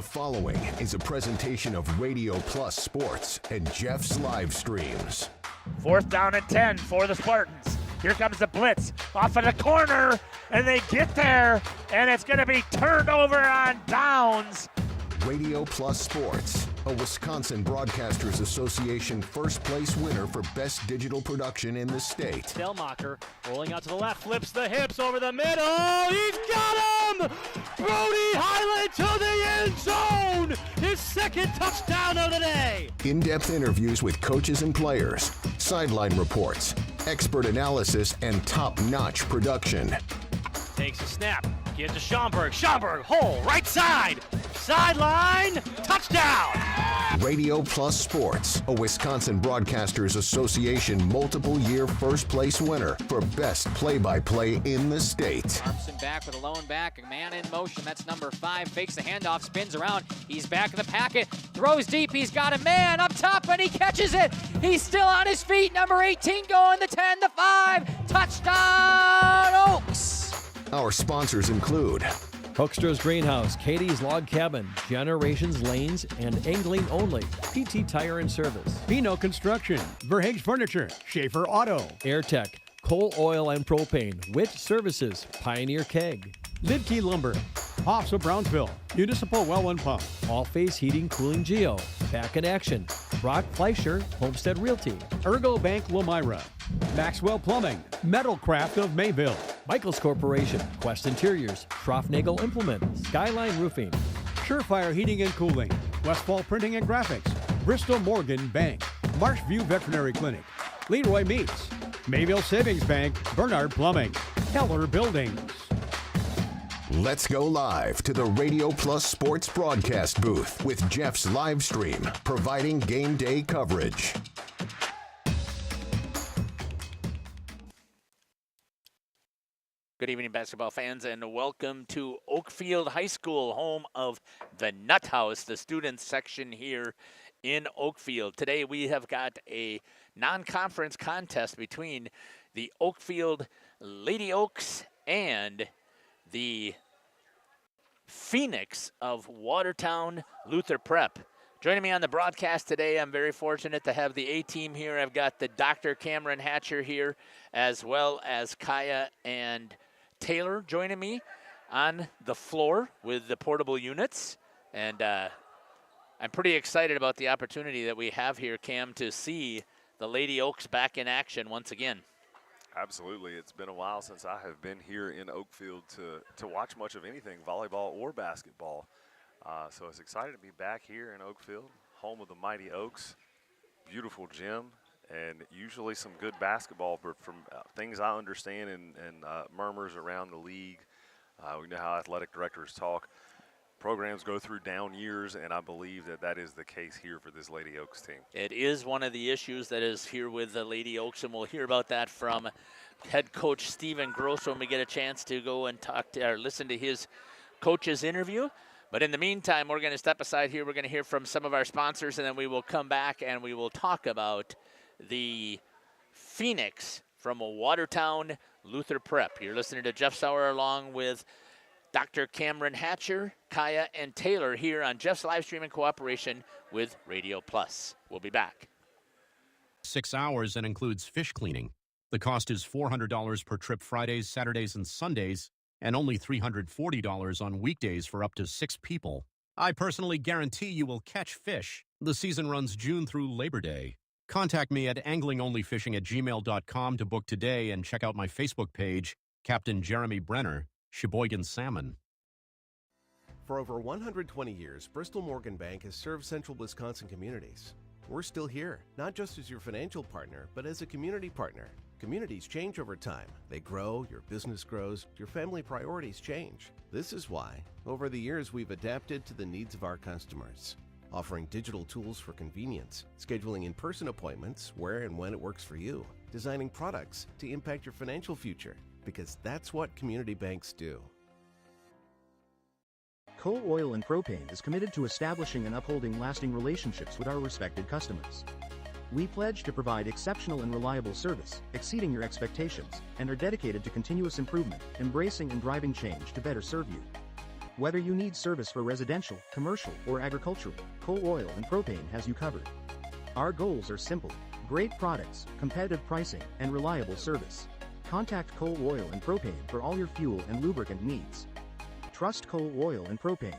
The following is a presentation of Radio Plus Sports and Jeff's Livestreams. 4th down and 10 for the Spartans. Here comes the blitz off of the corner, and they get there, and it's going to be turned over on downs. Radio Plus Sports, a Wisconsin Broadcasters Association first place winner for best digital production in the state. Delmacher rolling out to the left, flips the hips over the middle. He's got him! Brody Highland to the end zone! His second touchdown of the day! In-depth interviews with coaches and players, sideline reports, expert analysis, and top-notch production. Takes a snap, gives to Schomburg. Schomburg, hole, right side! Sideline, touchdown! Radio Plus Sports, a Wisconsin Broadcasters Association multiple-year first-place winner for best play-by-play in the state. Armson back with a lone back, a man in motion, that's number 5, fakes the handoff, spins around, he's back in the packet, throws deep, he's got a man up top, and he catches it! He's still on his feet, number 18 going, the 10, the 5, touchdown Oaks! Our sponsors include Hoekstra's Greenhouse, Katie's Log Cabin, Generations Lanes, and Angling Only, PT Tire and Service, Pino Construction, Verhaeghe Furniture, Schaefer Auto, AirTech, Coal Oil and Propane, Witt Services, Pioneer Keg, Lidkey Lumber, Hoffs of Brownsville, Municipal Well and Pump, All Face Heating Cooling Geo, Back in Action, Brock Fleischer, Homestead Realty, Ergo Bank Lomira, Maxwell Plumbing, Metalcraft of Mayville, Michaels Corporation, Quest Interiors, Schroffnagel Implement, Skyline Roofing, Surefire Heating and Cooling, Westfall Printing and Graphics, Bristol Morgan Bank, Marshview Veterinary Clinic, Leroy Meats, Mayville Savings Bank, Bernard Plumbing, Keller Buildings. Let's go live to the Radio Plus Sports broadcast booth with Jeff's Livestream, providing game day coverage. Good evening, basketball fans, and welcome to Oakfield High School, home of the Nut House, the students section here in Oakfield. Today we have got a non-conference contest between the Oakfield Lady Oaks and the Phoenix of Watertown Luther Prep. Joining me on the broadcast today, I'm very fortunate to have the A-team here. I've got the Dr. Cameron Hatcher here, as well as Kaya and Taylor joining me on the floor with the portable units. And I'm pretty excited about the opportunity that we have here, Cam, to see the Lady Oaks back in action once again. Absolutely. It's been a while since I have been here in Oakfield to watch much of anything, volleyball or basketball. So it's excited to be back here in Oakfield, home of the Mighty Oaks. Beautiful gym, and usually some good basketball. But from things I understand and murmurs around the league, we know how athletic directors talk. Programs go through down years, and I believe that is the case here for this Lady Oaks team. It is one of the issues that is here with the Lady Oaks, and we'll hear about that from head coach Stephen Gross when we get a chance to go and talk to or listen to his coach's interview. But in the meantime, we're going to step aside here. We're going to hear from some of our sponsors, and then we will come back and we will talk about the Phoenix from Watertown Luther Prep. You're listening to Jeff Sauer along with Dr. Cameron Hatcher, Kaya, and Taylor here on Jeff's Livestream in cooperation with Radio Plus. We'll be back. 6 hours and includes fish cleaning. The cost is $400 per trip Fridays, Saturdays, and Sundays, and only $340 on weekdays for up to 6 people. I personally guarantee you will catch fish. The season runs June through Labor Day. Contact me at anglingonlyfishing@gmail.com to book today and check out my Facebook page, Captain Jeremy Brenner, Sheboygan Salmon. For over 120 years, Bristol Morgan Bank has served central Wisconsin communities. We're still here, not just as your financial partner, but as a community partner. Communities change over time. They grow, your business grows, your family priorities change. This is why, over the years, we've adapted to the needs of our customers, offering digital tools for convenience, scheduling in-person appointments where and when it works for you, designing products to impact your financial future, because that's what community banks do. Coal Oil and Propane is committed to establishing and upholding lasting relationships with our respected customers. We pledge to provide exceptional and reliable service, exceeding your expectations, and are dedicated to continuous improvement, embracing and driving change to better serve you. Whether you need service for residential, commercial, or agricultural, coal oil and propane has you covered. Our goals are simple: great products, competitive pricing, and reliable service. Contact Coal Oil and Propane for all your fuel and lubricant needs. Trust Coal Oil and Propane.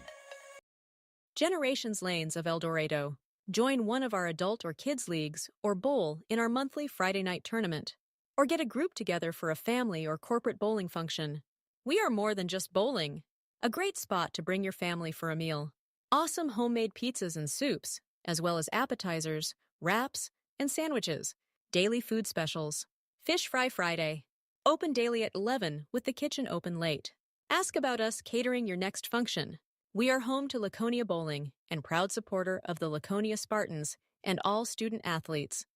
Generations Lanes of El Dorado. Join one of our adult or kids leagues or bowl in our monthly Friday night tournament. Or get a group together for a family or corporate bowling function. We are more than just bowling. A great spot to bring your family for a meal. Awesome homemade pizzas and soups, as well as appetizers, wraps, and sandwiches. Daily food specials. Fish Fry Friday. Open daily at 11 with the kitchen open late. Ask about us catering your next function. We are home to Laconia Bowling and proud supporter of the Laconia Spartans and all student athletes.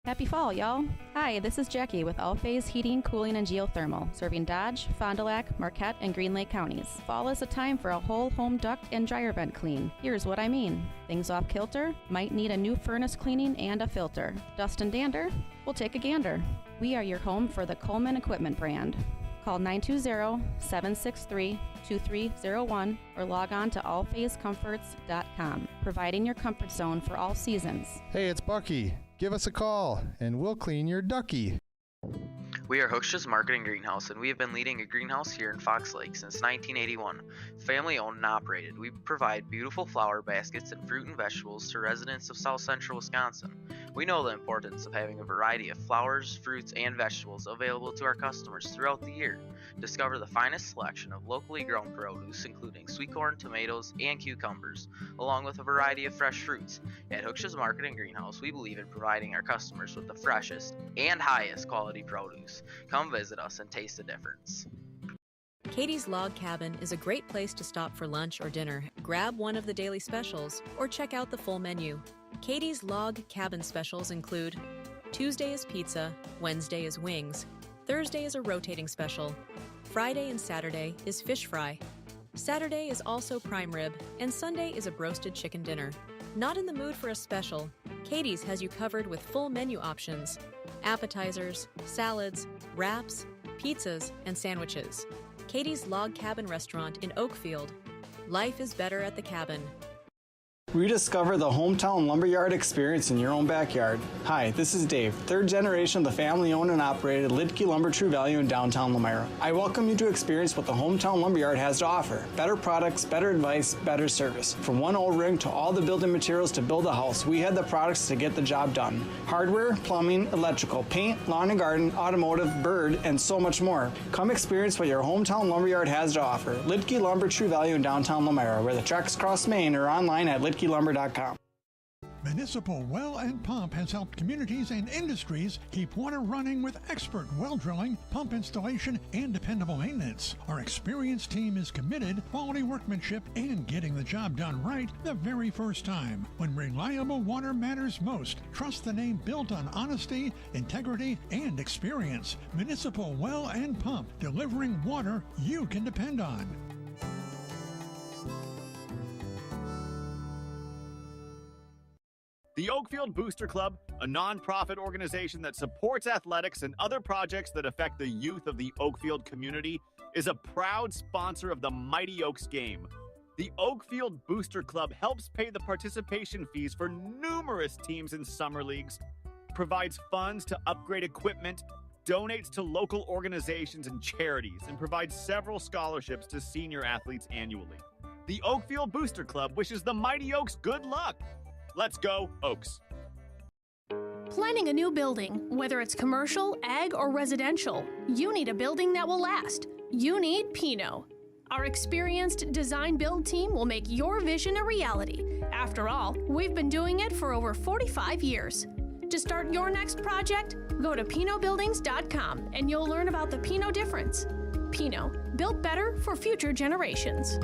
Happy fall, y'all. Hi, this is Jackie with All Phase Heating, Cooling, and Geothermal, serving Dodge, Fond du Lac, Marquette, and Green Lake counties. Fall is a time for a whole home duct and dryer vent clean. Here's what I mean. Things off kilter? Might need a new furnace cleaning and a filter. Dust and dander? We'll take a gander. We are your home for the Coleman Equipment brand. Call 920-763-2301 or log on to allphasecomforts.com, providing your comfort zone for all seasons. Hey, it's Bucky. Give us a call, and we'll clean your ducky. We are Hooksh's Marketing Greenhouse, and we have been leading a greenhouse here in Fox Lake since 1981. Family owned and operated, we provide beautiful flower baskets and fruit and vegetables to residents of South Central Wisconsin. We know the importance of having a variety of flowers, fruits, and vegetables available to our customers throughout the year. Discover the finest selection of locally grown produce, including sweet corn, tomatoes, and cucumbers, along with a variety of fresh fruits. At Hooksh's Marketing Greenhouse, we believe in providing our customers with the freshest and highest quality produce. Come visit us and taste the difference. Katie's Log Cabin is a great place to stop for lunch or dinner. Grab one of the daily specials or check out the full menu. Katie's Log Cabin specials include Tuesday is pizza, Wednesday is wings, Thursday is a rotating special, Friday and Saturday is fish fry, Saturday is also prime rib, and Sunday is a broasted chicken dinner. Not in the mood for a special? Katie's has you covered with full menu options, appetizers, salads, wraps, pizzas, and sandwiches. Katie's Log Cabin Restaurant in Oakfield. Life is better at the cabin. Rediscover the hometown lumberyard experience in your own backyard. Hi, this is Dave, third generation of the family-owned and operated Lidke Lumber True Value in downtown Lamira. I welcome you to experience what the hometown lumberyard has to offer. Better products, better advice, better service. From one O-ring to all the building materials to build a house, we had the products to get the job done. Hardware, plumbing, electrical, paint, lawn and garden, automotive, bird, and so much more. Come experience what your hometown lumberyard has to offer. Lidke Lumber True Value in downtown Lamira, where the tracks cross Main, or online at lidkelumber.com. Municipal Well and Pump has helped communities and industries keep water running with expert well drilling, pump installation, and dependable maintenance. Our experienced team is committed, quality workmanship, and getting the job done right the very first time. When reliable water matters most, trust the name built on honesty, integrity, and experience. Municipal Well and Pump, delivering water you can depend on. The Oakfield Booster Club, a nonprofit organization that supports athletics and other projects that affect the youth of the Oakfield community, is a proud sponsor of the Mighty Oaks game. The Oakfield Booster Club helps pay the participation fees for numerous teams in summer leagues, provides funds to upgrade equipment, donates to local organizations and charities, and provides several scholarships to senior athletes annually. The Oakfield Booster Club wishes the Mighty Oaks good luck. Let's go, Oaks. Planning a new building, whether it's commercial, ag, or residential, you need a building that will last. You need Pinot. Our experienced design-build team will make your vision a reality. After all, we've been doing it for over 45 years. To start your next project, go to PinotBuildings.com and you'll learn about the Pinot difference. Pinot, built better for future generations.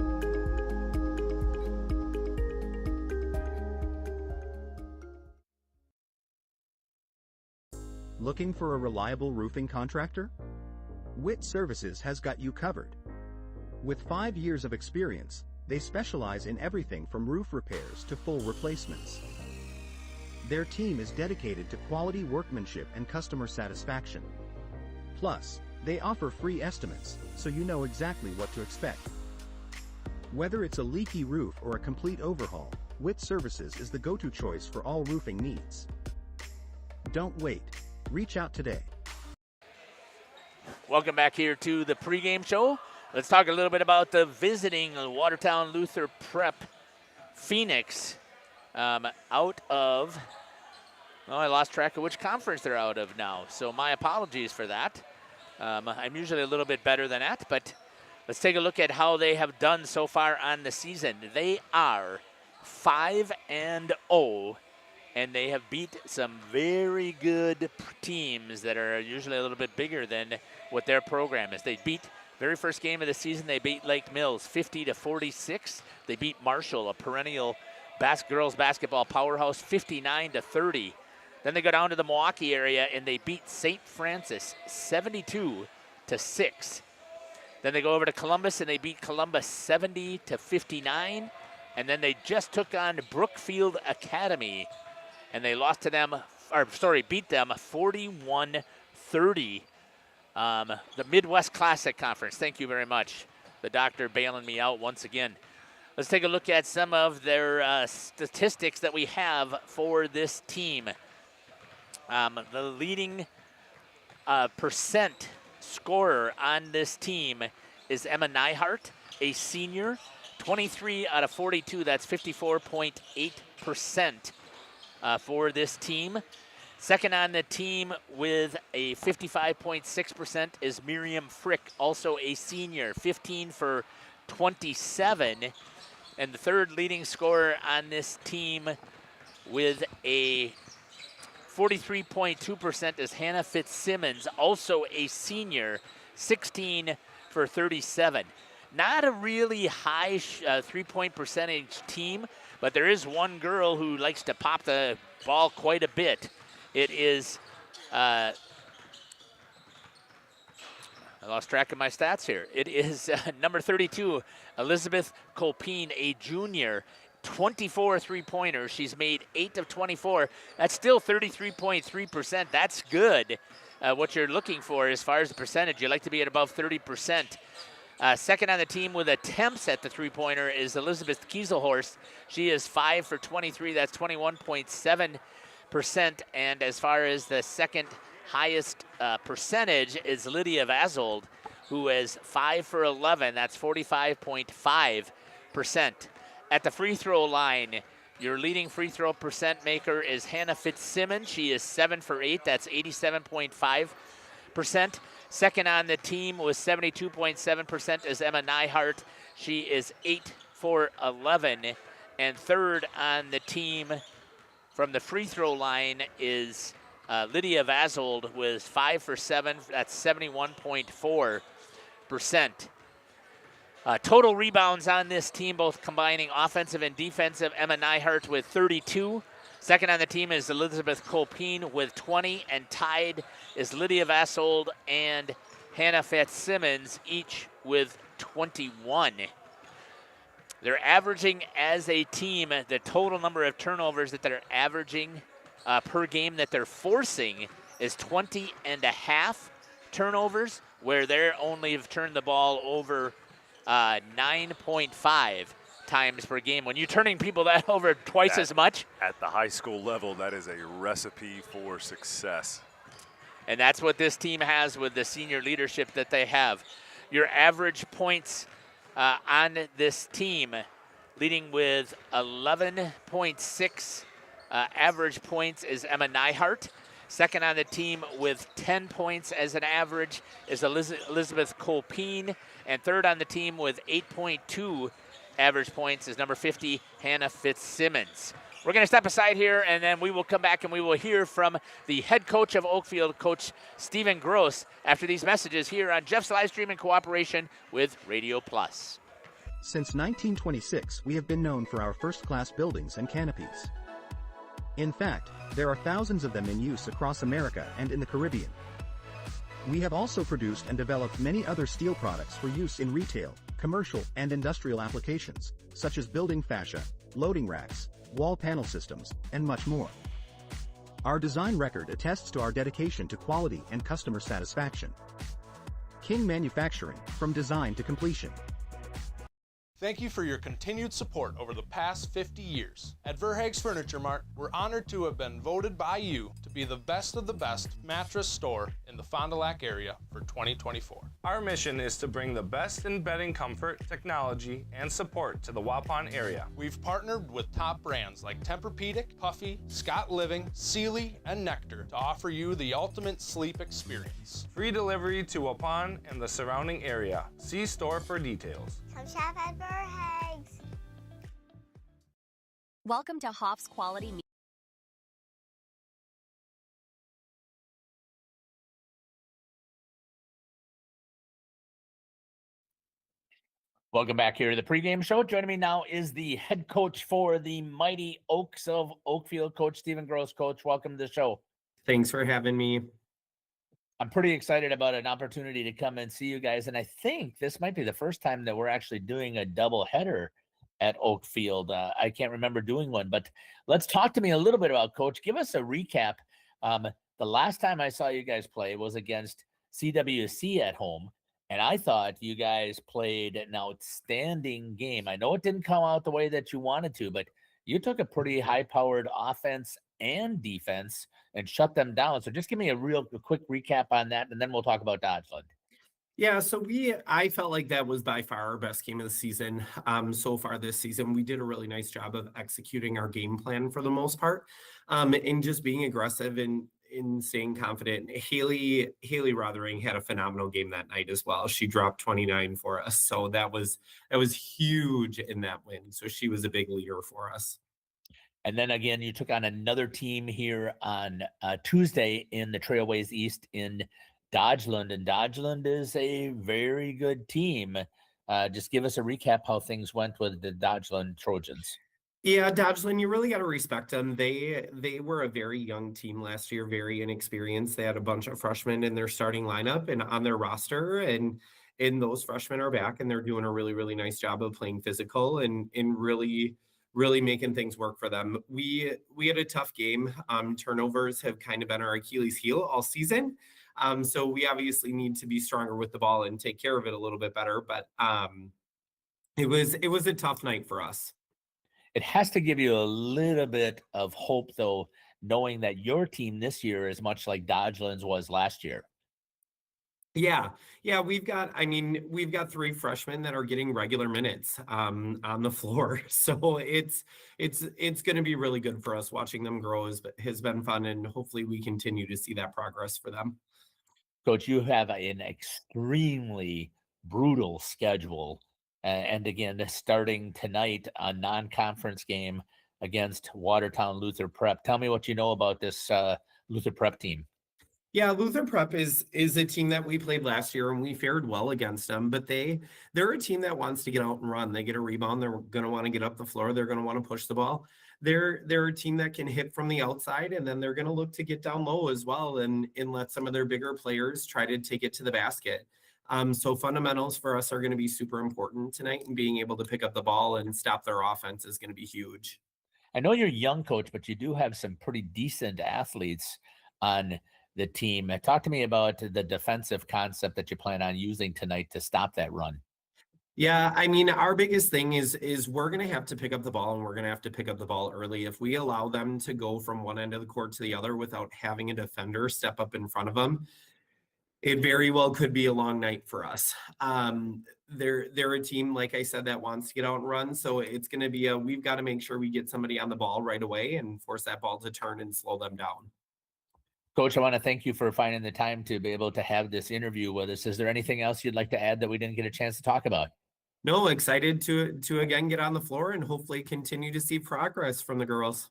Looking for a reliable roofing contractor? Witt Services has got you covered. With 5 years of experience, they specialize in everything from roof repairs to full replacements. Their team is dedicated to quality workmanship and customer satisfaction. Plus, they offer free estimates, so you know exactly what to expect. Whether it's a leaky roof or a complete overhaul, WIT Services is the go-to choice for all roofing needs. Don't wait. Reach out today. Welcome back here to the pregame show. Let's talk a little bit about the visiting Watertown Luther Prep Phoenix out of, well, I lost track of which conference they're out of now, so my apologies for that. I'm usually a little bit better than that, but let's take a look at how they have done so far on the season. They are 5-0, and they have beat some very good teams that are usually a little bit bigger than what their program is. They beat, very first game of the season, they beat Lake Mills 50-46. They beat Marshall, a perennial girls basketball powerhouse, 59-30. Then they go down to the Milwaukee area and they beat St. Francis 72-6. Then they go over to Columbus and they beat Columbus 70-59. And then they just took on Brookfield Academy and they lost to them, beat them 41-30. The Midwest Classic Conference. Thank you very much. The doctor bailing me out once again. Let's take a look at some of their statistics that we have for this team. The leading percent scorer on this team is Emma Nyhart, a senior. 23 out of 42, that's 54.8% for this team. Second on the team with a 55.6% is Miriam Frick, also a senior, 15 for 27. And the third leading scorer on this team with a 43.2% is Hannah Fitzsimmons, also a senior, 16 for 37. Not a really high three-point percentage team, but there is one girl who likes to pop the ball quite a bit. It is, I lost track of my stats here. It is number 32, Elizabeth Colpine, a junior, 24 three-pointers. She's made 8 of 24. That's still 33.3%. That's good. What you're looking for as far as the percentage, you like to be at above 30%. Second on the team with attempts at the three-pointer is Elizabeth Kieselhorst. She is 5 for 23. That's 21.7%. And as far as the second highest percentage is Lydia Vazold, who is 5 for 11. That's 45.5%. At the free throw line, your leading free throw percent maker is Hannah Fitzsimmons. She is 7 for 8. That's 87.5%. Second on the team with 72.7% is Emma Nyhart. She is 8 for 11. And third on the team from the free throw line is Lydia Vazold with 5 for 7. That's 71.4%. Total rebounds on this team, both combining offensive and defensive. Emma Nyhart with 32. Second on the team is Elizabeth Colpine with 20, and tied is Lydia Vazold and Hannah Fitzsimmons, each with 21. They're averaging as a team, the total number of turnovers that they're averaging per game that they're forcing is 20.5 turnovers, where they're only have turned the ball over 9.5 times per game. When you're turning people that over twice as much. At the high school level, that is a recipe for success. And that's what this team has with the senior leadership that they have. Your average points on this team, leading with 11.6 average points, is Emma Nyhart. Second on the team with 10 points as an average is Elizabeth Colpine. And third on the team with 8.2 average points is number 50, Hannah Fitzsimmons. We're going to step aside here, and then we will come back and we will hear from the head coach of Oakfield, Coach Stephen Gross, after these messages here on Jeff's Livestream in cooperation with Radio Plus. Since 1926, we have been known for our first-class buildings and canopies. In fact, there are thousands of them in use across America and in the Caribbean. We have also produced and developed many other steel products for use in retail, commercial, and industrial applications, such as building fascia, loading racks, wall panel systems, and much more. Our design record attests to our dedication to quality and customer satisfaction. King Manufacturing, from design to completion. Thank you for your continued support over the past 50 years. At Verhaeg's Furniture Mart, we're honored to have been voted by you to be the best of the best mattress store in the Fond du Lac area for 2024. Our mission is to bring the best in bedding comfort, technology, and support to the Waupun area. We've partnered with top brands like Tempur-Pedic, Puffy, Scott Living, Sealy, and Nectar to offer you the ultimate sleep experience. Free delivery to Waupun and the surrounding area. See store for details. Come shop at Verhaeg's. Welcome to Hoff's Quality Meat. Welcome back here to the pregame show. Joining me now is the head coach for the Mighty Oaks of Oakfield, Coach Stephen Gross. Coach, welcome to the show. Thanks for having me. I'm pretty excited about an opportunity to come and see you guys, and I think this might be the first time that we're actually doing a double header at Oakfield. I can't remember doing one, but let's talk to me a little bit about, Coach. Give us a recap. The last time I saw you guys play was against CWC at home, and I thought you guys played an outstanding game. I know it didn't come out the way that you wanted to, but you took a pretty high-powered offense and defense and shut them down. So just give me a quick recap on that, and then we'll talk about Dodgeland. Yeah, so I felt like that was by far our best game of the season. So far this season, we did a really nice job of executing our game plan for the most part, and just being aggressive and in staying confident. Haley Rothering had a phenomenal game that night as well. She dropped 29 for us, so that was huge in that win. So she was a big leader for us. And then again, you took on another team here on Tuesday in the Trailways East in Dodgeland, and Dodgeland is a very good team. Just give us a recap how things went with the Dodgeland Trojans. Yeah, Dodgeland, you really got to respect them. They were a very young team last year, very inexperienced. They had a bunch of freshmen in their starting lineup and on their roster, and those freshmen are back, and they're doing a really, really nice job of playing physical and really making things work for them. We had a tough game. Turnovers have kind of been our Achilles heel all season. So we obviously need to be stronger with the ball and take care of it a little bit better. But it was a tough night for us. It has to give you a little bit of hope, though, knowing that your team this year is much like Dodgeland's was last year. Yeah, we've got 3 freshmen that are getting regular minutes on the floor. So it's going to be really good for us. Watching them grow has been fun, and hopefully we continue to see that progress for them. Coach, you have an extremely brutal schedule. And again, starting tonight, a non-conference game against Watertown Luther Prep. Tell me what you know about this Luther Prep team. Yeah, Luther Prep is a team that we played last year, and we fared well against them, but they're a team that wants to get out and run. They get a rebound, they're going to want to get up the floor, they're going to want to push the ball. They're a team that can hit from the outside, and then they're going to look to get down low as well and let some of their bigger players try to take it to the basket. So fundamentals for us are going to be super important tonight, and being able to pick up the ball and stop their offense is going to be huge. I know you're young, Coach, but you do have some pretty decent athletes on the team. Talk to me about the defensive concept that you plan on using tonight to stop that run. Yeah, I mean, our biggest thing is we're going to have to pick up the ball, and we're going to have to pick up the ball early. If we allow them to go from one end of the court to the other without having a defender step up in front of them, it very well could be a long night for us. They're a team, like I said, that wants to get out and run. So it's going to be we've got to make sure we get somebody on the ball right away and force that ball to turn and slow them down. Coach, I want to thank you for finding the time to be able to have this interview with us. Is there anything else you'd like to add that we didn't get a chance to talk about? No, excited to again get on the floor and hopefully continue to see progress from the girls.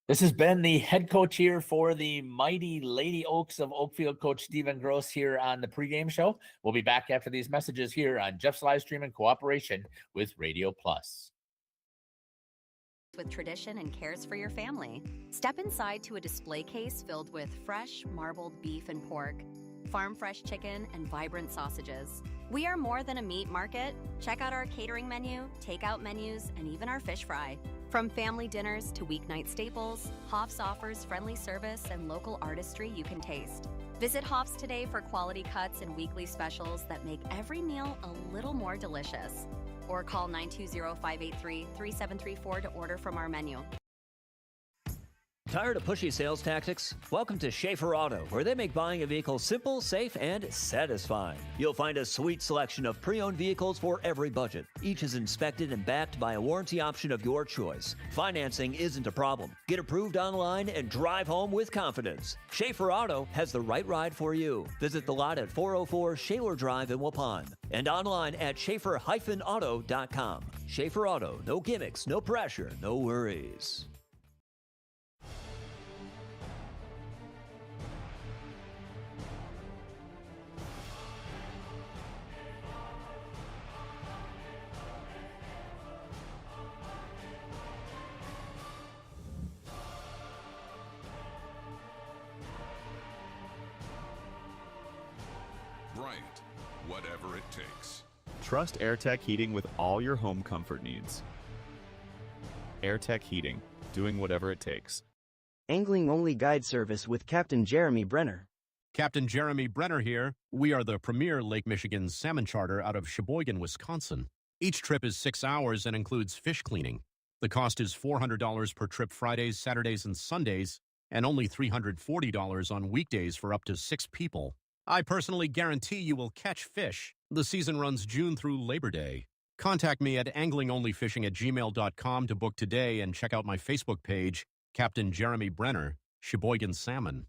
This has been the head coach here for the mighty Lady Oaks of Oakfield, Coach Stephen Gross, here on the pregame show. We'll be back after these messages here on Jeff's Livestream in cooperation with Radio Plus. With tradition and cares for your family. Step inside to a display case filled with fresh marbled beef and pork, farm fresh chicken, and vibrant sausages. We are more than a meat market. Check out our catering menu, takeout menus, and even our fish fry. From family dinners to weeknight staples, Hoff's offers friendly service and local artistry you can taste. Visit Hoff's today for quality cuts and weekly specials that make every meal a little more delicious. or call 920-583-3734 to order from our menu. Tired of pushy sales tactics? Welcome to Schaefer Auto, where they make buying a vehicle simple, safe, and satisfying. You'll find a sweet selection of pre-owned vehicles for every budget. Each is inspected and backed by a warranty option of your choice. Financing isn't a problem. Get approved online and drive home with confidence. Schaefer Auto has the right ride for you. Visit the lot at 404 Shaler Drive in Waupun and online at schaefer-auto.com. Schaefer Auto, no gimmicks, no pressure, no worries. Bryant, whatever it takes. Trust AirTech Heating with all your home comfort needs. AirTech Heating, doing whatever it takes. Angling-only guide service with Captain Jeremy Brenner. Captain Jeremy Brenner here. We are the premier Lake Michigan salmon charter out of Sheboygan, Wisconsin. Each trip is 6 hours and includes fish cleaning. The cost is $400 per trip Fridays, Saturdays, and Sundays, and only $340 on weekdays for up to 6 people. I personally guarantee you will catch fish. The season runs June through Labor Day. Contact me at anglingonlyfishing@gmail.com to book today and check out my Facebook page, Captain Jeremy Brenner, Sheboygan Salmon.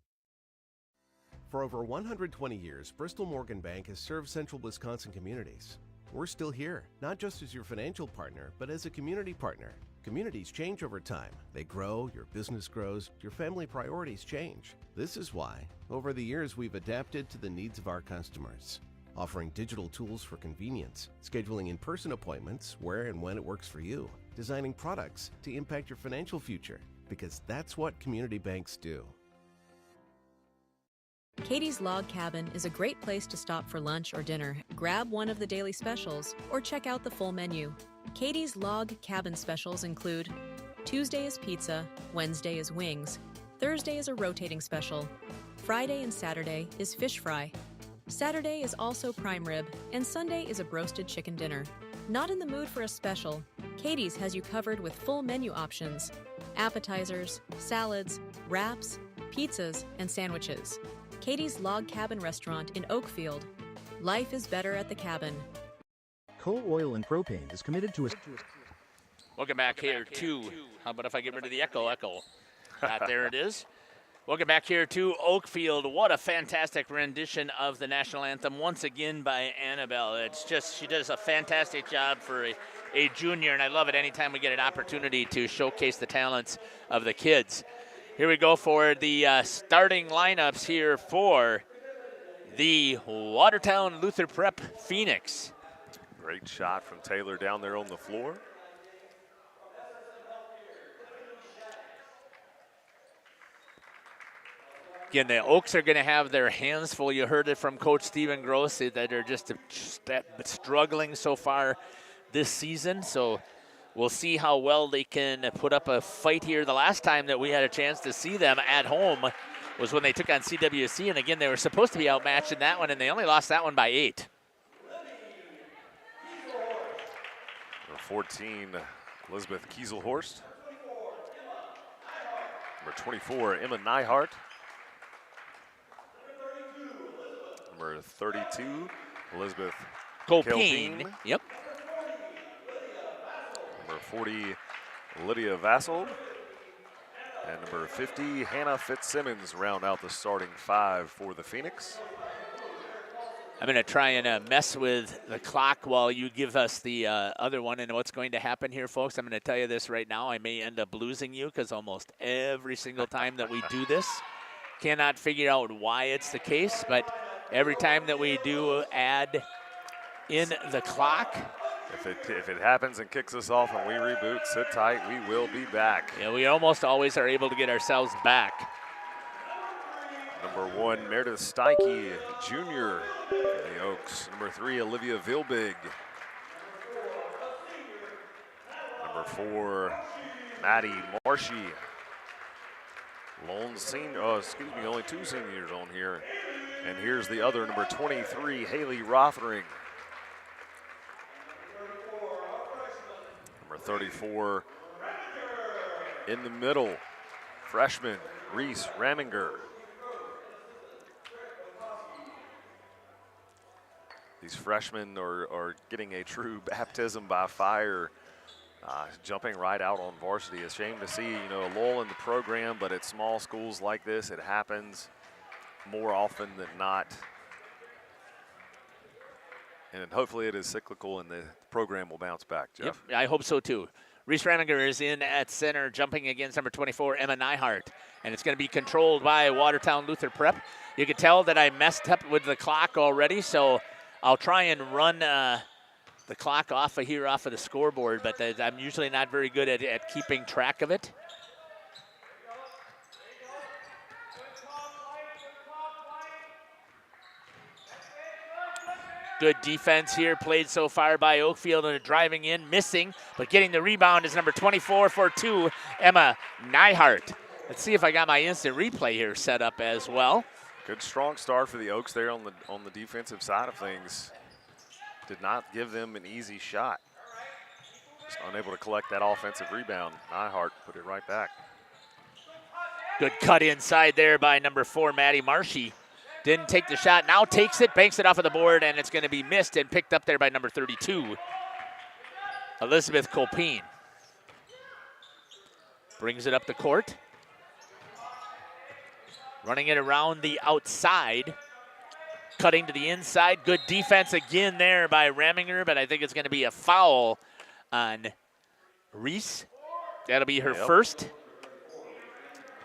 For over 120 years, Bristol Morgan Bank has served central Wisconsin communities. We're still here, not just as your financial partner, but as a community partner. Communities change over time. They grow, your business grows, your family priorities change. This is why, over the years, we've adapted to the needs of our customers, offering digital tools for convenience, scheduling in-person appointments where and when it works for you, designing products to impact your financial future, because that's what community banks do. Katie's Log Cabin is a great place to stop for lunch or dinner. Grab one of the daily specials or check out the full menu. Katie's Log Cabin specials include Tuesday is pizza, Wednesday is wings, Thursday is a rotating special, Friday and Saturday is fish fry, Saturday is also prime rib, and Sunday is a broasted chicken dinner. Not in the mood for a special? Katie's has you covered with full menu options, appetizers, salads, wraps, pizzas, and sandwiches. Katie's Log Cabin Restaurant in Oakfield. Life is better at the cabin. Coal Oil and Propane is committed to a... Welcome back here to, how about if I get rid of the echo? There it is. Welcome back here to Oakfield. What a fantastic rendition of the national anthem once again by Annabelle. It's just, she does a fantastic job for a junior, and I love it anytime we get an opportunity to showcase the talents of the kids. Here we go for the starting lineups here for the Watertown Luther Prep Phoenix. Great shot from Taylor down there on the floor. Again, the Oaks are going to have their hands full. You heard it from Coach Stephen Gross that they're just struggling so far this season. So we'll see how well they can put up a fight here. The last time that we had a chance to see them at home was when they took on CWC. And again, they were supposed to be outmatched in that one, and they only lost that one by 8. Number 14, Elizabeth Kieselhorst. Number 24, Emma Neihart. Number 32, Elizabeth Kolpine. Yep. Number 40, Lydia Vassold. And number 50, Hannah Fitzsimmons round out the starting 5 for the Phoenix. I'm going to try and mess with the clock while you give us the other one. And what's going to happen here, folks, I'm going to tell you this right now. I may end up losing you because almost every single time that we do this, cannot figure out why it's the case, but every time that we do add in the clock. If it happens and kicks us off and we reboot, sit tight, we will be back. Yeah, we almost always are able to get ourselves back. Number 1, Meredith Steike, junior for the Oaks. Number 3, Olivia Vilbig. Number 4, Maddie Marshy. Lone senior, only 2 seniors on here. And here's the other, number 23, Haley Rothering. 34 in the middle, freshman Reese Raminger. These freshmen are getting a true baptism by fire, jumping right out on varsity. It's a shame to see, a lull in the program, but at small schools like this, it happens more often than not. And hopefully it is cyclical and the program will bounce back, Jeff. Yep, I hope so too. Reese Raminger is in at center, jumping against number 24, Emma Neihart. And it's going to be controlled by Watertown Lutheran Prep. You can tell that I messed up with the clock already, so I'll try and run the clock off of the scoreboard, but I'm usually not very good at keeping track of it. Good defense here played so far by Oakfield, and driving in, missing, but getting the rebound is number 24 for 2, Emma Neihart. Let's see if I got my instant replay here set up as well. Good strong start for the Oaks there on the defensive side of things. Did not give them an easy shot. Just unable to collect that offensive rebound. Neihart put it right back. Good cut inside there by number 4, Maddie Marshy. Didn't take the shot, now takes it, banks it off of the board, and it's going to be missed and picked up there by number 32, Elizabeth Colpine. Brings it up the court. Running it around the outside. Cutting to the inside. Good defense again there by Raminger, but I think it's going to be a foul on Reese. That'll be her first.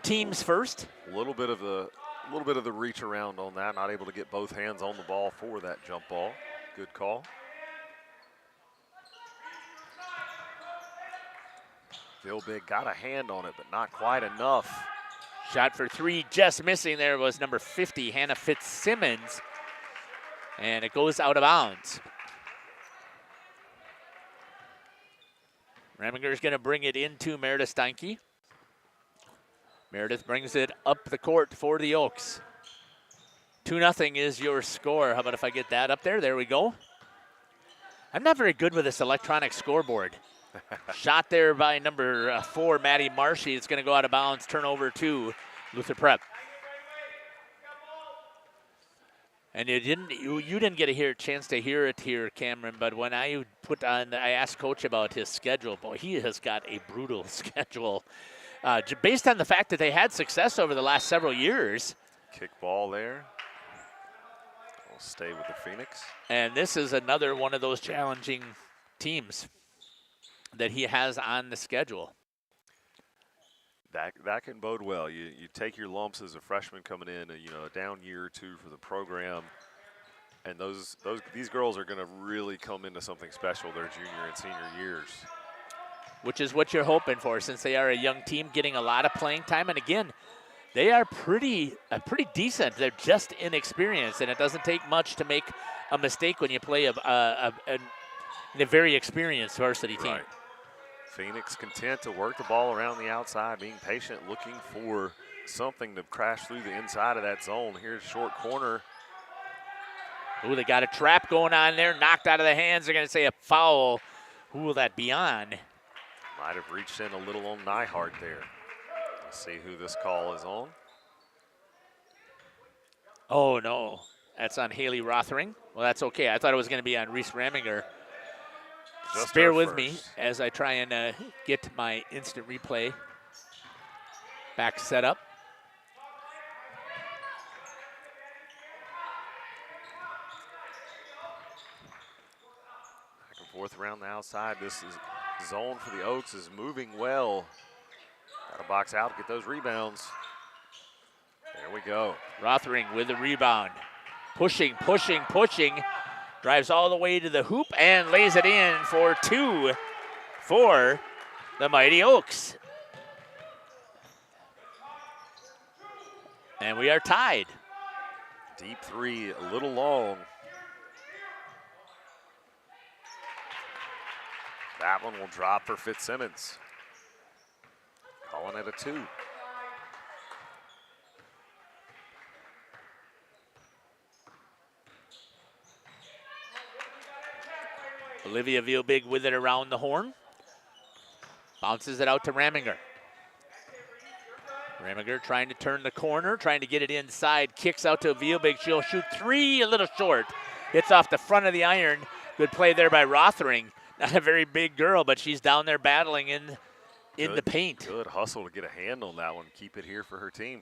Team's first. A little bit of the reach around on that. Not able to get both hands on the ball for that jump ball. Good call. Phil Big got a hand on it, but not quite enough. Shot for 3, just missing there was number 50, Hannah Fitzsimmons. And it goes out of bounds. Raminger is going to bring it into Meredith Steinke. Meredith brings it up the court for the Oaks. 2-0 is your score. How about if I get that up there? There we go. I'm not very good with this electronic scoreboard. Shot there by number 4, Maddie Marshy. It's going to go out of bounds. Turnover to Luther Prep. And you didn't get a chance to hear it here, Cameron, but when I asked Coach about his schedule, boy, he has got a brutal schedule. Based on the fact that they had success over the last several years. Kick ball there. We'll stay with the Phoenix. And this is another one of those challenging teams that he has on the schedule. That can bode well. You take your lumps as a freshman coming in, a down year or two for the program, and these girls are going to really come into something special their junior and senior years. Which is what you're hoping for, since they are a young team getting a lot of playing time. And again, they are pretty decent. They're just inexperienced, and it doesn't take much to make a mistake when you play a very experienced varsity team. Right. Phoenix content to work the ball around the outside, being patient, looking for something to crash through the inside of that zone. Here's short corner. Ooh, they got a trap going on there, knocked out of the hands. They're going to say a foul. Who will that be on? Might have reached in a little on Neihart there. Let's see who this call is on. Oh, no. That's on Haley Rothering. Well, that's okay. I thought it was going to be on Reese Raminger. Just bear with me as I try and get my instant replay back set up. Back and forth around the outside. This is zone for the Oaks is moving well. Got to box out to get those rebounds. There we go. Rothering with the rebound. Pushing. Drives all the way to the hoop and lays it in for 2 for the Mighty Oaks. And we are tied. Deep three, a little long. That one will drop for Fitzsimmons. Calling it a 2. Olivia Vielbig with it around the horn. Bounces it out to Raminger. Raminger trying to turn the corner, trying to get it inside. Kicks out to Vielbig. She'll shoot three, a little short. Hits off the front of the iron. Good play there by Rothering. Not a very big girl, but she's down there battling in the paint. Good hustle to get a hand on that one. Keep it here for her team.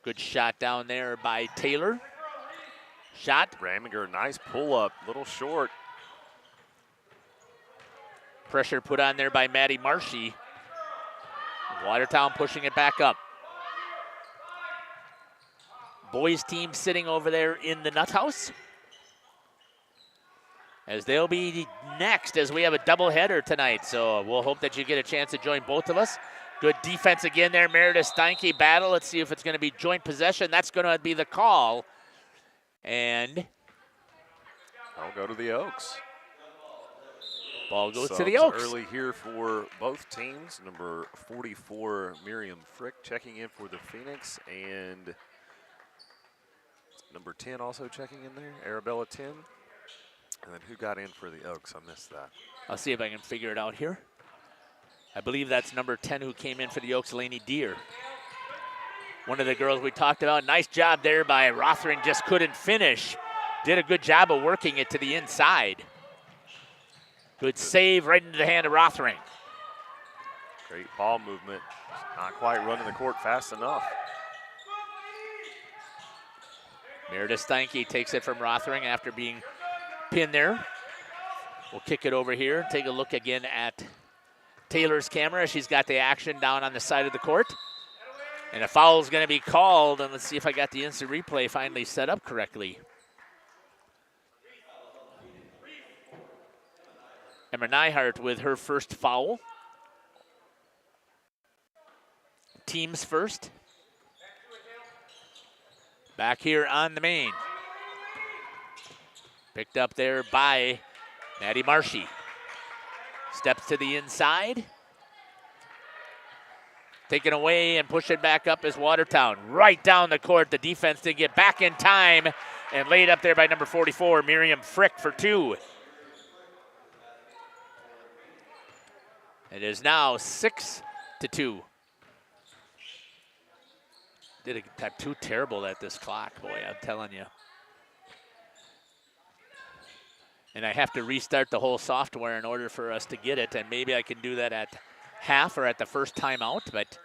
Good shot down there by Taylor. Shot. Raminger, nice pull up, little short. Pressure put on there by Maddie Marshy. Watertown pushing it back up. Boys team sitting over there in the nut house, as they'll be next as we have a doubleheader tonight. So we'll hope that you get a chance to join both of us. Good defense again there. Meredith Steinke battle. Let's see if it's going to be joint possession. That's going to be the call. And I'll go to the Oaks. Ball goes Subs to the Oaks. Early here for both teams. Number 44, Miriam Frick, checking in for the Phoenix. And number 10 also checking in there, Arabella 10. And then who got in for the Oaks? I missed that. I'll see if I can figure it out here. I believe that's number 10 who came in for the Oaks, Lainey Deer. One of the girls we talked about. Nice job there by Rothering, just couldn't finish. Did a good job of working it to the inside. Good save right into the hand of Rothering. Great ball movement. Not quite running the court fast enough. Meredith Steinke takes it from Rothering after being pinned there. We'll kick it over here. Take a look again at Taylor's camera. She's got the action down on the side of the court. And a foul is going to be called. And let's see if I got the instant replay finally set up correctly. Emma Nyhart with her first foul. Teams first. Back here on the main. Picked up there by Maddie Marshy. Steps to the inside. Taken away and push it back up is Watertown. Right down the court. The defense didn't get back in time. And laid up there by number 44, Miriam Frick for two. It is now 6-2. Did a tattoo terrible at this clock, boy, I'm telling you. And I have to restart the whole software in order for us to get it, and maybe I can do that at half or at the first timeout, but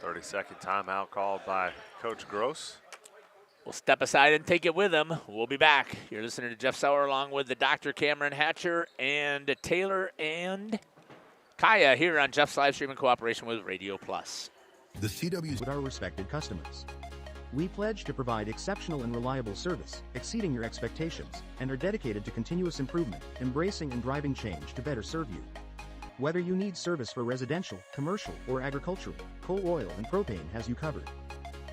30-second timeout called by Coach Gross. We'll step aside and take it with him. We'll be back. You're listening to Jeff Sauer along with the Dr. Cameron Hatcher and Taylor and Kaya here on Jeff's live stream in cooperation with Radio Plus. The CW's with our respected customers. We pledge to provide exceptional and reliable service, exceeding your expectations, and are dedicated to continuous improvement, embracing and driving change to better serve you. Whether you need service for residential, commercial, or agricultural, Coal Oil and Propane has you covered.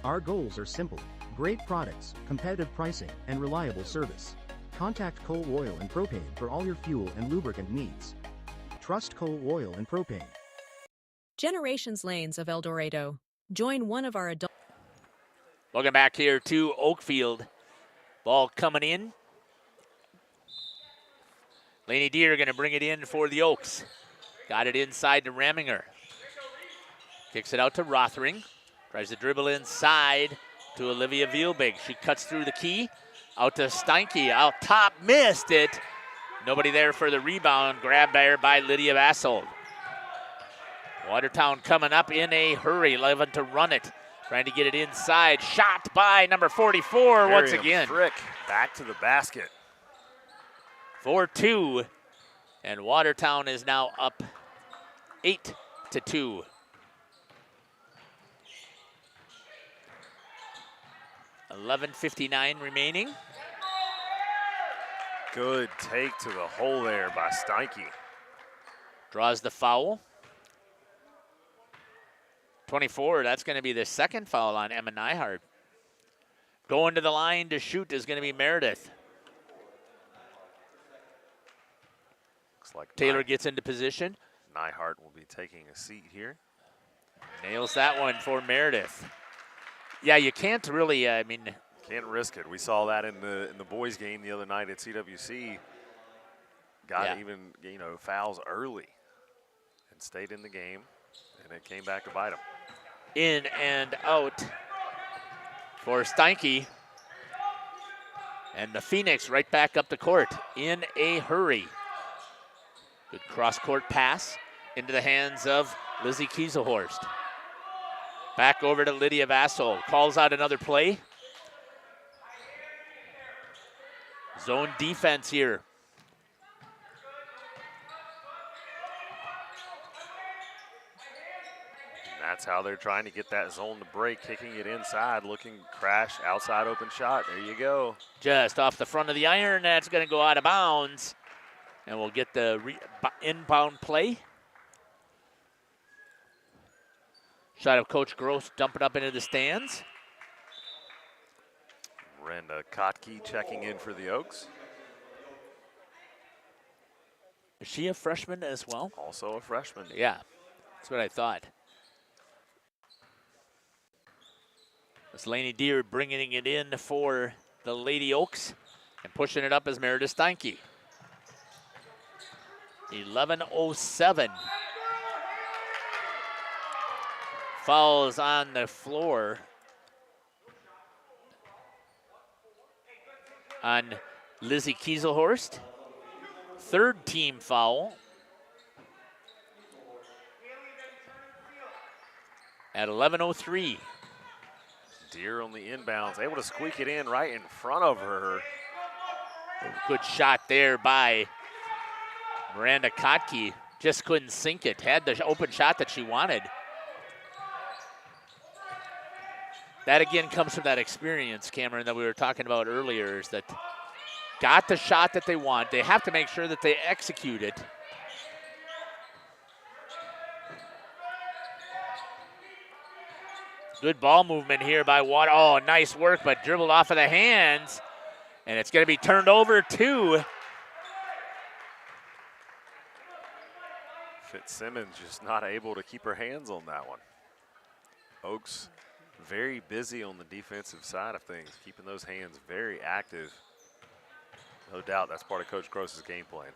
Our goals are simple: great products, competitive pricing, and reliable service. Contact Coal Oil and Propane for all your fuel and lubricant needs. Trust Coal Oil and Propane. Generations Lanes of El Dorado. Join one of our adult. Welcome back here to Oakfield. Ball coming in. Lainey Deer going to bring it in for the Oaks. Got it inside to Raminger. Kicks it out to Rothering. Tries to dribble inside to Olivia Vielbig. She cuts through the key. Out to Steinke. Out top. Missed it. Nobody there for the rebound. Grabbed there by Lydia Bassold. Watertown coming up in a hurry. 11 to run it. Trying to get it inside. Shot by number 44 once again. Frick back to the basket. 4-2. And Watertown is now up 8-2. $11:59 remaining. Good take to the hole there by Steinke. Draws the foul. 24, that's going to be the second foul on Emma Nyhart. Going to the line to shoot is going to be Meredith. Looks like Taylor gets into position. Nyhart will be taking a seat here. Nails that one for Meredith. Yeah, you can't really, can't risk it. We saw that in the boys game the other night at CWC. got even, fouls early and stayed in the game, and it came back to bite them. In and out for Steinke. And the Phoenix right back up the court in a hurry. Good cross-court pass into the hands of Lizzie Kieselhorst. Back over to Lydia Vassal. Calls out another play. Zone defense here. That's how they're trying to get that zone to break, kicking it inside, looking crash, outside open shot. There you go. Just off the front of the iron. That's going to go out of bounds. And we'll get the inbound play. Shot of Coach Gross dumping up into the stands. Brenda Kotke checking in for the Oaks. Is she a freshman as well? Also a freshman. Yeah, that's what I thought. It's Laney Deer bringing it in for the Lady Oaks and pushing it up as Meredith Steinke. 11:07. Fouls on the floor on Lizzie Kieselhorst. Third team foul at 11:03. Deer on the inbounds, able to squeak it in right in front of her. Good shot there by Miranda Kotke. Just couldn't sink it. Had the open shot that she wanted. That again comes from that experience, Cameron, that we were talking about earlier, is that got the shot that they want. They have to make sure that they execute it. Good ball movement here by Water. Oh, nice work, but dribbled off of the hands. And it's going to be turned over to Fitzsimmons, just not able to keep her hands on that one. Oaks very busy on the defensive side of things, keeping those hands very active. No doubt that's part of Coach Gross's game plan.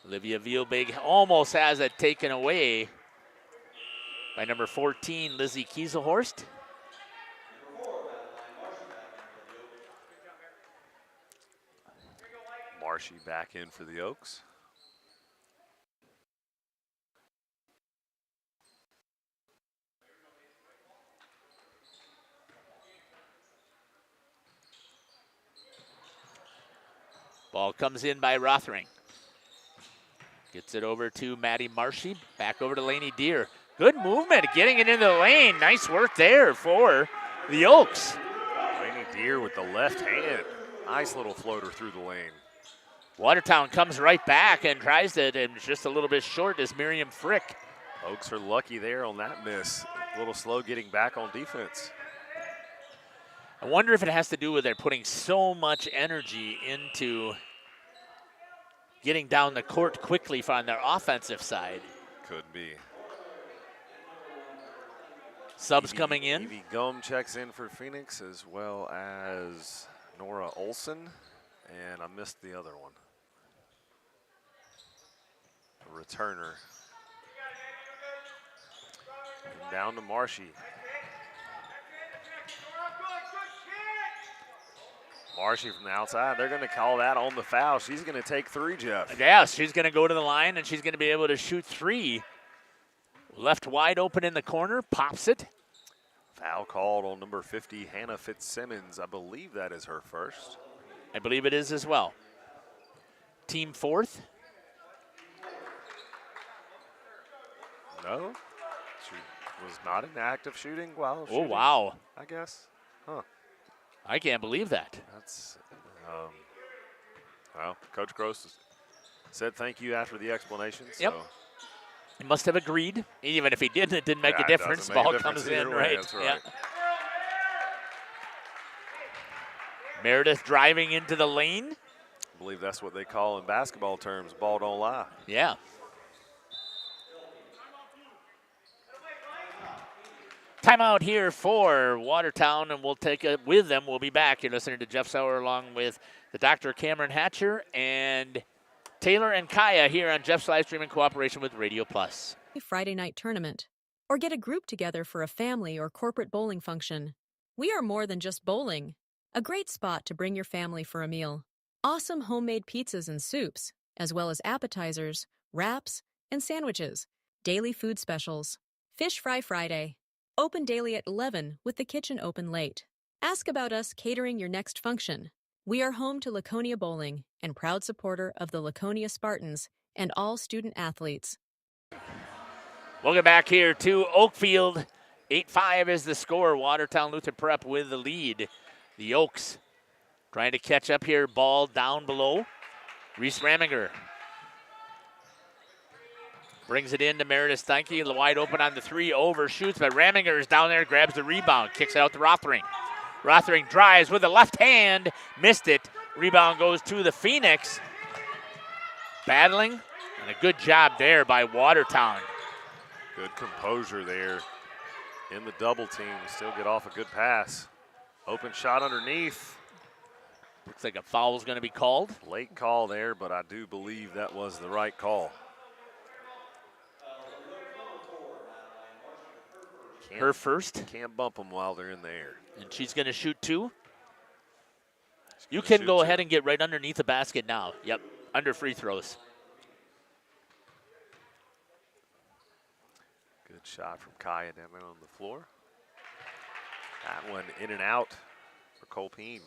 Olivia Vielbig almost has it taken away by number 14, Lizzie Kieselhorst. Marshy back in for the Oaks. Ball comes in by Rothering. Gets it over to Maddie Marshy. Back over to Laney Deer. Good movement, getting it into the lane. Nice work there for the Oaks. Laney Deer with the left hand. Nice little floater through the lane. Watertown comes right back and tries it, and just a little bit short is Miriam Frick. Oaks are lucky there on that miss. A little slow getting back on defense. I wonder if it has to do with they're putting so much energy into getting down the court quickly on their offensive side. Could be. Subs coming in. Evie Gum checks in for Phoenix, as well as Nora Olson, and I missed the other one. A returner. And down to Marshy. Marshy from the outside. They're going to call that on the foul. She's going to take three, Jeff. Yeah, she's going to go to the line, and she's going to be able to shoot three. Left wide open in the corner, pops it. Foul called on number 50, Hannah Fitzsimmons. I believe that is her first. I believe it is as well. Team fourth. No, she was not in active shooting while Oh, shooting, wow. I guess. Huh. I can't believe that. That's, well, Coach Gross said thank you after the explanation. So. Yep. He must have agreed. Even if he didn't, it didn't make a difference. Ball comes in, right? That's right. Yeah. Meredith driving into the lane. I believe that's what they call in basketball terms, ball don't lie. Yeah. Timeout here for Watertown, and we'll take it with them. We'll be back. You're listening to Jeff Sauer along with the Dr. Cameron Hatcher and Taylor and Kaya here on Jeff's Livestream in cooperation with Radio Plus. Friday night tournament, or get a group together for a family or corporate bowling function. We are more than just bowling. A great spot to bring your family for a meal. Awesome homemade pizzas and soups, as well as appetizers, wraps, and sandwiches. Daily food specials. Fish Fry Friday. Open daily at 11 with the kitchen open late. Ask about us catering your next function. We are home to Laconia Bowling and proud supporter of the Laconia Spartans and all student athletes. Welcome back here to Oakfield. 8-5 is the score. Watertown Lutheran Prep with the lead. The Oaks trying to catch up here. Ball down below. Reese Raminger brings it in to Meredith Steinke. Wide open on the three. Overshoots, but Raminger is down there, grabs the rebound, kicks it out to Rothering. Rothering drives with the left hand. Missed it. Rebound goes to the Phoenix. Battling, and a good job there by Watertown. Good composure there in the double team. Still get off a good pass. Open shot underneath. Looks like a foul is going to be called. Late call there, but I do believe that was the right call. Her first. Can't bump them while they're in the air. And she's going to shoot two. You can go ahead and get right underneath the basket now. Yep, under free throws. Good shot from Kaya down there on the floor. That one in and out for Colpeen.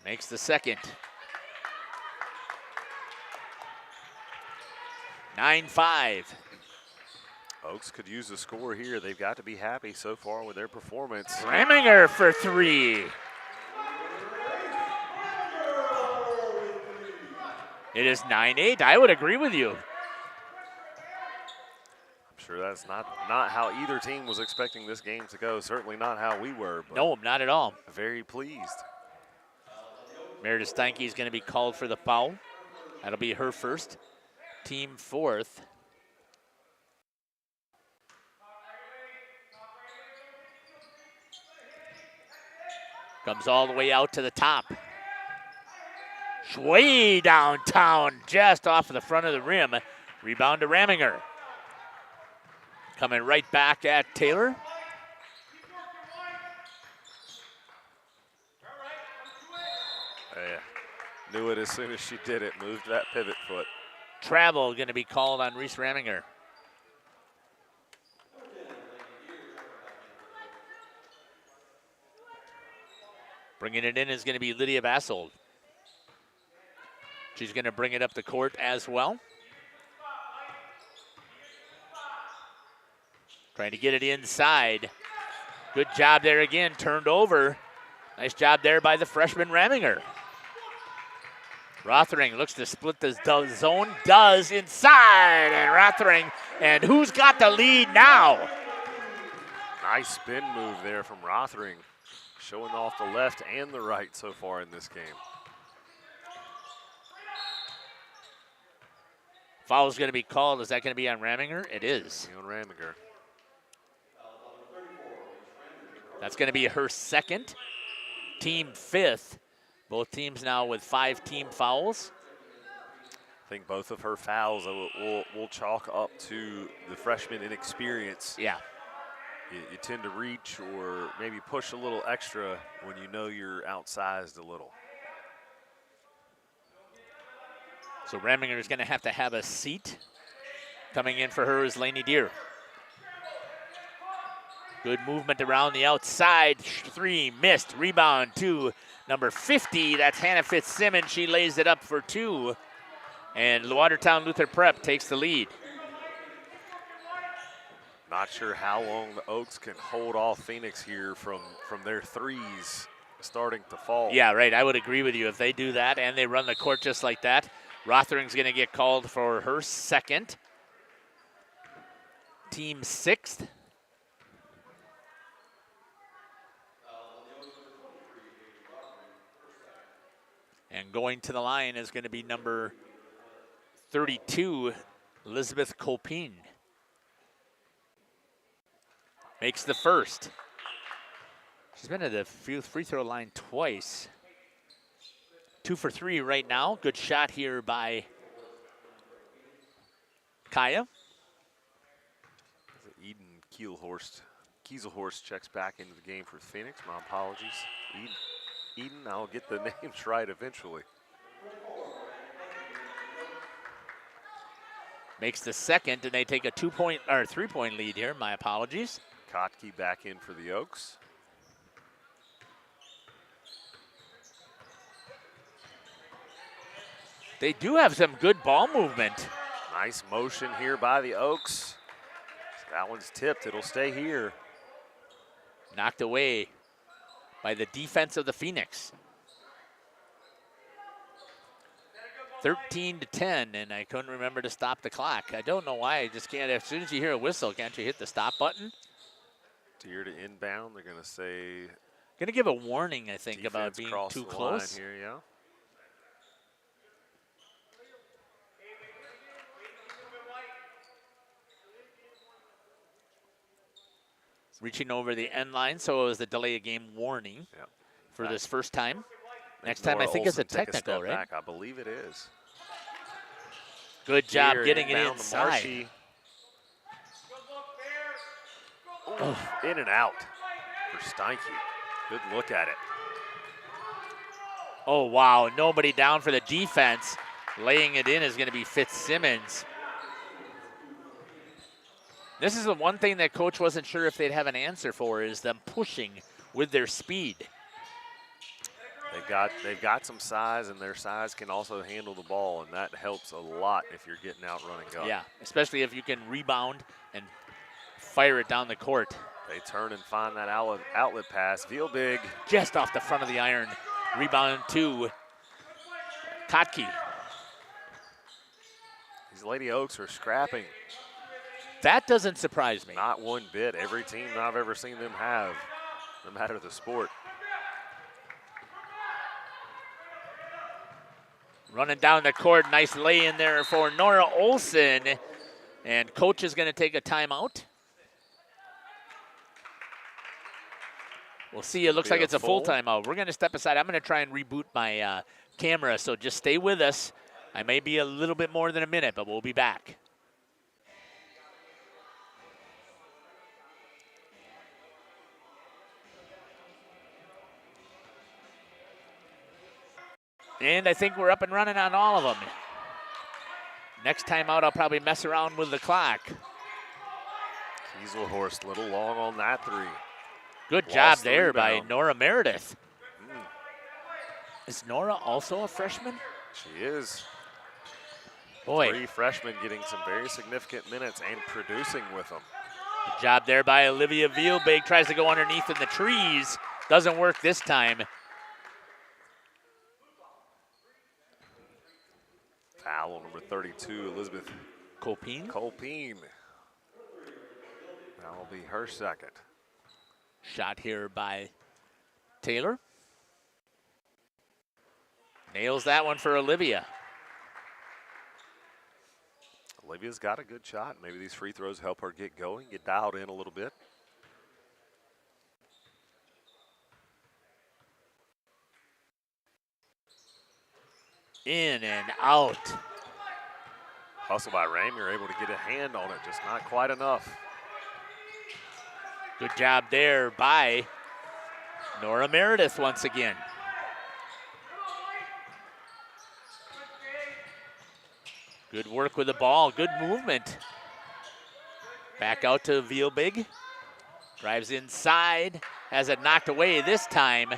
Makes the second. 9-5. Oaks could use the score here. They've got to be happy so far with their performance. Raminger for three. It is 9-8. I would agree with you. I'm sure that's not how either team was expecting this game to go. Certainly not how we were. But no, not at all. Very pleased. Meredith Steinke is going to be called for the foul. That'll be her first. Team fourth. Comes all the way out to the top. Way downtown, just off of the front of the rim. Rebound to Raminger. Coming right back at Taylor. Yeah, knew it as soon as she did it. Moved that pivot foot. Travel going to be called on Reese Raminger. Bringing it in is going to be Lydia Bassold. She's going to bring it up the court as well. Trying to get it inside. Good job there again, turned over. Nice job there by the freshman Raminger. Rothering looks to split the zone, does inside, and Rothering, and who's got the lead now? Nice spin move there from Rothering, showing off the left and the right so far in this game. Foul's going to be called. Is that going to be on Raminger? It is. On Raminger. That's going to be her second. Team fifth. Both teams now with 5 team fouls. I think both of her fouls will chalk up to the freshman inexperience. Yeah. You tend to reach or maybe push a little extra when you know you're outsized a little. So Raminger is going to have a seat. Coming in for her is Lainey Deer. Good movement around the outside. 3 missed. Rebound to number 50. That's Hannah Fitzsimmons. She lays it up for 2. And Watertown Lutheran Prep takes the lead. Not sure how long the Oaks can hold off Phoenix here from their threes starting to fall. Yeah, right. I would agree with you. If they do that and they run the court just like that, Rothering's going to get called for her second. Team sixth. And going to the line is going to be number 32, Elizabeth Copine. Makes the first. She's been at the free throw line twice. 2 for 3 right now. Good shot here by Kaya. Eden Kieselhorst checks back into the game for Phoenix. My apologies. Eden, I'll get the names right eventually. Makes the second, and they take a 3-point lead here. My apologies. Kotke back in for the Oaks. They do have some good ball movement. Nice motion here by the Oaks. That one's tipped. It'll stay here. Knocked away by the defense of the Phoenix. 13-10, and I couldn't remember to stop the clock. I don't know why. I just can't. As soon as you hear a whistle, can't you hit the stop button? Here to inbound, they're going to say. Going to give a warning, I think, about being too close. Here, yeah. Reaching over the end line, so it was the delay of game warning for this first time. Next time, I think it's a technical, right? Back. I believe it is. Good job getting it inside. Ooh, in and out for Steinke. Good look at it. Oh, wow. Nobody down for the defense. Laying it in is going to be Fitzsimmons. This is the one thing that coach wasn't sure if they'd have an answer for, is them pushing with their speed. They've got some size, and their size can also handle the ball, and that helps a lot if you're getting out running up. Yeah, especially if you can rebound and fire it down the court. They turn and find that outlet pass. Vielbig. Just off the front of the iron. Rebound to Kotke. These Lady Oaks are scrapping. That doesn't surprise me. Not one bit. Every team I've ever seen them have, no matter the sport. Running down the court, nice lay in there for Nora Olson. And coach is going to take a timeout. We'll see. It looks like it's a full timeout. We're going to step aside. I'm going to try and reboot my camera, so just stay with us. I may be a little bit more than a minute, but we'll be back. And I think we're up and running on all of them. Next time out, I'll probably mess around with the clock. Kieselhorst, a little long on that three. Good job there by Nora Meredith. Is Nora also a freshman? She is. Boy. 3 freshmen getting some very significant minutes and producing with them. Good job there by Olivia Vielbig. Tries to go underneath in the trees. Doesn't work this time. Foul on number 32, Elizabeth Copine. That'll be her second. Shot here by Taylor. Nails that one for Olivia. Olivia's got a good shot. Maybe these free throws help her get going, get dialed in a little bit. In and out. Hustle by Ramey, able to get a hand on it, just not quite enough. Good job there by Nora Meredith once again. Good work with the ball, good movement. Back out to Vielbig. Drives inside, has it knocked away this time.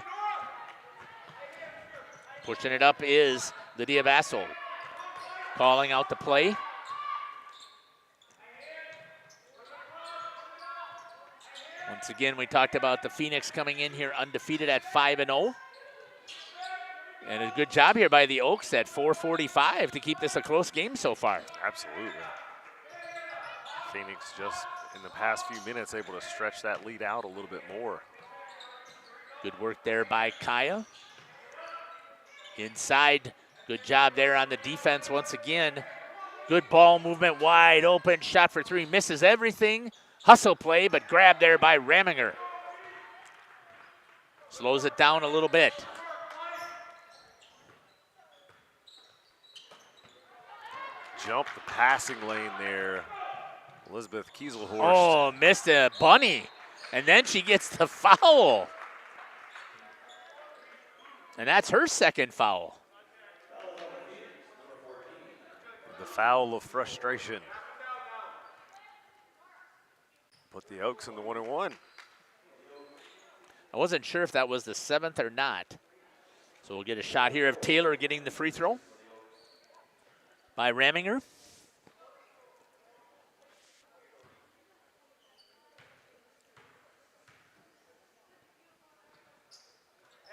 Pushing it up is Lydia Vassal. Calling out the play. Once again, we talked about the Phoenix coming in here undefeated at 5-0. And a good job here by the Oaks at 4:45 to keep this a close game so far. Absolutely. Phoenix just in the past few minutes able to stretch that lead out a little bit more. Good work there by Kaya. Inside, good job there on the defense once again. Good ball movement, wide open, shot for three, misses everything. Hustle play, but grabbed there by Raminger. Slows it down a little bit. Jump the passing lane there. Elizabeth Kieselhorst. Oh, missed a bunny. And then she gets the foul. And that's her second foul. The foul of frustration. Put the Oaks in the 1-1. I wasn't sure if that was the 7th or not. So we'll get a shot here of Taylor getting the free throw by Raminger.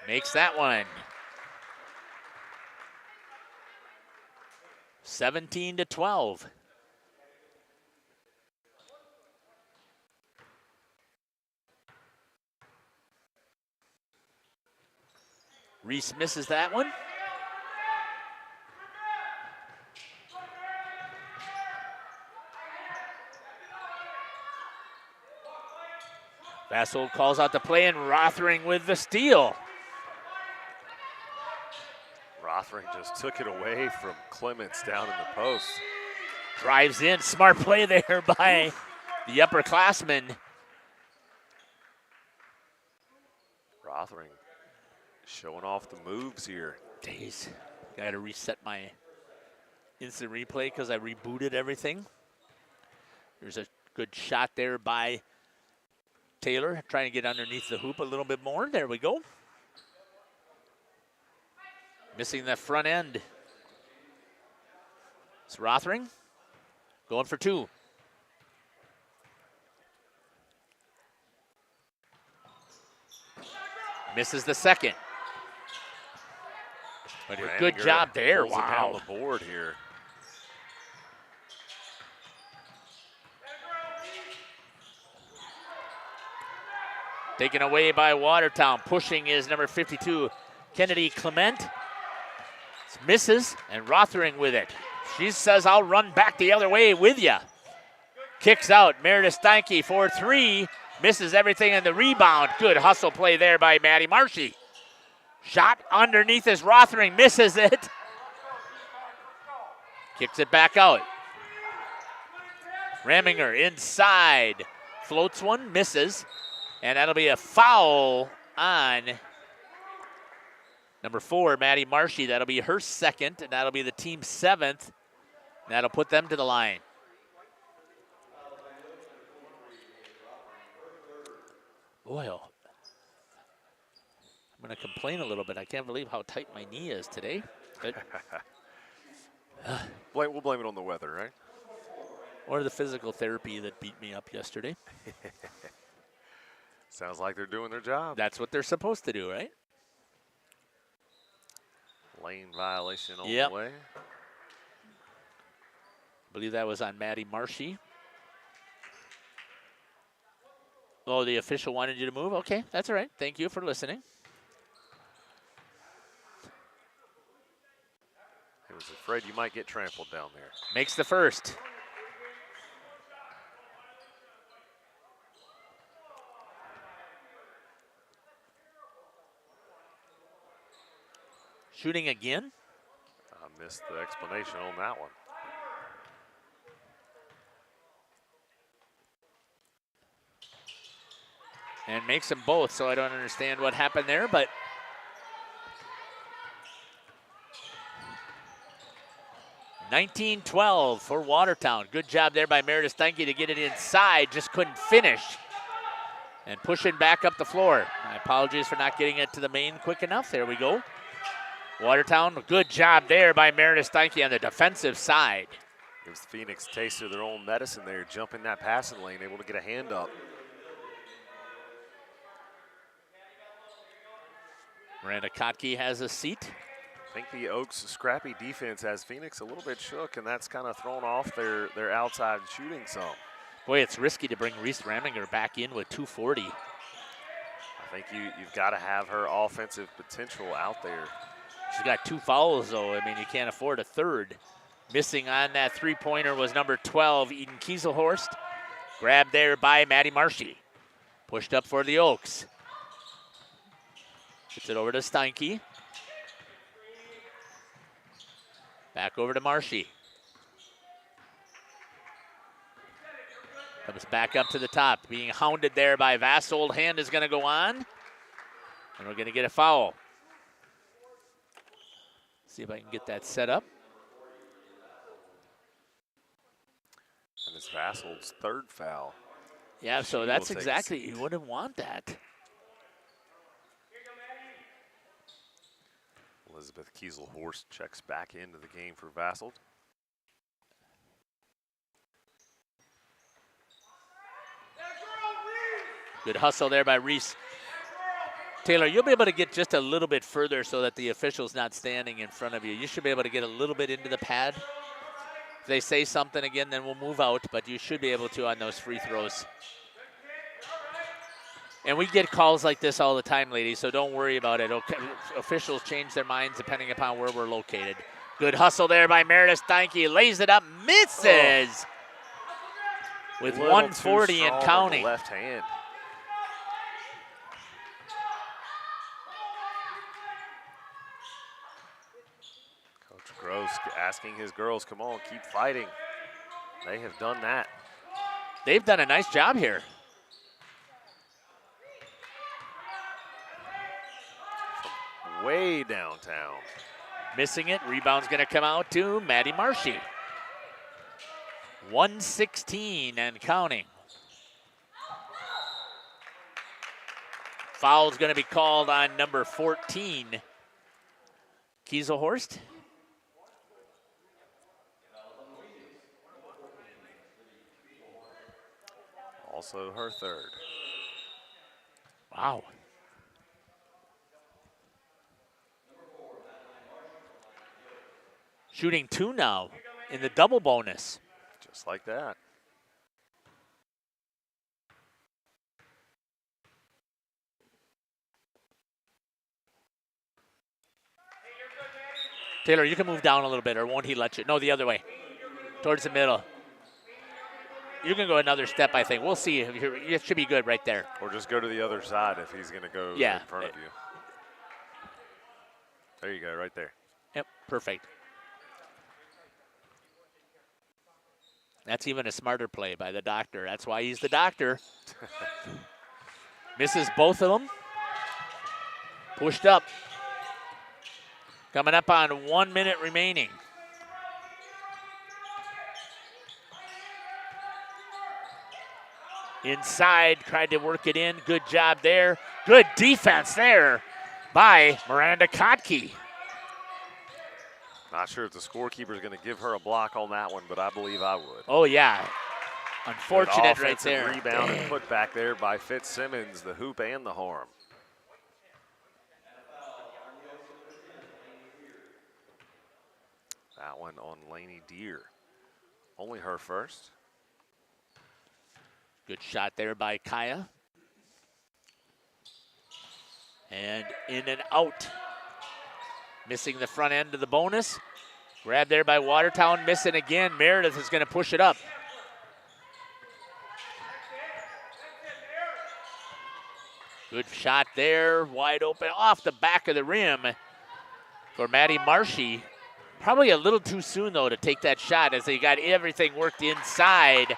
Makes that one. 17-12. Reese misses that one. Vassal calls out the play and Rothering with the steal. Rothering just took it away from Clements down in the post. Drives in, smart play there by the upperclassman. Rothering showing off the moves here. Days. Got to reset my instant replay because I rebooted everything. There's a good shot there by Taylor, trying to get underneath the hoop a little bit more. There we go. Missing that front end. It's Rothering going for two. Misses the second. But a good job there. Wow. Down the board here. Taken away by Watertown. Pushing is number 52, Kennedy Clement. Misses, and Rothering with it. She says, I'll run back the other way with you. Kicks out, Meredith Steinke for three. Misses everything in the rebound. Good hustle play there by Maddie Marshy. Shot underneath is Rothering, misses it. Kicks it back out. Raminger inside. Floats one, misses. And that'll be a foul on number 4, Maddie Marshy. That'll be her second, and that'll be the team's 7th. That'll put them to the line. Boy, I'm going to complain a little bit. I can't believe how tight my knee is today. But, we'll blame it on the weather, right? Or the physical therapy that beat me up yesterday. Sounds like they're doing their job. That's what they're supposed to do, right? Lane violation on Yep. the way. I believe that was on Maddie Marshy. Oh, the official wanted you to move? Okay, that's all right. Thank you for listening. I was afraid you might get trampled down there. Makes the first. Shooting again. I missed the explanation on that one. And makes them both, so I don't understand what happened there, but 19-12 for Watertown. Good job there by Meredith Steinke to get it inside, just couldn't finish. And pushing back up the floor. My apologies for not getting it to the main quick enough. There we go. Watertown, good job there by Meredith Steinke on the defensive side. Gives Phoenix a taste of their own medicine there, jumping that passing lane, able to get a hand up. Miranda Kotke has a seat. I think the Oaks' scrappy defense has Phoenix a little bit shook, and that's kind of thrown off their outside shooting some. Boy, it's risky to bring Reese Raminger back in with 240. I think you've got to have her offensive potential out there. She's got 2 fouls, though. I mean, you can't afford a third. Missing on that three-pointer was number 12, Eden Kieselhorst. Grabbed there by Maddie Marshy. Pushed up for the Oaks. Gets it over to Steinke. Back over to Marshy. Comes back up to the top, being hounded there by Vassold. Hand is going to go on, and we're going to get a foul. See if I can get that set up. And it's Vassold's 3rd foul. Yeah, so that's exactly, you wouldn't want that. Elizabeth Kieselhorst checks back into the game for Vassold. Good hustle there by Reese. Taylor, you'll be able to get just a little bit further so that the official's not standing in front of you. You should be able to get a little bit into the pad. If they say something again, then we'll move out, but you should be able to on those free throws. And we get calls like this all the time, ladies, so don't worry about it. Okay. Officials change their minds depending upon where we're located. Good hustle there by Meredith Steinke. Lays it up, misses with 140 and counting. Left hand. Coach Gross asking his girls, come on, keep fighting. They have done that. They've done a nice job here. Way downtown. Missing it. Rebound's going to come out to Maddie Marshy. 116 and counting. Foul's going to be called on number 14, Kieselhorst. Also her 3rd. Wow. Shooting 2 now in the double bonus. Just like that. Taylor, you can move down a little bit, or won't he let you? No, the other way, towards the middle. You can go another step, I think. We'll see. It should be good right there. Or just go to the other side if he's going to go in front of you. There you go, right there. Yep, perfect. That's even a smarter play by the doctor. That's why he's the doctor. Misses both of them. Pushed up. Coming up on 1 minute remaining. Inside, tried to work it in. Good job there. Good defense there by Miranda Kotke. Not sure if the scorekeeper is going to give her a block on that one, but I believe I would. Oh, yeah. Unfortunate right there. Rebound and put back there by Fitzsimmons, the hoop and the harm. That one on Lainey Deer. Only her 1st. Good shot there by Kaya. And in and out. Missing the front end of the bonus. Grabbed there by Watertown, missing again. Meredith is going to push it up. Good shot there, wide open, off the back of the rim for Maddie Marshy. Probably a little too soon, though, to take that shot as they got everything worked inside.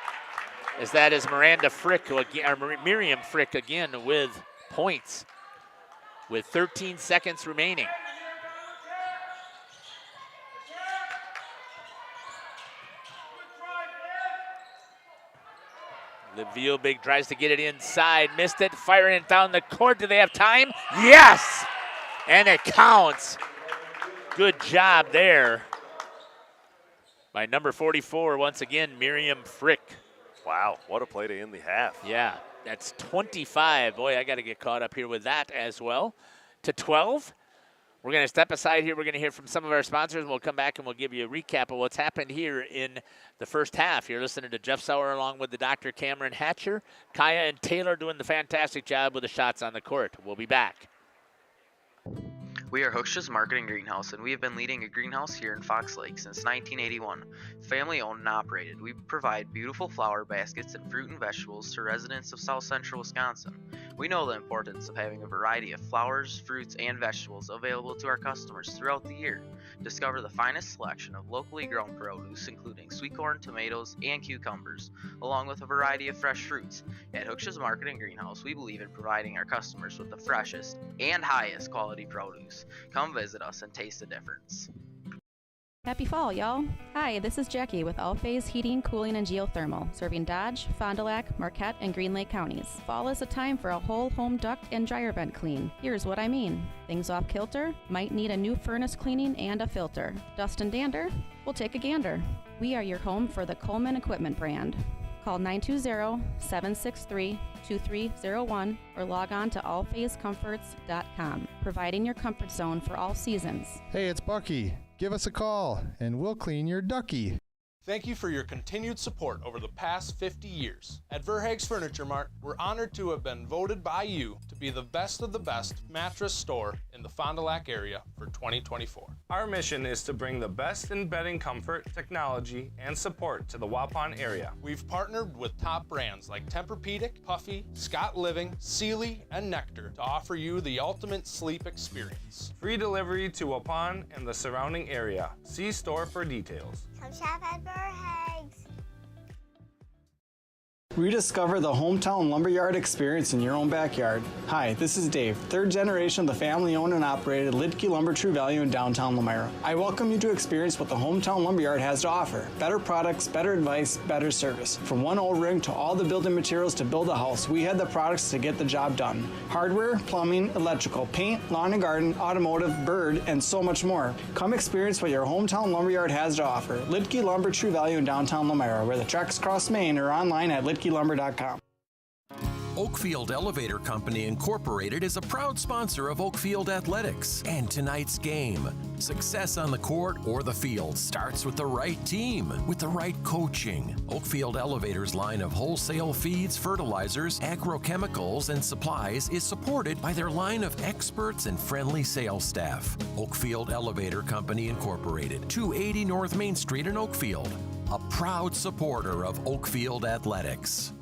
As that is Miranda Frick, or Miriam Frick again with points with 13 seconds remaining. Big tries to get it inside, missed it, firing it down the court. Do they have time? Yes! And it counts. Good job there by number 44, once again, Miriam Frick. Wow, what a play to end the half. Yeah, that's 25. Boy, I got to get caught up here with that as well. To 12. We're going to step aside here. We're going to hear from some of our sponsors. We'll come back and we'll give you a recap of what's happened here in the first half. You're listening to Jeff Sauer along with the Dr. Cameron Hatcher. Kaya and Taylor doing the fantastic job with the shots on the court. We'll be back. We are Hooksha's Marketing Greenhouse, and we have been leading a greenhouse here in Fox Lake since 1981. Family owned and operated, we provide beautiful flower baskets and fruit and vegetables to residents of South Central Wisconsin. We know the importance of having a variety of flowers, fruits, and vegetables available to our customers throughout the year. Discover the finest selection of locally grown produce, including sweet corn, tomatoes, and cucumbers, along with a variety of fresh fruits. At Hooksha's Marketing Greenhouse, we believe in providing our customers with the freshest and highest quality produce. Come visit us and taste the difference. Happy fall, y'all. Hi, this is Jackie with All Phase Heating, Cooling, and Geothermal, serving Dodge, Fond du Lac, Marquette, and Green Lake counties. Fall is a time for a whole home duct and dryer vent clean. Here's what I mean. Things off kilter? Might need a new furnace cleaning and a filter. Dust and dander? We'll take a gander. We are your home for the Coleman Equipment brand. Call 920-763-2301 or log on to allphasecomforts.com, providing your comfort zone for all seasons. Hey, it's Bucky. Give us a call, and we'll clean your ducky. Thank you for your continued support over the past 50 years. At Verhaeg's Furniture Mart, we're honored to have been voted by you to be the best of the best mattress store in the Fond du Lac area for 2024. Our mission is to bring the best in bedding comfort, technology, and support to the Waupun area. We've partnered with top brands like Tempur-Pedic, Puffy, Scott Living, Sealy, and Nectar to offer you the ultimate sleep experience. Free delivery to Waupun and the surrounding area. See store for details. Come shop at Verhaeg's. Rediscover the hometown lumberyard experience in your own backyard. Hi, this is Dave, third generation of the family-owned and operated Lidke Lumber True Value in downtown Lamira. I welcome you to experience what the hometown lumberyard has to offer. Better products, better advice, better service. From one old ring to all the building materials to build a house, we have the products to get the job done. Hardware, plumbing, electrical, paint, lawn and garden, automotive, bird, and so much more. Come experience what your hometown lumberyard has to offer. Lidke Lumber True Value in downtown Lamira, where the tracks cross Main, or online at lidkelumber.com. Oakfield Elevator Company Incorporated is a proud sponsor of Oakfield Athletics and tonight's game. Success on the court or the field starts with the right team, with the right coaching. Oakfield Elevator's line of wholesale feeds, fertilizers, agrochemicals, and supplies is supported by their line of experts and friendly sales staff. Oakfield Elevator Company Incorporated, 280 North Main Street in Oakfield, a proud supporter of Oakfield Athletics.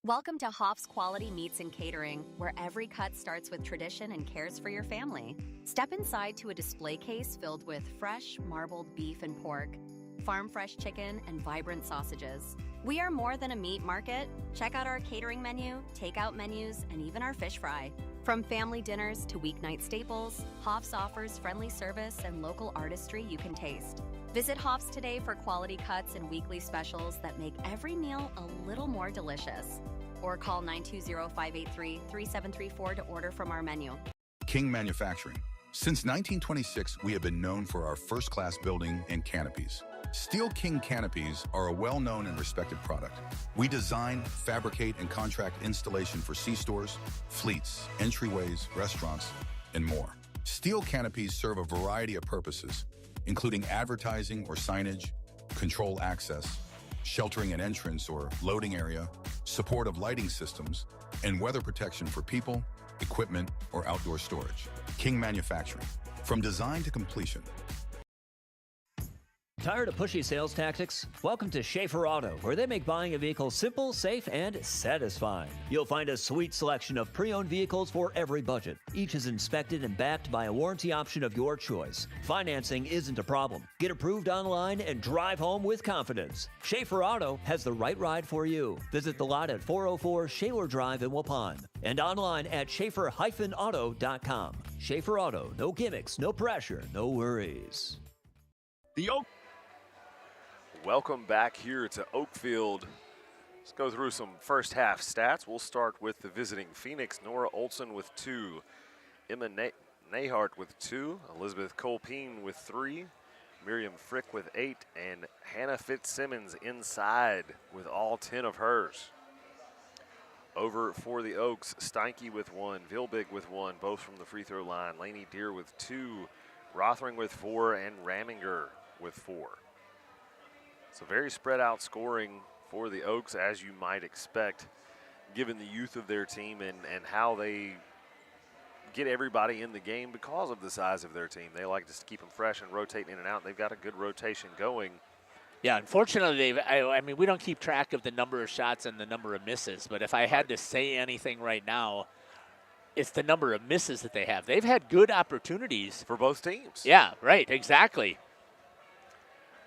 Welcome to Hoff's Quality Meats and Catering, where every cut starts with tradition and cares for your family. Step inside to a display case filled with fresh, marbled beef and pork, farm-fresh chicken, and vibrant sausages. We are more than a meat market. Check out our catering menu, takeout menus, and even our fish fry. From family dinners to weeknight staples, Hoff's offers friendly service and local artistry you can taste. Visit Hoff's today for quality cuts and weekly specials that make every meal a little more delicious. Or call 920-583-3734 to order from our menu. King Manufacturing. Since 1926, we have been known for our first-class building and canopies. Steel King canopies are a well-known and respected product. We design, fabricate, and contract installation for C-stores, fleets, entryways, restaurants, and more. Steel canopies serve a variety of purposes, including advertising or signage, control access, sheltering an entrance or loading area, support of lighting systems, and weather protection for people, equipment, or outdoor storage. King Manufacturing. From design to completion. Tired of pushy sales tactics? Welcome to Schaefer Auto, where they make buying a vehicle simple, safe, and satisfying. You'll find a sweet selection of pre-owned vehicles for every budget. Each is inspected and backed by a warranty option of your choice. Financing isn't a problem. Get approved online and drive home with confidence. Schaefer Auto has the right ride for you. Visit the lot at 404 Shaler Drive in Waupun and online at schaefer-auto.com. Schaefer Auto, no gimmicks, no pressure, no worries. Welcome back here to Oakfield. Let's go through some first half stats. We'll start with the visiting Phoenix. Nora Olson with 2, Emma Nahart with 2, Elizabeth Colpeen with 3, Miriam Frick with 8, and Hannah Fitzsimmons inside with all 10 of hers. Over for the Oaks, Steinke with 1, Vilbig with 1, both from the free throw line, Laney Deer with 2, Rothring with 4, and Raminger with 4. So very spread out scoring for the Oaks, as you might expect, given the youth of their team and how they get everybody in the game because of the size of their team. They like to keep them fresh and rotating in and out. They've got a good rotation going. Yeah, unfortunately, I mean, we don't keep track of the number of shots and the number of misses, but if I had to say anything right now, it's the number of misses that they have. They've had good opportunities. For both teams. Yeah, right, exactly.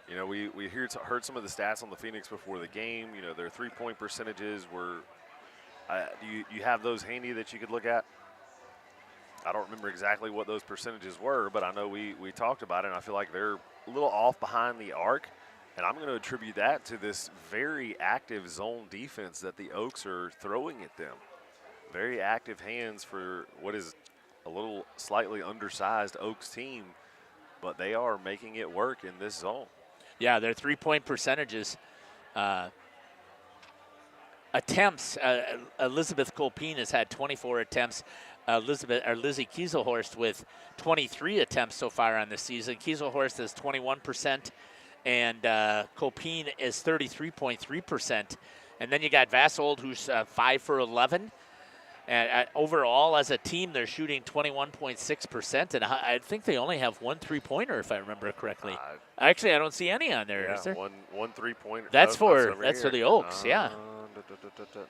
You know, we heard some of the stats on the Phoenix before the game. You know, their three-point percentages were you have those handy that you could look at? I don't remember exactly what those percentages were, but I know we talked about it, and I feel like they're a little off behind the arc. And I'm going to attribute that to this very active zone defense that the Oaks are throwing at them. Very active hands for what is a little slightly undersized Oaks team, but they are making it work in this zone. Yeah, their three-point percentages. Attempts, Elizabeth Colpine has had 24 attempts. Lizzie Kieselhorst with 23 attempts so far on the season. Kieselhorst is 21%. And Colpine is 33.3%. And then you got Vassold, who's 5 for 11. And overall, as a team, they're shooting 21.6%. And I think they only have one three-pointer, if I remember correctly. Actually, I don't see any on there. Yeah, Is there? One three-pointer. That's for the Oaks, yeah.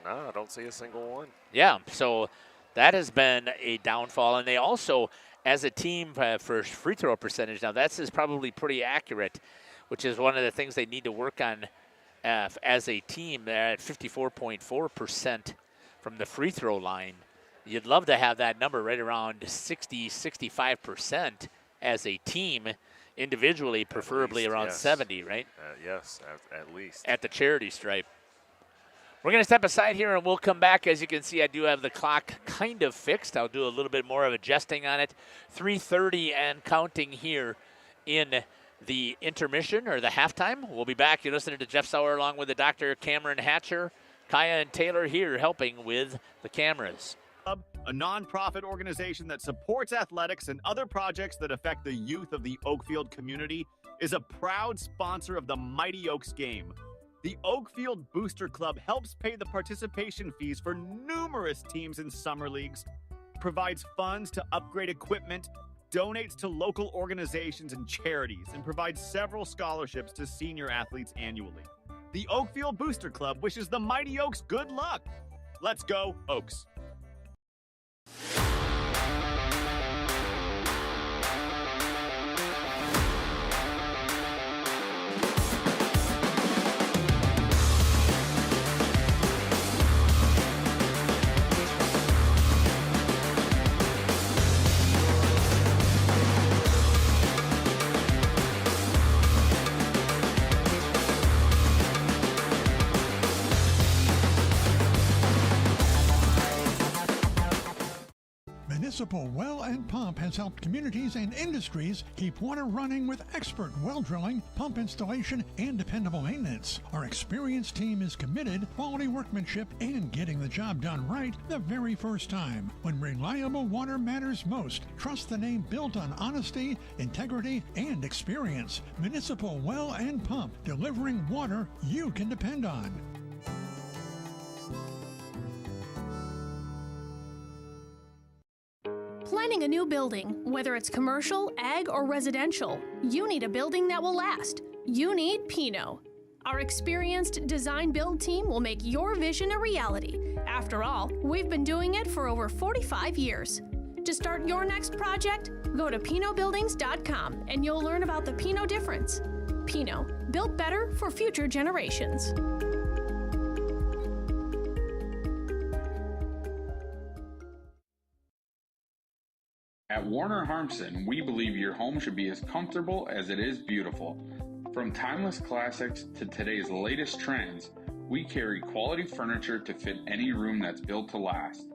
No, I don't see a single one. Yeah, so that has been a downfall. And they also, as a team for free throw percentage, now that's probably pretty accurate, which is one of the things they need to work on as a team. They're at 54.4% from the free throw line. You'd love to have that number right around 65% as a team, individually, preferably around 70, right? Yes, at least. At the charity stripe. We're going to step aside here, and we'll come back. As you can see, I do have the clock kind of fixed. I'll do a little bit more of adjusting on it. 3:30 and counting here in the intermission or the halftime. We'll be back. You're listening to Jeff Sauer along with the Dr. Cameron Hatcher, Kaya and Taylor here helping with the cameras. A nonprofit organization that supports athletics and other projects that affect the youth of the Oakfield community, is a proud sponsor of the Mighty Oaks game. The Oakfield Booster Club helps pay the participation fees for numerous teams in summer leagues, provides funds to upgrade equipment, donates to local organizations and charities, and provides several scholarships to senior athletes annually. The Oakfield Booster Club wishes the Mighty Oaks good luck. Let's go, Oaks. Municipal Well and Pump has helped communities and industries keep water running with expert well drilling, pump installation, and dependable maintenance. Our experienced team is committed, quality workmanship, and getting the job done right the very first time. When reliable water matters most, trust the name built on honesty, integrity, and experience. Municipal Well and Pump, delivering water you can depend on. Planning a new building, whether it's commercial, ag, or residential, you need a building that will last. You need Pino. Our experienced design-build team will make your vision a reality. After all, we've been doing it for over 45 years. To start your next project, go to pinobuildings.com and you'll learn about the Pino difference. Pino, built better for future generations. At Warner Harmson, we believe your home should be as comfortable as it is beautiful. From timeless classics to today's latest trends, we carry quality furniture to fit any room that's built to last.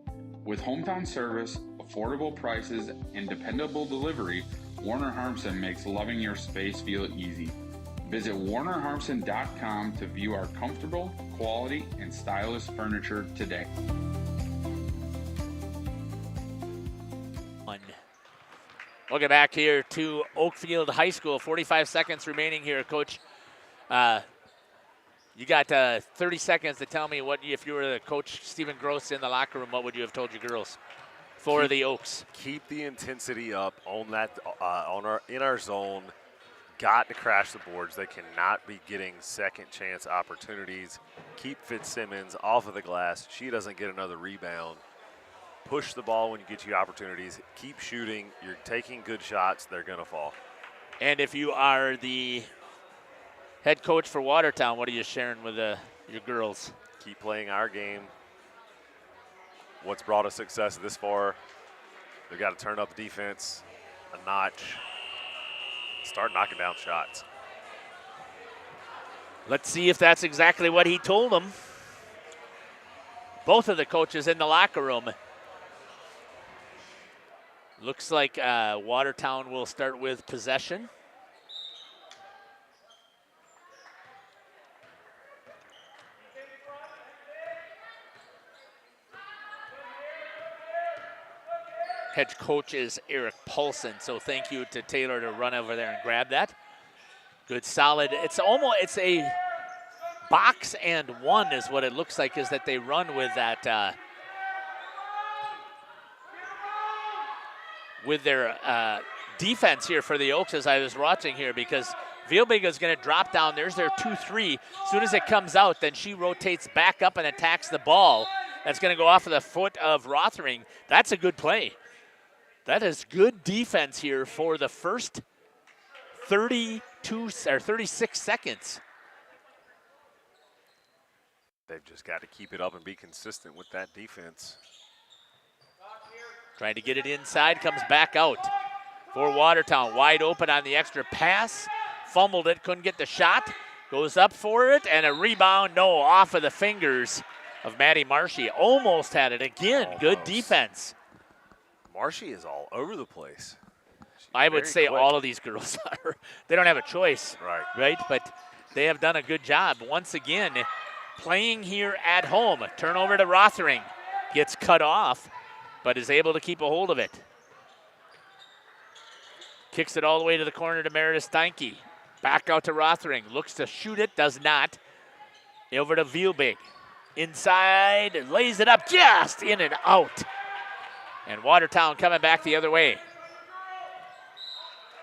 With hometown service, affordable prices, and dependable delivery, Warner Harmson makes loving your space feel easy. Visit warnerharmson.com to view our comfortable, quality, and stylish furniture today. We'll get back here to Oakfield High School. 45 seconds remaining here, Coach. You got 30 seconds to tell me what, if you were the coach, Stephen Gross, in the locker room, what would you have told your girls? for the Oaks. Keep the intensity up on that in our zone. Got to crash the boards. They cannot be getting second chance opportunities. Keep Fitzsimmons off of the glass. She doesn't get another rebound. Push the ball when you get you opportunities. Keep shooting. You're taking good shots. They're going to fall. And if you are the head coach for Watertown, what are you sharing with your girls? Keep playing our game. What's brought us success this far, they've got to turn up the defense a notch. Start knocking down shots. Let's see if that's exactly what he told them. Both of the coaches in the locker room. Looks like Watertown will start with possession. Head coach is Eric Paulson, so thank you to Taylor to run over there and grab that. Good, solid. It's a box and one is what it looks like, is that they run with that with their defense here for the Oaks, as I was watching here, because Vielbig is going to drop down. There's their 2-3. As soon as it comes out, then she rotates back up and attacks the ball. That's going to go off of the foot of Rothering. That's a good play. That is good defense here for the first 36 seconds. They've just got to keep it up and be consistent with that defense. Trying to get it inside, comes back out for Watertown. Wide open on the extra pass. Fumbled it, couldn't get the shot. Goes up for it, and a rebound, no, off of the fingers of Maddie Marshy. Almost had it again. Almost. Good defense. Marshy is all over the place. I would say all of these girls are. They don't have a choice. Right? But they have done a good job. Once again, playing here at home. Turnover to Rothering. Gets cut off, but is able to keep a hold of it. Kicks it all the way to the corner to Meredith Steinke. Back out to Rothering. Looks to shoot it, does not. Over to Vielbig. Inside, lays it up, just in and out. And Watertown coming back the other way.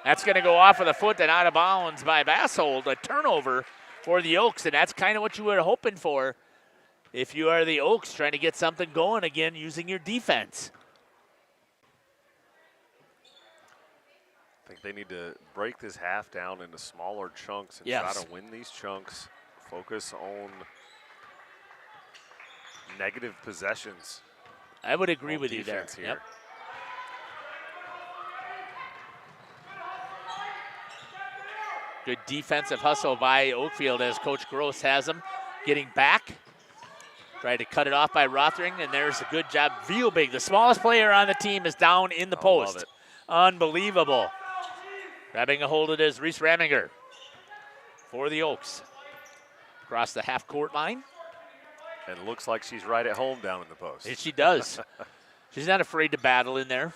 That's going to go off of the foot and out of bounds by Basshold. A turnover for the Oaks, and that's kind of what you were hoping for if you are the Oaks, trying to get something going again using your defense. I think they need to break this half down into smaller chunks and try to win these chunks. Focus on negative possessions. I would agree with you there. Yep. Good defensive hustle by Oakfield as Coach Gross has them getting back. Tried to cut it off by Rothering, and there's a good job. Vielbig, the smallest player on the team, is down in the post. Unbelievable. Grabbing a hold of it is Reese Raminger for the Oaks. Across the half-court line. And looks like she's right at home down in the post. She does. She's not afraid to battle in there.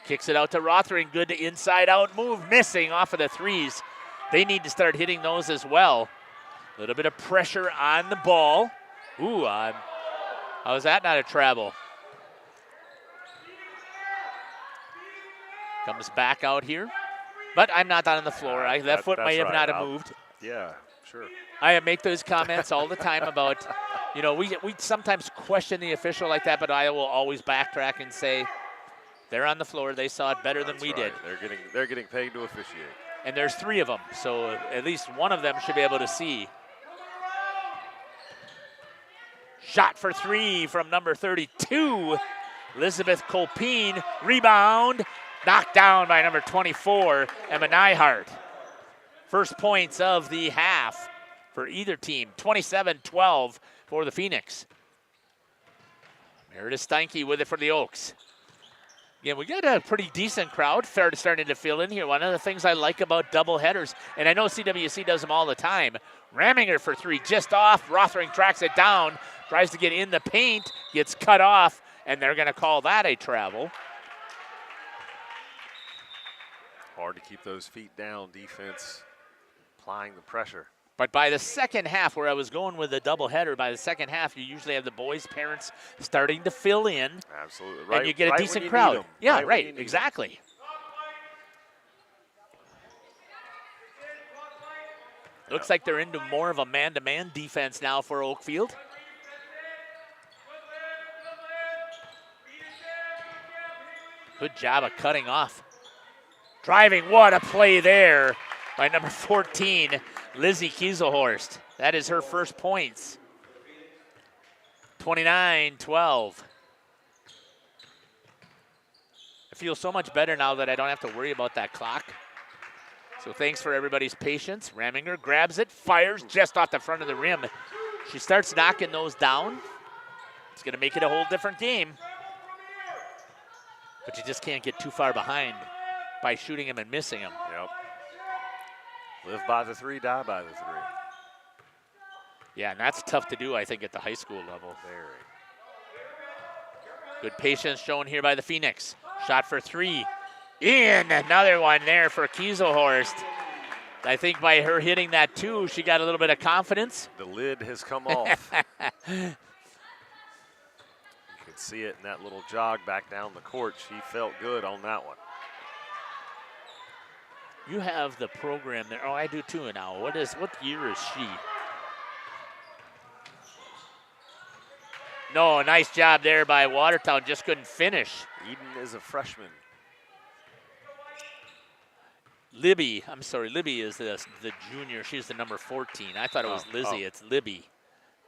Kicks it out to Rothering. Good inside-out move. Missing off of the threes. They need to start hitting those as well. A little bit of pressure on the ball. Ooh, how is that not a travel? Comes back out here. But I'm not on the floor. That foot might have not moved. Yeah, sure. I make those comments all the time about, we sometimes question the official like that, but I will always backtrack and say they're on the floor. They saw it better than we did. They're getting paid to officiate. And there's 3 of them, so at least one of them should be able to see. Shot for 3 from number 32, Elizabeth Colpine. Rebound, knocked down by number 24, Emma Nyhart. First points of the half for either team, 27-12 for the Phoenix. Meredith Steinke with it for the Oaks. Yeah, we got a pretty decent crowd starting to fill in here. One of the things I like about double headers, and I know CWC does them all the time, Raminger for 3, just off. Rothering tracks it down, tries to get in the paint, gets cut off, and they're going to call that a travel. Hard to keep those feet down, defense applying the pressure. But by the second half, where I was going with a doubleheader, by the second half, you usually have the boys' parents starting to fill in. Absolutely. Right, and you get a decent when you crowd. need 'em. Yeah, when right, you need 'em. exactly. Looks like they're into more of a man-to-man defense now for Oakfield. Good job of cutting off. Driving, what a play there by number 14, Lizzie Kieselhorst. That is her first points. 29-12. I feel so much better now that I don't have to worry about that clock. So thanks for everybody's patience. Raminger grabs it, fires just off the front of the rim. She starts knocking those down. It's going to make it a whole different game. But you just can't get too far behind by shooting him and missing him. Yep. Live by the three, die by the three. Yeah, and that's tough to do, I think, at the high school level. Very. Good patience shown here by the Phoenix. Shot for three. In, another one there for Kieselhorst. I think by her hitting that two, she got a little bit of confidence. The lid has come off. You could see it in that little jog back down the court. She felt good on that one. You have the program there. Oh, I do too now. What year is she? No, nice job there by Watertown. Just couldn't finish. Eden is a freshman. Libby is the junior. She's the number 14. I thought it was Lizzie. It's Libby.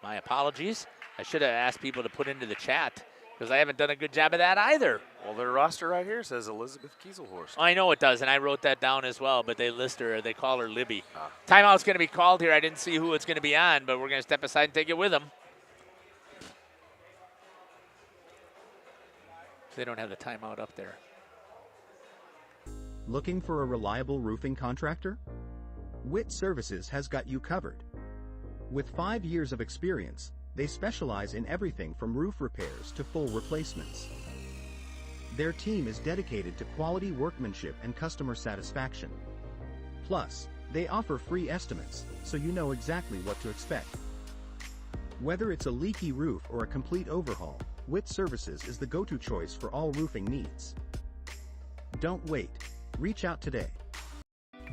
My apologies. I should have asked people to put into the chat because I haven't done a good job of that either. Well, their roster right here says Elizabeth Kieselhorst. I know it does, and I wrote that down as well, but they list her, they call her Libby. Timeout's going to be called here. I didn't see who it's going to be on, but we're going to step aside and take it with them. They don't have the timeout up there. Looking for a reliable roofing contractor? Witt Services has got you covered. With 5 years of experience, they specialize in everything from roof repairs to full replacements. Their team is dedicated to quality workmanship and customer satisfaction. Plus, they offer free estimates, so you know exactly what to expect. Whether it's a leaky roof or a complete overhaul, Witt Services is the go-to choice for all roofing needs. Don't wait. Reach out today.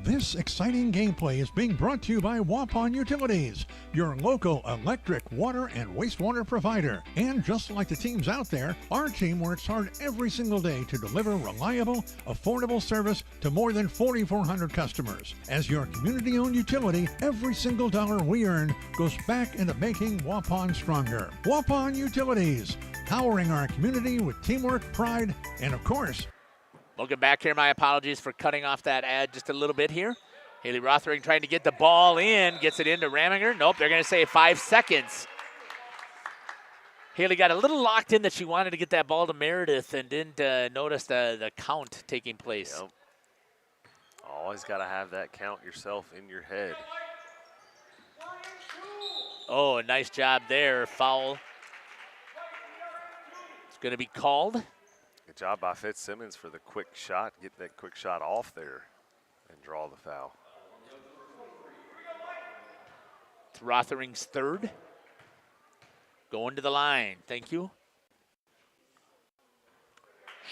This exciting gameplay is being brought to you by Waupun Utilities, your local electric, water, and wastewater provider. And just like the teams out there, our team works hard every single day to deliver reliable, affordable service to more than 4,400 customers. As your community-owned utility, every single dollar we earn goes back into making Waupun stronger. Waupun Utilities, powering our community with teamwork, pride, and of course, Welcome back here. My apologies for cutting off that ad just a little bit here. Haley Rothering trying to get the ball in, gets it into Raminger. Nope, they're going to say 5 seconds. Haley got a little locked in that she wanted to get that ball to Meredith and didn't notice the count taking place. Yep. Always got to have that count yourself in your head. Oh, a nice job there. Foul. It's going to be called. Good job by Fitzsimmons for the quick shot. Get that quick shot off there and draw the foul. It's Rothering's third. Going to the line. Thank you.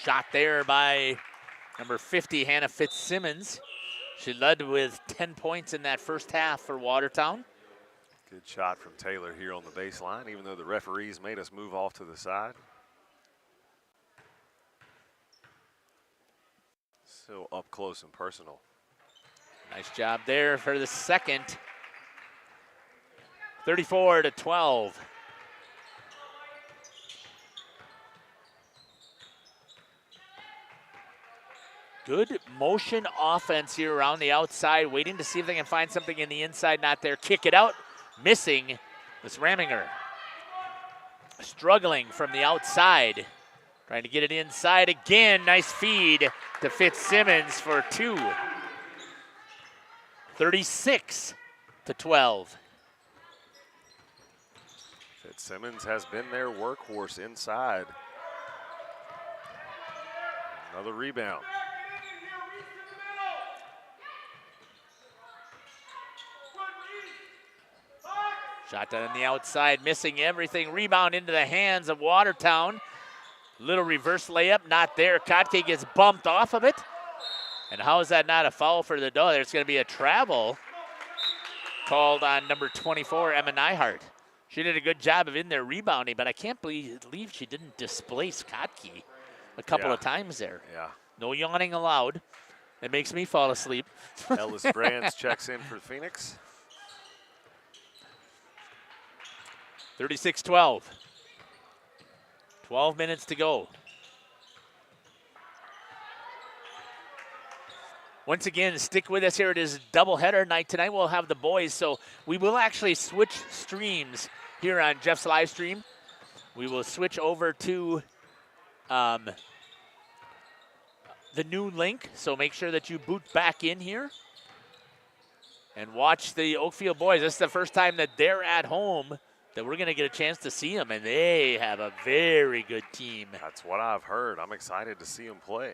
Shot there by number 50, Hannah Fitzsimmons. She led with 10 points in that first half for Watertown. Good shot from Taylor here on the baseline, even though the referees made us move off to the side. So up close and personal. Nice job there for the second. 34-12. Good motion offense here around the outside, waiting to see if they can find something in the inside. Not there. Kick it out. Missing was Raminger. Struggling from the outside. Trying to get it inside again. Nice feed to Fitzsimmons for 2. 36-12. Fitzsimmons has been their workhorse inside. Another rebound. Shot down on the outside, missing everything. Rebound into the hands of Watertown. Little reverse layup, not there. Kotke gets bumped off of it. And how is that not a foul for the Doe? There's going to be a travel called on number 24, Emma Nyhart. She did a good job of in there rebounding, but I can't believe she didn't displace Kotke a couple of times there. Yeah. No yawning allowed. It makes me fall asleep. Ellis Brands checks in for Phoenix. 36-12. 12 minutes to go. Once again, stick with us here. It is doubleheader night. Tonight we'll have the boys, so we will actually switch streams here on Jeff's live stream. We will switch over to the new link, so make sure that you boot back in here and watch the Oakfield boys. This is the first time that they're at home that we're going to get a chance to see them, and they have a very good team. That's what I've heard. I'm excited to see them play.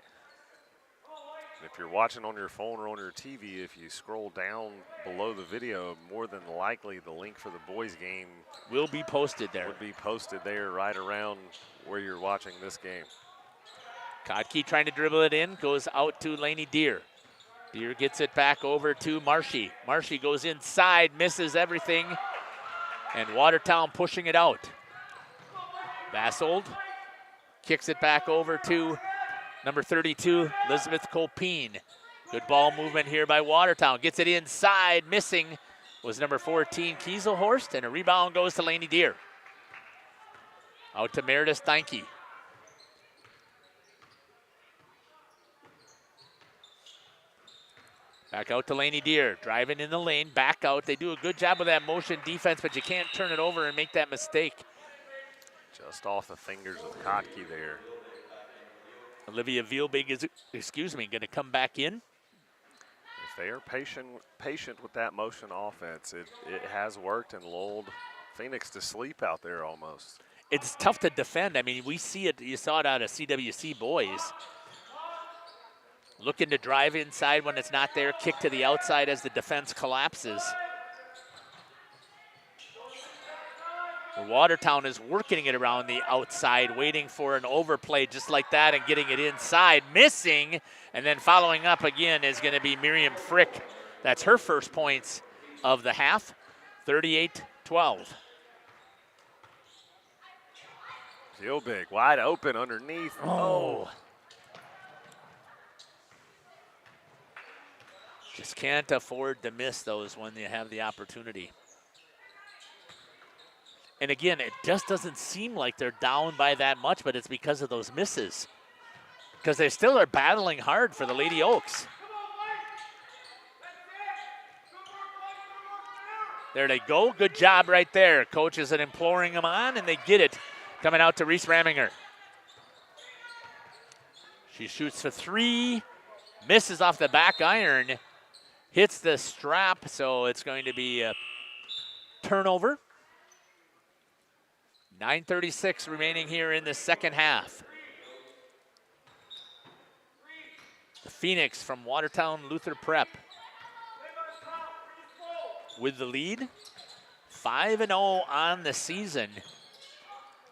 If you're watching on your phone or on your TV, if you scroll down below the video, more than likely the link for the boys game will be posted there. Would be posted there right around where you're watching this game. Kotke trying to dribble it in, goes out to Lainey Deer. Deer gets it back over to Marshy. Marshy goes inside, misses everything, and Watertown pushing it out. Bassold kicks it back over to number 32, Elizabeth Colpeen. Good ball movement here by Watertown. Gets it inside, missing was number 14, Kieselhorst, and a rebound goes to Lainey Deer. Out to Meredith Steinke. Back out to Lainey Deer, driving in the lane, back out. They do a good job with that motion defense, but you can't turn it over and make that mistake. Just off the fingers of Kotke there. Olivia Vielbig is, going to come back in. If they are patient with that motion offense, it has worked and lulled Phoenix to sleep out there almost. It's tough to defend. I mean, we see it. You saw it out of CWC boys. Looking to drive inside when it's not there. Kick to the outside as the defense collapses. Watertown is working it around the outside, waiting for an overplay just like that and getting it inside, missing, and then following up again is going to be Miriam Frick. That's her first points of the half, 38-12. Vielbig wide open underneath. Oh. Just can't afford to miss those when you have the opportunity. And again, it just doesn't seem like they're down by that much, but it's because of those misses. Because they still are battling hard for the Lady Oaks. There they go. Good job right there. Coach is imploring them on, and they get it. Coming out to Reese Raminger. She shoots for three. Misses off the back iron. Hits the strap, so it's going to be a turnover. 9:36 remaining here in the second half. The Phoenix from Watertown Luther Prep with the lead. 5-0 on the season.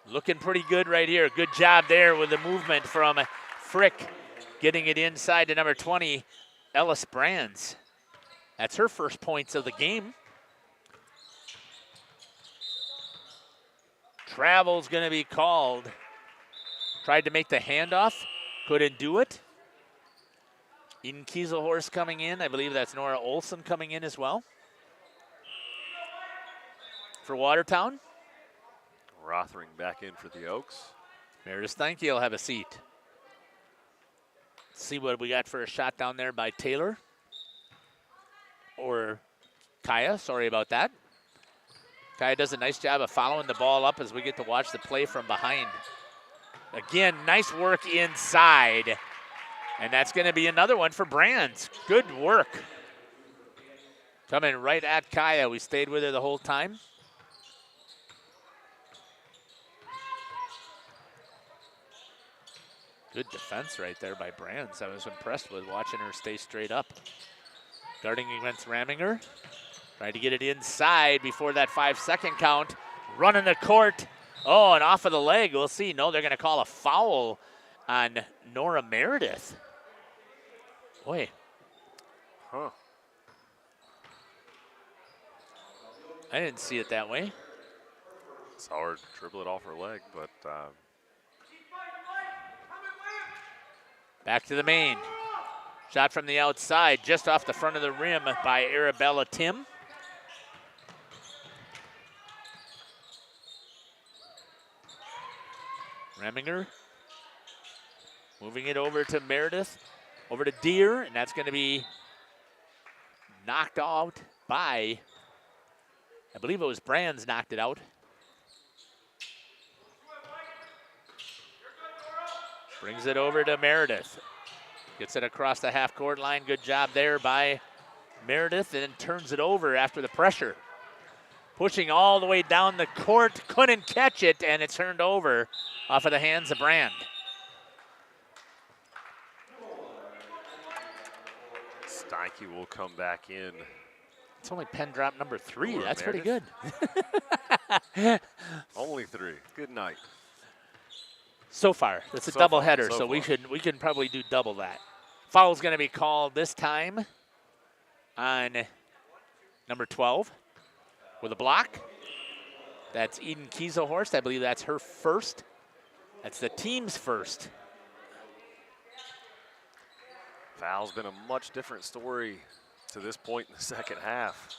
Looking pretty good right here. Good job there with the movement from Frick, getting it inside to number 20, Ellis Brands. That's her first points of the game. Travel's going to be called. Tried to make the handoff, couldn't do it. Eden Kieselhorst coming in. I believe that's Nora Olson coming in as well. For Watertown. Rothering back in for the Oaks. Meredith Steinke will have a seat. Let's see what we got for a shot down there by Taylor. Or Kaya, sorry about that. Kaya does a nice job of following the ball up as we get to watch the play from behind. Again, nice work inside. And that's going to be another one for Brands. Good work. Coming right at Kaya. We stayed with her the whole time. Good defense right there by Brands. I was impressed with watching her stay straight up. Guarding against Raminger. Tried to get it inside before that 5-second count. Running the court. Oh, and off of the leg. We'll see. No, they're going to call a foul on Nora Meredith. Boy. Huh. I didn't see it that way. Saw her dribble it off her leg, but back to the main. Shot from the outside, just off the front of the rim by Arabella Tim. Reminger moving it over to Meredith, over to Deere, and that's going to be knocked out by, I believe it was Brands knocked it out. Brings it over to Meredith. Gets it across the half-court line. Good job there by Meredith, and then turns it over after the pressure. Pushing all the way down the court, couldn't catch it, and it's turned over off of the hands of Brand. Steinke will come back in. It's only pen drop number 3. That's pretty good. Only 3. Good night. So far, it's a doubleheader, so we can probably do double that. Foul's going to be called this time on number 12 with a block. That's Eden Kieselhorst. I believe that's her first. That's the team's first. Foul's been a much different story to this point in the second half.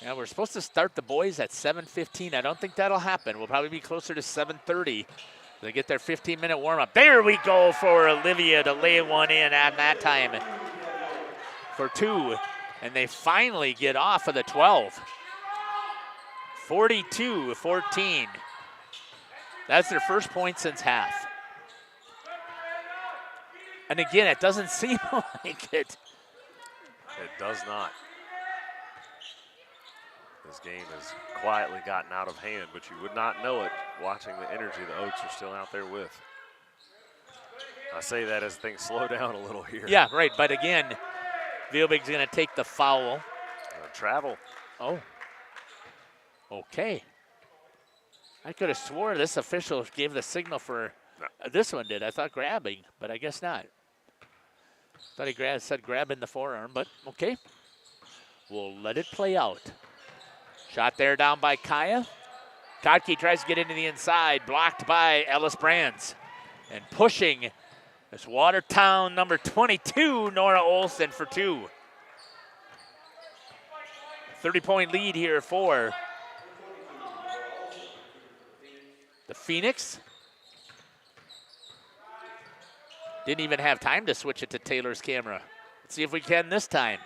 Yeah, we're supposed to start the boys at 7:15. I don't think that'll happen. We'll probably be closer to 7:30. They get their 15-minute warm-up. There we go for Olivia to lay one in at that time for 2. And they finally get off of the 12. 42-14. That's their first point since half. And again, it doesn't seem like it. It does not. This game has quietly gotten out of hand, but you would not know it watching the energy the Oaks are still out there with. I say that as things slow down a little here. Yeah, right. But again, Vielbig's going to take the foul. Travel. Oh. Okay. I could have swore this official gave the signal for this one did. I thought grabbing, but I guess not. Thought he said grabbing the forearm, but okay. We'll let it play out. Shot there down by Kaya. Kotke tries to get into the inside, blocked by Ellis Brands. And pushing is Watertown number 22, Nora Olson for 2. 30-point lead here for the Phoenix. Didn't even have time to switch it to Taylor's camera. Let's see if we can this time.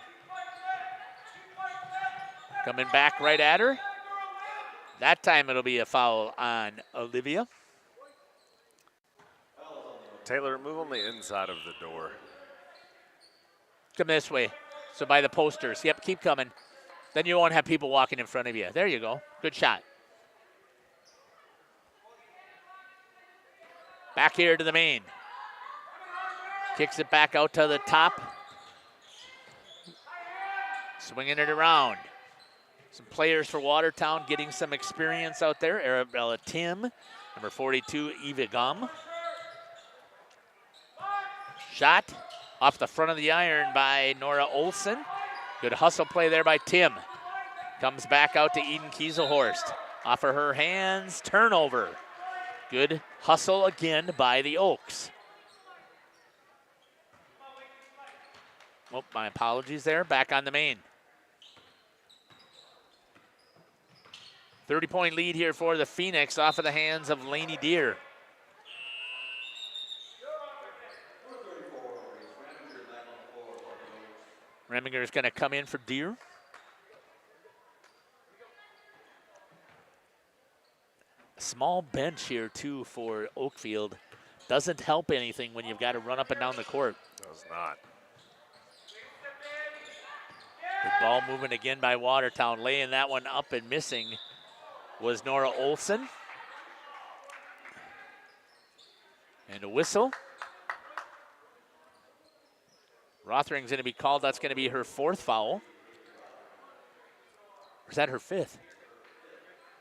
Coming back right at her. That time it'll be a foul on Olivia. Taylor, move on the inside of the door. Come this way. So by the posters. Yep, keep coming. Then you won't have people walking in front of you. There you go. Good shot. Back here to the main. Kicks it back out to the top. Swinging it around. Some players for Watertown getting some experience out there. Arabella Tim, number 42, Eva Gum. Shot off the front of the iron by Nora Olson. Good hustle play there by Tim. Comes back out to Eden Kieselhorst. Off of her hands, turnover. Good hustle again by the Oaks. Oh, my apologies there. Back on the main. 30-point lead here for the Phoenix off of the hands of Lainey Deere. Reminger is going to come in for Deere. A small bench here, too, for Oakfield. Doesn't help anything when you've got to run up and down the court. Does not. Good ball movement again by Watertown. Laying that one up and missing was Nora Olson. And a whistle. Rothering's going to be called. That's going to be her 4th foul. Or is that her 5th?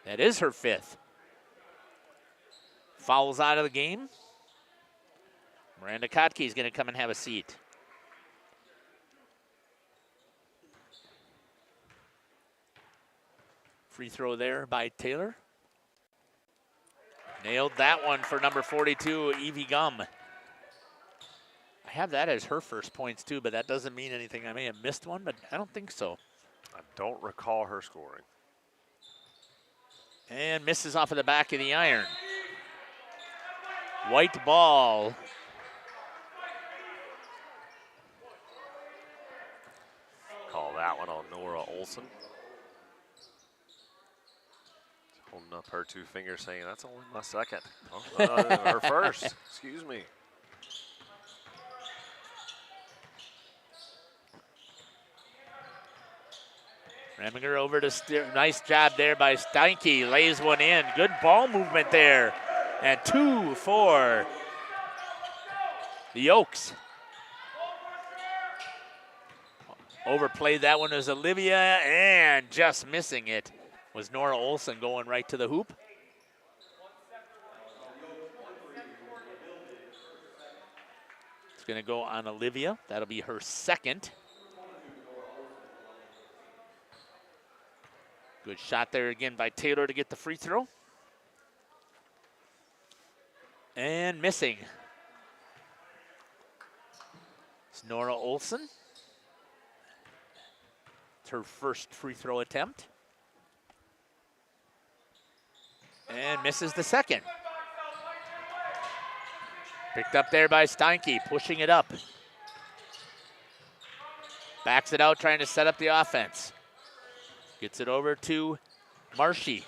That is her 5th. Fouls out of the game. Miranda Kotke is going to come and have a seat. Free throw there by Taylor. Nailed that one for number 42, Evie Gum. I have that as her first points too, but that doesn't mean anything. I may have missed one, but I don't think so. I don't recall her scoring. And misses off of the back of the iron. White ball. Call that one on Nora Olson. Holding up her 2 fingers saying, that's only my 2nd. Oh, her first, excuse me. Reminger over to nice job there by Steinke. Lays one in. Good ball movement there. And 2 for the Oaks. Overplayed that one as Olivia, and just missing it was Nora Olson going right to the hoop. It's going to go on Olivia. That'll be her 2nd. Good shot there again by Taylor to get the free throw. And missing. It's Nora Olson. It's her first free throw attempt. And misses the 2nd. Picked up there by Steinke, pushing it up. Backs it out, trying to set up the offense. Gets it over to Marshy.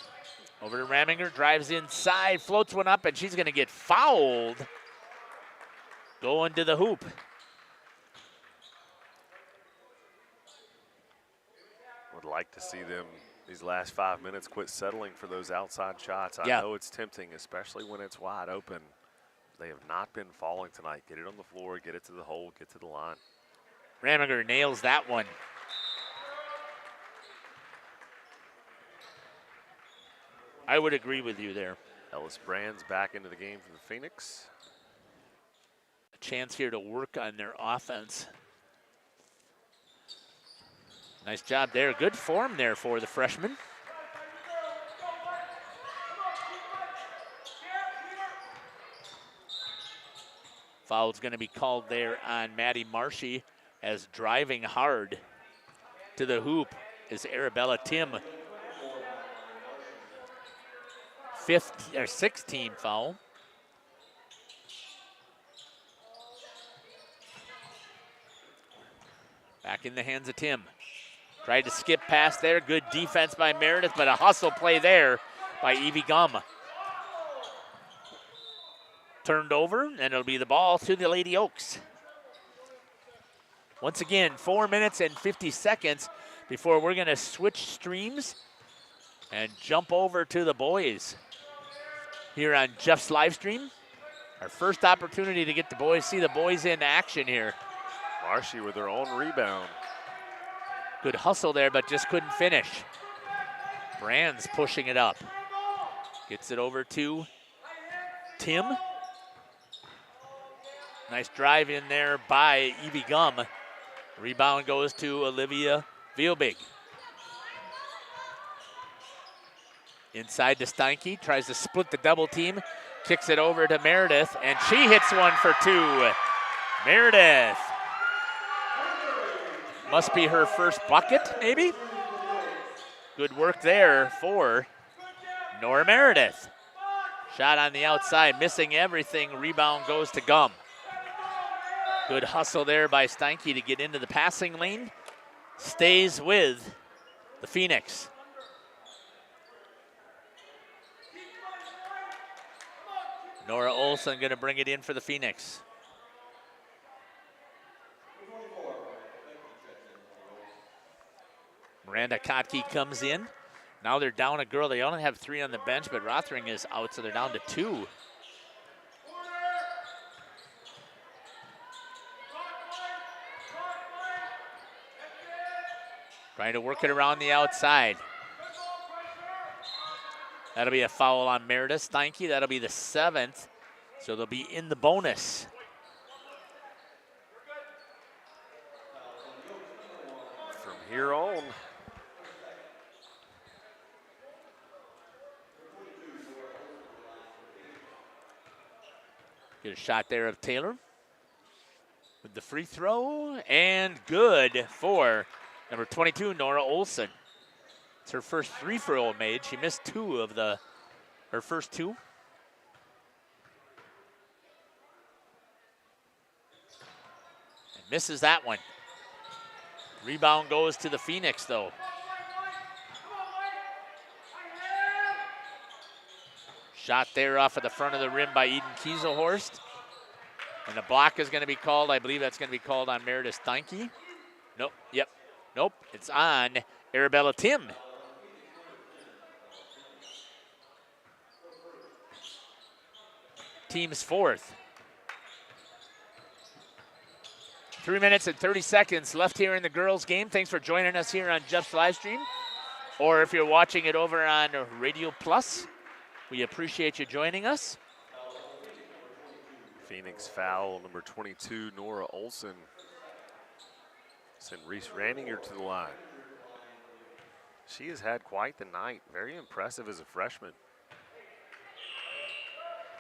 Over to Raminger, drives inside, floats one up, and she's going to get fouled. Going to the hoop. Would like to see them, these last 5 minutes, quit settling for those outside shots. I know it's tempting, especially when it's wide open. They have not been falling tonight. Get it on the floor, get it to the hole, get to the line. Raminger nails that one. I would agree with you there. Ellis Brands back into the game for the Phoenix. A chance here to work on their offense. Nice job there. Good form there for the freshman. Foul's going to be called there on Maddie Marshy as driving hard to the hoop is Arabella Tim. 6th team foul. Back in the hands of Tim. Tried to skip past there. Good defense by Meredith, but a hustle play there by Evie Gum. Turned over, and it'll be the ball to the Lady Oaks. Once again, 4 minutes and 50 seconds before we're going to switch streams and jump over to the boys here on Jeff's live stream. Our first opportunity to get the boys, see the boys in action here. Marshy with her own rebound. Good hustle there, but just couldn't finish. Brands pushing it up. Gets it over to Tim. Nice drive in there by Evie Gum. Rebound goes to Olivia Vielbig. Inside to Steinke, tries to split the double team, kicks it over to Meredith, and she hits one for 2. Meredith. Must be her first bucket, maybe? Good work there for Nora Meredith. Shot on the outside, missing everything. Rebound goes to Gum. Good hustle there by Steinke to get into the passing lane. Stays with the Phoenix. Nora Olson going to bring it in for the Phoenix. Miranda Kotke comes in. Now they're down a girl. They only have 3 on the bench, but Rothring is out, so they're down to 2. Trying to work it around the outside. That'll be a foul on Meredith Steinke. That'll be the 7th. So they'll be in the bonus. From here on. Get a shot there of Taylor with the free throw, and good for number 22, Nora Olson. It's her first free-throw made. She missed two of her first two. And misses that one. Rebound goes to the Phoenix, though. Shot there off of the front of the rim by Eden Kieselhorst. And the block is going to be called. I believe that's going to be called on Meredith Steinke. Nope. Yep. Nope. It's on Arabella Tim. Team's 4th. 3 minutes and 30 seconds left here in the girls' game. Thanks for joining us here on Jeff's Livestream. Or if you're watching it over on Radio Plus, we appreciate you joining us. Phoenix foul, number 22, Nora Olson. Sent Reese Randinger to the line. She has had quite the night. Very impressive as a freshman.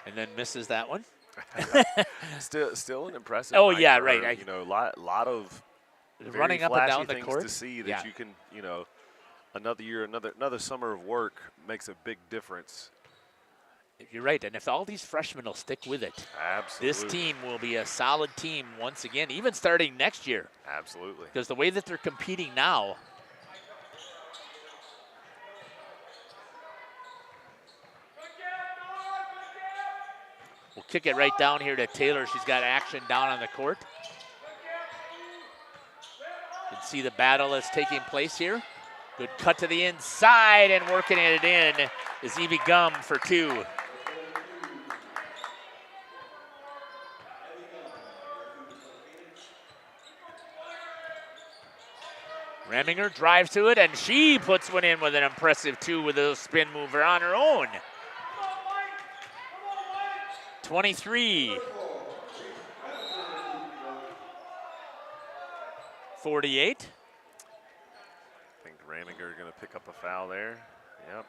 And then misses that one. Still an impressive. Oh night yeah, for right. her. You know, lot of running up and down the things court to see that yeah. you can, you know, another year, another summer of work makes a big difference. You're right, and if all these freshmen will stick with it, absolutely, this team will be a solid team once again, even starting next year. Absolutely, because the way that they're competing now. We'll kick it right down here to Taylor. She's got action down on the court. You can see the battle that's taking place here. Good cut to the inside, and working it in is Evie Gum for 2. Reminger drives to it, and she puts one in with an impressive 2 with a spin mover on her own. 23. 48. I think Raminger going to pick up a foul there. Yep.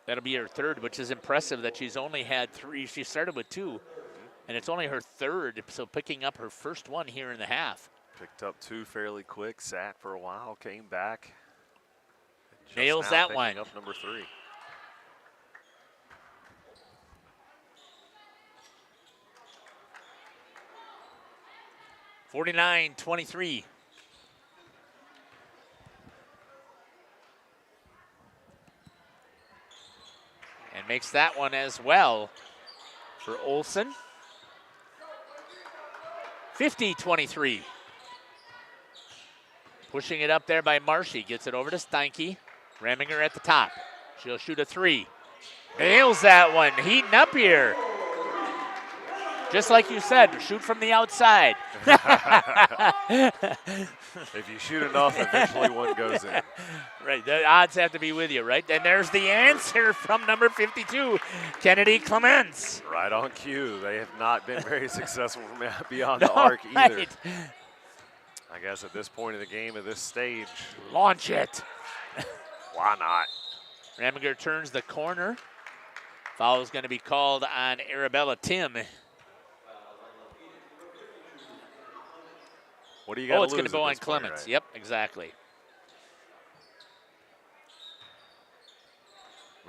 That'll be her 3rd, which is impressive that she's only had 3. She started with 2, and it's only her 3rd, so picking up her first one here in the half. Picked up 2 fairly quick, sat for a while, came back. Nails that one. Up number 3. (49-23). And makes that one as well for Olson. 50-23. Pushing it up there by Marshy. Gets it over to Steinke. Raminger at the top. She'll shoot a 3. Nails that one. Heating up here. Just like you said, shoot from the outside. If you shoot enough, eventually one goes in. Right, the odds have to be with you, right? And there's the answer from number 52, Kennedy Clements. Right on cue. They have not been very successful from beyond the arc either. Right. I guess at this point in the game, at this stage. Launch it. Why not? Raminger turns the corner. Foul is going to be called on Arabella Tim. What do you got? Oh, it's going to go on Clements. Right? Yep, exactly.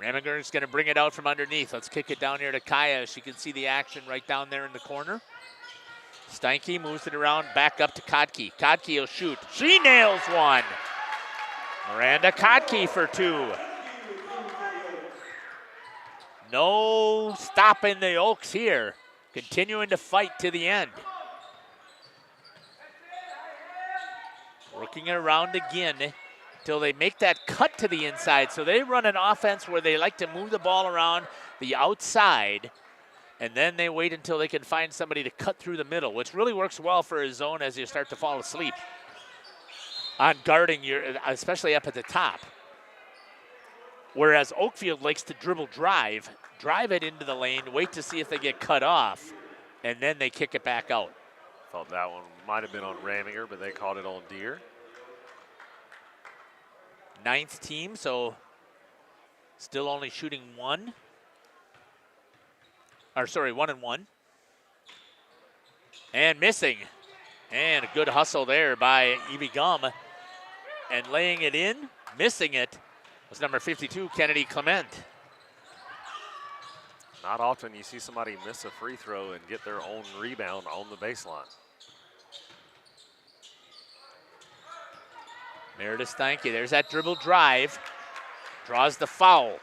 Raminger is going to bring it out from underneath. Let's kick it down here to Kaya. She can see the action right down there in the corner. Steinke moves it around, back up to Kotke. Kotke will shoot. She nails one. Miranda Kotke for 2. No stopping the Oaks here. Continuing to fight to the end. Working it around again until they make that cut to the inside. So they run an offense where they like to move the ball around the outside, and then they wait until they can find somebody to cut through the middle, which really works well for a zone as you start to fall asleep on guarding, especially up at the top. Whereas Oakfield likes to dribble drive it into the lane, wait to see if they get cut off, and then they kick it back out. Thought that one might have been on Raminger, but they called it on Deere. 9th team, so still only shooting 1. 1 and 1. And missing. And a good hustle there by Evie Gum. And laying it in, missing it, was number 52, Kennedy Clement. Not often you see somebody miss a free throw and get their own rebound on the baseline. Meredith Steinke, there's that dribble drive. Draws the foul.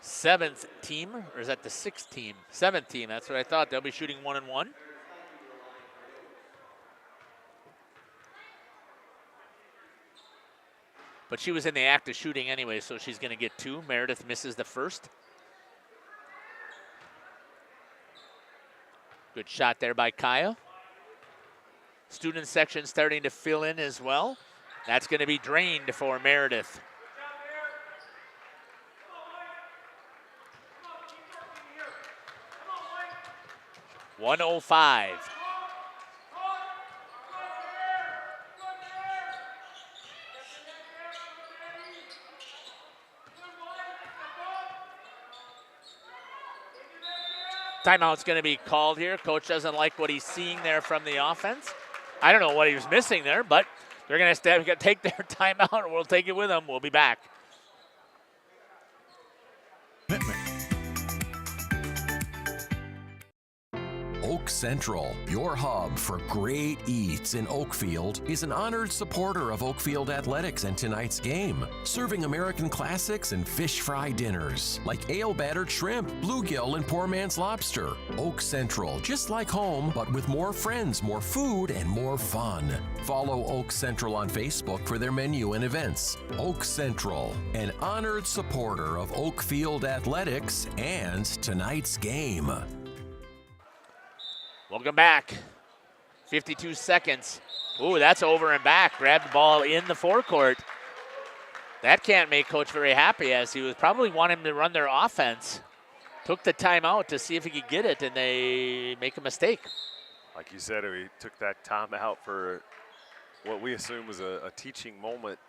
Seventh team, or is that the 6th team? 7th team, that's what I thought. They'll be shooting 1 and 1. But she was in the act of shooting anyway, so she's going to get 2. Meredith misses the first. Good shot there by Kaya. Student section starting to fill in as well. That's going to be drained for Meredith. .105. Timeout's going to be called here. Coach doesn't like what he's seeing there from the offense. I don't know what he was missing there, but they're going to take their timeout, and we'll take it with them. We'll be back. Oak Central, your hub for great eats in Oakfield, is an honored supporter of Oakfield Athletics and tonight's game, serving American classics and fish fry dinners like ale-battered shrimp, bluegill, and poor man's lobster. Oak Central, just like home, but with more friends, more food, and more fun. Follow Oak Central on Facebook for their menu and events. Oak Central, an honored supporter of Oakfield Athletics and tonight's game. Welcome back. 52 seconds. Ooh, that's over and back. Grabbed the ball in the forecourt. That can't make Coach very happy, as he was probably wanting to run their offense. Took the timeout to see if he could get it, and they make a mistake. Like you said, we took that timeout for what we assume was a teaching moment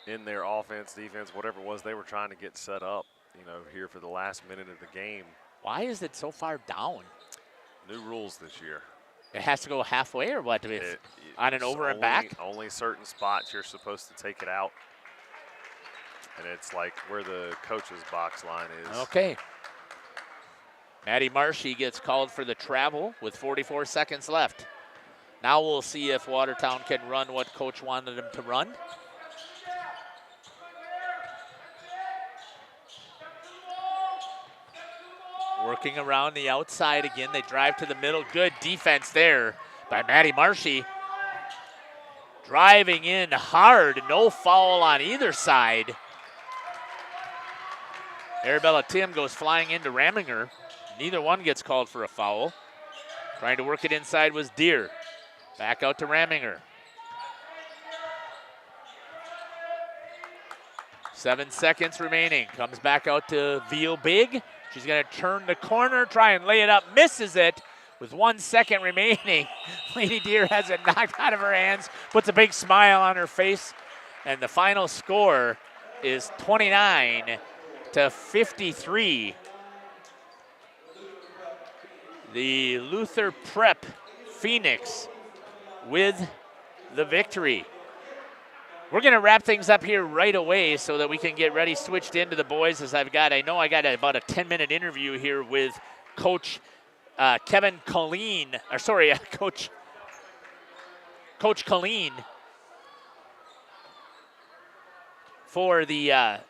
in their offense, defense, whatever it was they were trying to get set up, here for the last minute of the game. Why is it so far down? New rules this year. It has to go halfway or what? On an over and back? Only certain spots you're supposed to take it out. And it's like where the coach's box line is. Okay. Maddie Marshy gets called for the travel with 44 seconds left. Now we'll see if Watertown can run what Coach wanted them to run. Working around the outside again. They drive to the middle. Good defense there by Maddie Marshy. Driving in hard. No foul on either side. Arabella Tim goes flying into Raminger. Neither one gets called for a foul. Trying to work it inside was Deere. Back out to Raminger. 7 seconds remaining. Comes back out to Veal Big. She's going to turn the corner, try and lay it up. Misses it with 1 second remaining. Lady Deere has it knocked out of her hands. Puts a big smile on her face. And the final score is 29-53. The Luther Prep Phoenix with the victory. We're going to wrap things up here right away so that we can get ready, switched into the boys, as I got about a 10-minute interview here with Coach Kevin Colleen, Coach Colleen for the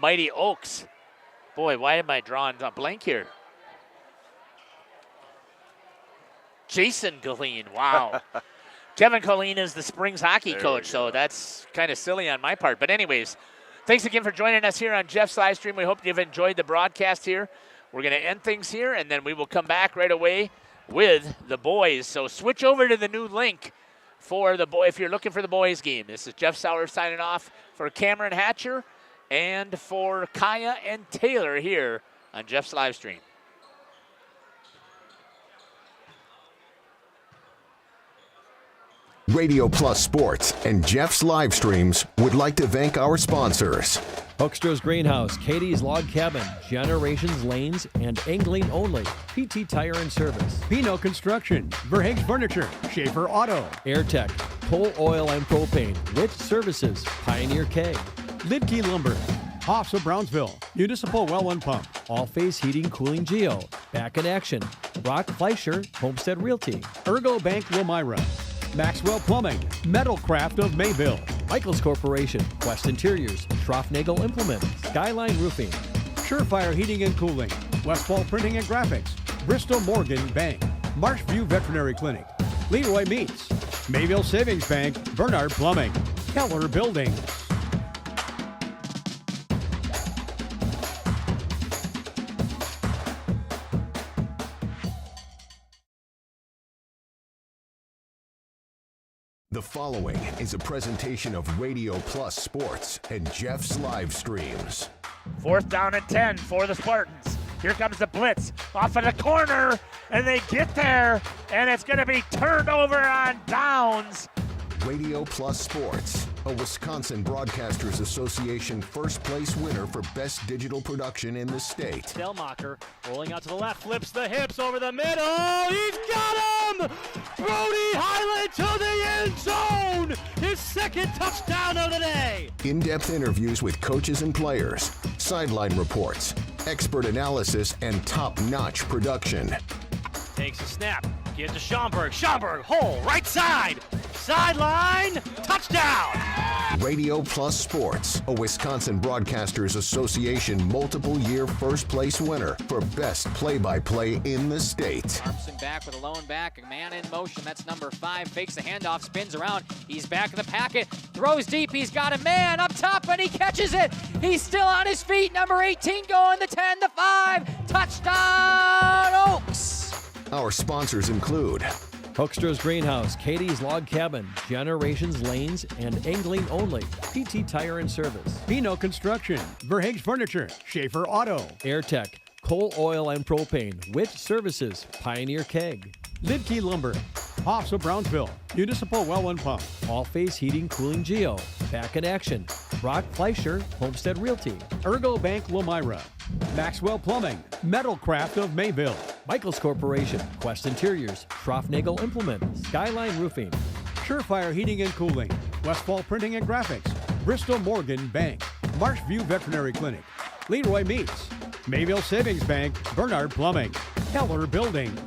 Mighty Oaks. Boy, why am I drawing a blank here? Jason Colleen, wow. Kevin Colleen is the Springs hockey coach, so that's kind of silly on my part. But anyways, thanks again for joining us here on Jeff's live stream. We hope you've enjoyed the broadcast here. We're going to end things here, and then we will come back right away with the boys. So switch over to the new link for the boy. If you're looking for the boys game, this is Jeff Sauer signing off for Cameron Hatcher and for Kaya and Taylor here on Jeff's live stream. Radio Plus Sports and Jeff's live streams would like to thank our sponsors. Hoekstra's Greenhouse, Katie's Log Cabin, Generations Lanes, and Angling Only. PT Tire and Service. Pino Construction, Verhaeg's Furniture, Schaefer Auto. AirTech, Coal Oil and Propane, Witt Services, Pioneer Keg. Lidkey Lumber, Hoffs of Brownsville, Municipal Well and Pump. All Phase Heating, Cooling Geo. Back in Action, Brock Fleischer, Homestead Realty. Ergo Bank Wilmira. Maxwell Plumbing, Metalcraft of Mayville. Michaels Corporation, Quest Interiors, Schroffnagel Implement, Skyline Roofing. Surefire Heating and Cooling, Westfall Printing and Graphics, Bristol Morgan Bank, Marshview Veterinary Clinic, Leroy Meats, Mayville Savings Bank, Bernard Plumbing, Keller Buildings. The following is a presentation of Radio Plus Sports and Jeff's live streams. 4th down and 10 for the Spartans. Here comes the blitz off of the corner, and they get there, and it's going to be turned over on downs. Radio Plus Sports, a Wisconsin Broadcasters Association first place winner for best digital production in the state. Delmacher rolling out to the left, flips the hips over the middle. He's got him! Brody Highland to the end zone! His second touchdown of the day! In-depth interviews with coaches and players, sideline reports, expert analysis, and top-notch production. Takes a snap. Get to Schomburg. Schomburg, hole, right side. Sideline, touchdown! Radio Plus Sports, a Wisconsin Broadcasters Association multiple-year first-place winner for best play-by-play in the state. Armstrong back with a lone back, a man in motion, that's number 5, fakes the handoff, spins around, he's back in the packet, throws deep, he's got a man up top, and he catches it! He's still on his feet, number 18 going, the 10, the 5, touchdown Oaks! Our sponsors include Hoekstra's Greenhouse, Katie's Log Cabin, Generations Lanes, and Angling Only. PT Tire and Service. Pino Construction, Verhaeg's Furniture, Schaefer Auto. AirTech, Coal Oil and Propane, Witt Services, Pioneer Keg. Lidkey Lumber, Hoffs of Brownsville, Municipal Well and Pump. All Phase Heating, Cooling Geo. Back in Action, Brock Fleischer, Homestead Realty. Ergo Bank Wilmira. Maxwell Plumbing, Metalcraft of Mayville. Michaels Corporation, Quest Interiors, Schroffnagel Implement, Skyline Roofing. Surefire Heating and Cooling, Westfall Printing and Graphics, Bristol Morgan Bank, Marshview Veterinary Clinic, Leroy Meats, Mayville Savings Bank, Bernard Plumbing, Keller Buildings.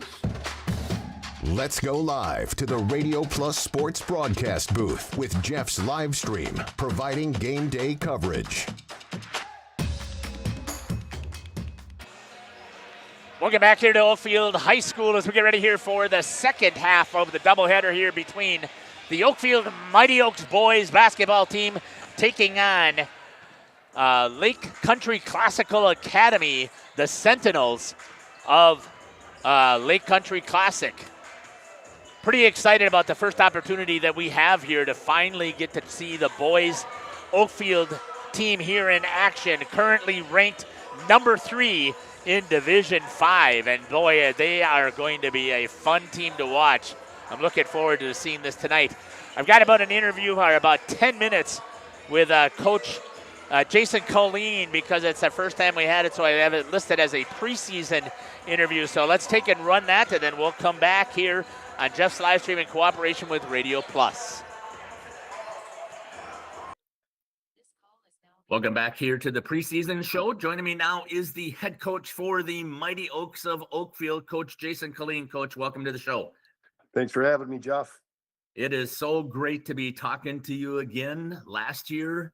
Let's go live to the Radio Plus Sports broadcast booth with Jeff's live stream, providing game day coverage. Welcome back here to Oakfield High School as we get ready here for the second half of the doubleheader here between the Oakfield Mighty Oaks boys basketball team taking on Lake Country Classical Academy, the Sentinels of Lake Country Classic. Pretty excited about the first opportunity that we have here to finally get to see the boys Oakfield team here in action, currently ranked number 3 in Division 5, and boy, they are going to be a fun team to watch. I'm looking forward to seeing this tonight. I've got about an interview or about 10 minutes with Coach Jason Colleen because it's the first time we had it, so I have it listed as a preseason interview. So let's take and run that, and then we'll come back here on Jeff's live stream in cooperation with Radio Plus. Welcome back here to the preseason show. Joining me now is the head coach for the Mighty Oaks of Oakfield, Coach Jason Colleen. Coach, welcome to the show. Thanks for having me, Jeff. It is so great to be talking to you again. Last year,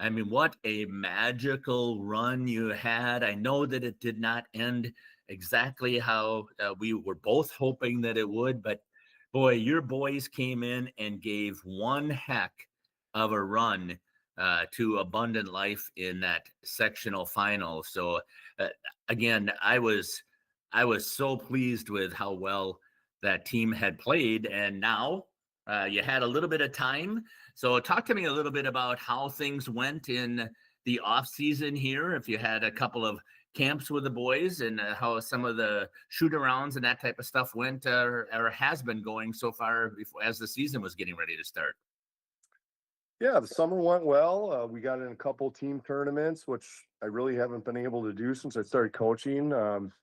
I mean, what a magical run you had. I know that it did not end exactly how we were both hoping that it would, but boy, your boys came in and gave one heck of a run to Abundant Life in that sectional final. So again, I was so pleased with how well that team had played, and now You had a little bit of time. So talk to me a little bit about how things went in the off season here. If you had a couple of camps with the boys and how some of the shoot arounds and that type of stuff went or has been going so far before, as the season was getting ready to start. Yeah, the summer went well. We got in a couple team tournaments, which I really haven't been able to do since I started coaching,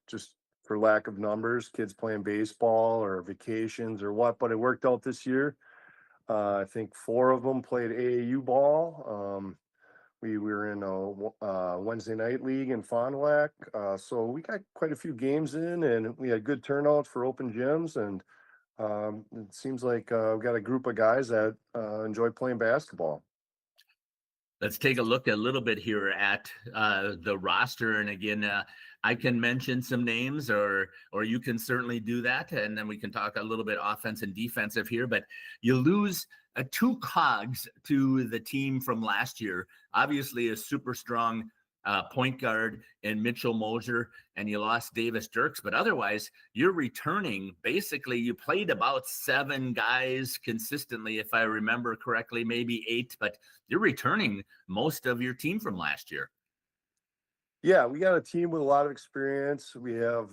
just for lack of numbers, kids playing baseball or vacations or what. But it worked out this year. I think 4 of them played AAU ball. We were in a Wednesday night league in Fond du Lac. So we got quite a few games in, and we had good turnout for open gyms. And it seems like we've got a group of guys that enjoy playing basketball. Let's take a look a little bit here at the roster. And again, I can mention some names, or you can certainly do that, and then we can talk a little bit offense and defensive here. But you lose 2 cogs to the team from last year. Obviously, a super strong point guard in Mitchell Moser, and you lost Davis Dirks. But otherwise, you're returning. Basically, you played about 7 guys consistently, if I remember correctly, maybe 8, but you're returning most of your team from last year. Yeah, we got a team with a lot of experience. We have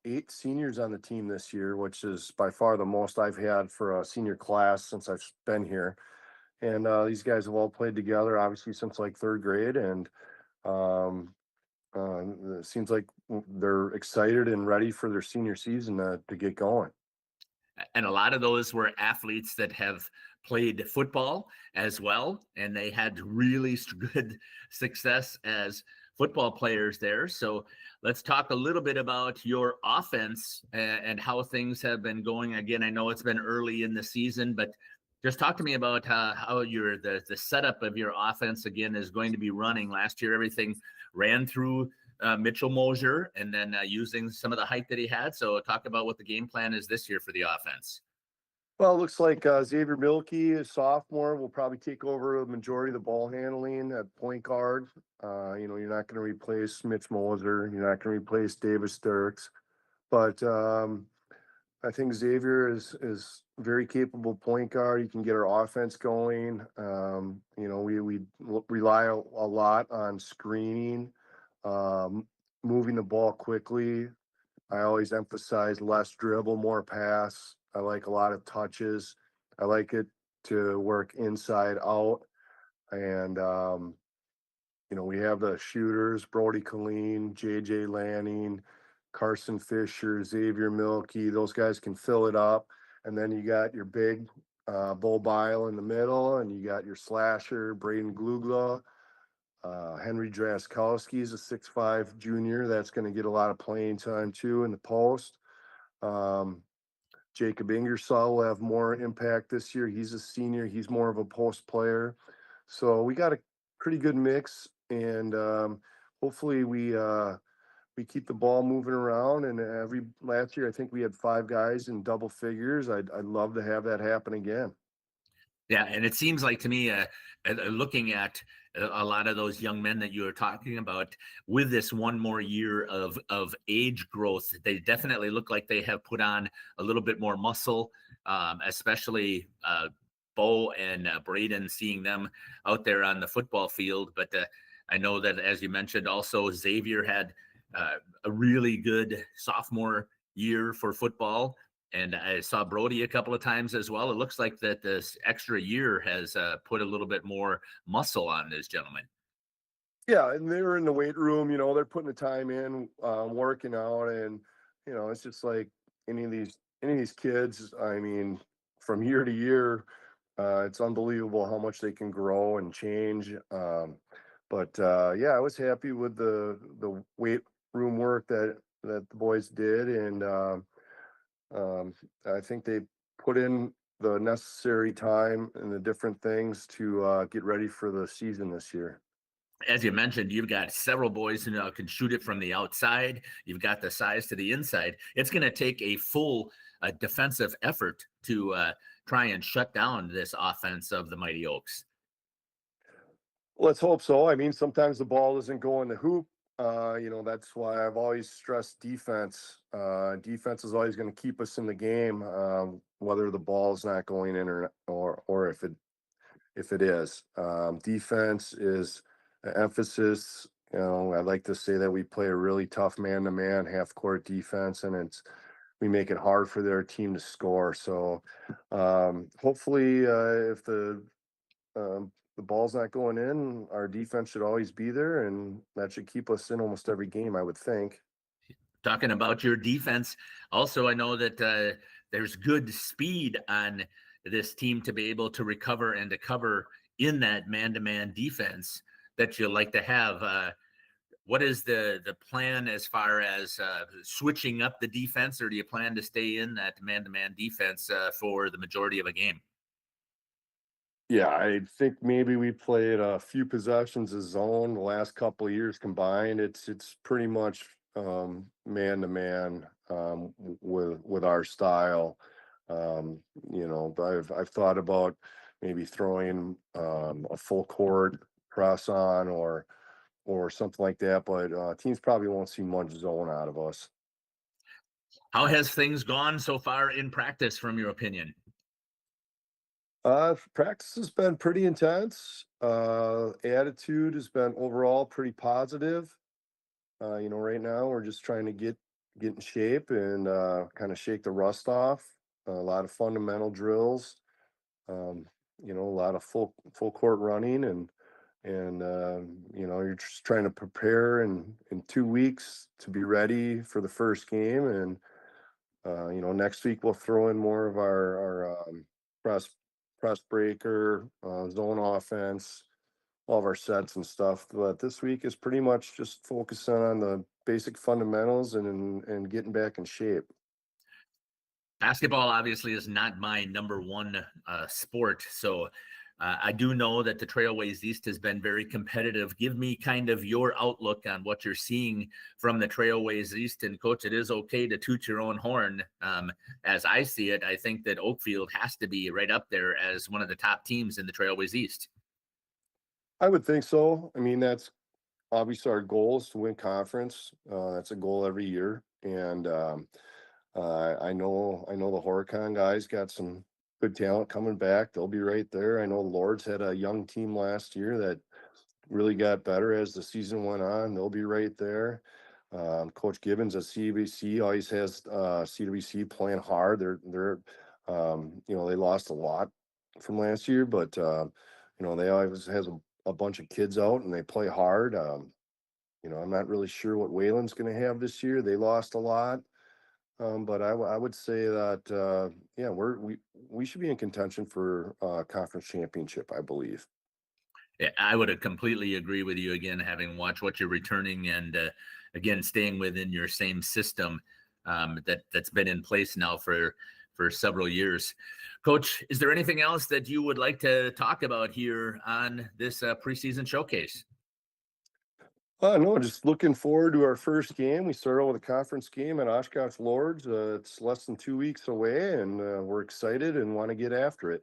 8 seniors on the team this year, which is by far the most I've had for a senior class since I've been here. And these guys have all played together, obviously, since like 3rd grade. And it seems like they're excited and ready for their senior season to get going. And a lot of those were athletes that have played football as well, and they had really good success as football players there. So let's talk a little bit about your offense and how things have been going. Again, I know it's been early in the season, but just talk to me about how the setup of your offense again is going to be running. Last year, everything ran through Mitchell Moser, and then using some of the height that he had. So talk about what the game plan is this year for the offense. Well, it looks like Xavier Milkey, a sophomore, will probably take over the majority of the ball handling at point guard. You're not going to replace Mitch Moser. You're not going to replace Davis Dirks. But I think Xavier is very capable point guard. He can get our offense going. We rely a lot on screening, moving the ball quickly. I always emphasize less dribble, more pass. I like a lot of touches. I like it to work inside out. And, we have the shooters, Brody Colleen, JJ Lanning, Carson Fisher, Xavier Milkey. Those guys can fill it up. And then you got your big Bo Bile in the middle, and you got your slasher, Braden Glugla. Henry Draskowski is a 6'5" junior. That's going to get a lot of playing time too in the post. Jacob Ingersoll will have more impact this year. He's a senior. He's more of a post player. So we got a pretty good mix, and hopefully we keep the ball moving around. And last year, I think we had 5 guys in double figures. I'd love to have that happen again. Yeah, and it seems like to me, looking at a lot of those young men that you were talking about, with this one more year of age growth, they definitely look like they have put on a little bit more muscle, especially Bo and Braden, seeing them out there on the football field. But I know that, as you mentioned, also Xavier had a really good sophomore year for football. And I saw Brody a couple of times as well. It looks like that this extra year has put a little bit more muscle on this gentleman. Yeah, and they're in the weight room. They're putting the time in, working out, and it's just like any of these kids. I mean, from year to year, it's unbelievable how much they can grow and change. But I was happy with the weight room work that the boys did, and I think they put in the necessary time and the different things to get ready for the season this year. As you mentioned, you've got several boys who now can shoot it from the outside. You've got the size to the inside. It's going to take a full defensive effort to try and shut down this offense of the Mighty Oaks. Let's hope so. I mean, sometimes the ball doesn't go in the hoop That's why I've always stressed defense. Defense is always going to keep us in the game, whether the ball is not going in or if it is. Defense is an emphasis. I like to say that we play a really tough man-to-man half-court defense, and we make it hard for their team to score. So hopefully, if the ball's not going in, our defense should always be there, and that should keep us in almost every game, I would think. Talking about your defense, also I know that there's good speed on this team to be able to recover and to cover in that man-to-man defense that you like to have. What is the plan as far as switching up the defense, or do you plan to stay in that man-to-man defense for the majority of a game? Yeah, I think maybe we played a few possessions of zone the last couple of years combined. It's pretty much man-to-man with our style. I've thought about maybe throwing a full court press on or something like that, but teams probably won't see much zone out of us. How has things gone so far in practice, from your opinion? Practice has been pretty intense. Attitude has been overall pretty positive. Right now we're just trying to get in shape and kind of shake the rust off. A lot of fundamental drills. A lot of full court running and you're just trying to prepare in 2 weeks to be ready for the first game. And next week we'll throw in more of our press breaker, zone offense, all of our sets and stuff. But this week is pretty much just focusing on the basic fundamentals and getting back in shape. Basketball obviously is not my number one sport, so I do know that the Trailways East has been very competitive. Give me kind of your outlook on what you're seeing from the Trailways East. And Coach, it is okay to toot your own horn. As I see it, I think that Oakfield has to be right up there as one of the top teams in the Trailways East. I would think so. I mean, that's obviously our goal is to win conference. That's a goal every year. And I know the Horicon guys got some good talent coming back. They'll be right there. I know Lords had a young team last year that really got better as the season went on. They'll be right there. Coach Gibbons at CWC always has CWC playing hard. They're they lost a lot from last year, but they always has a bunch of kids out and they play hard. I'm not really sure what Wayland's going to have this year. They lost a lot. But I would say that we should be in contention for conference championship, I believe. Yeah, I would completely agree with you again, having watched what you're returning and again staying within your same system that's been in place now for several years. Coach, is there anything else that you would like to talk about here on this preseason showcase? No, just looking forward to our first game. We start out with a conference game at Oshkosh Lords. It's less than 2 weeks away, and we're excited and want to get after it.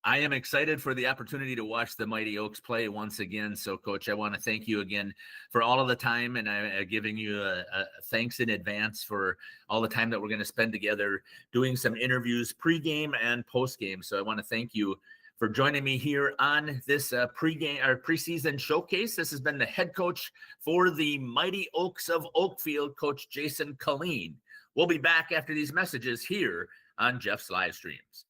I am excited for the opportunity to watch the Mighty Oaks play once again. So, Coach, I want to thank you again for all of the time, and I'm giving you a thanks in advance for all the time that we're going to spend together doing some interviews pregame and postgame. So I want to thank you for joining me here on this preseason showcase. This has been the head coach for the Mighty Oaks of Oakfield, Coach Jason Colleen. We'll be back after these messages here on Jeff's Livestreams.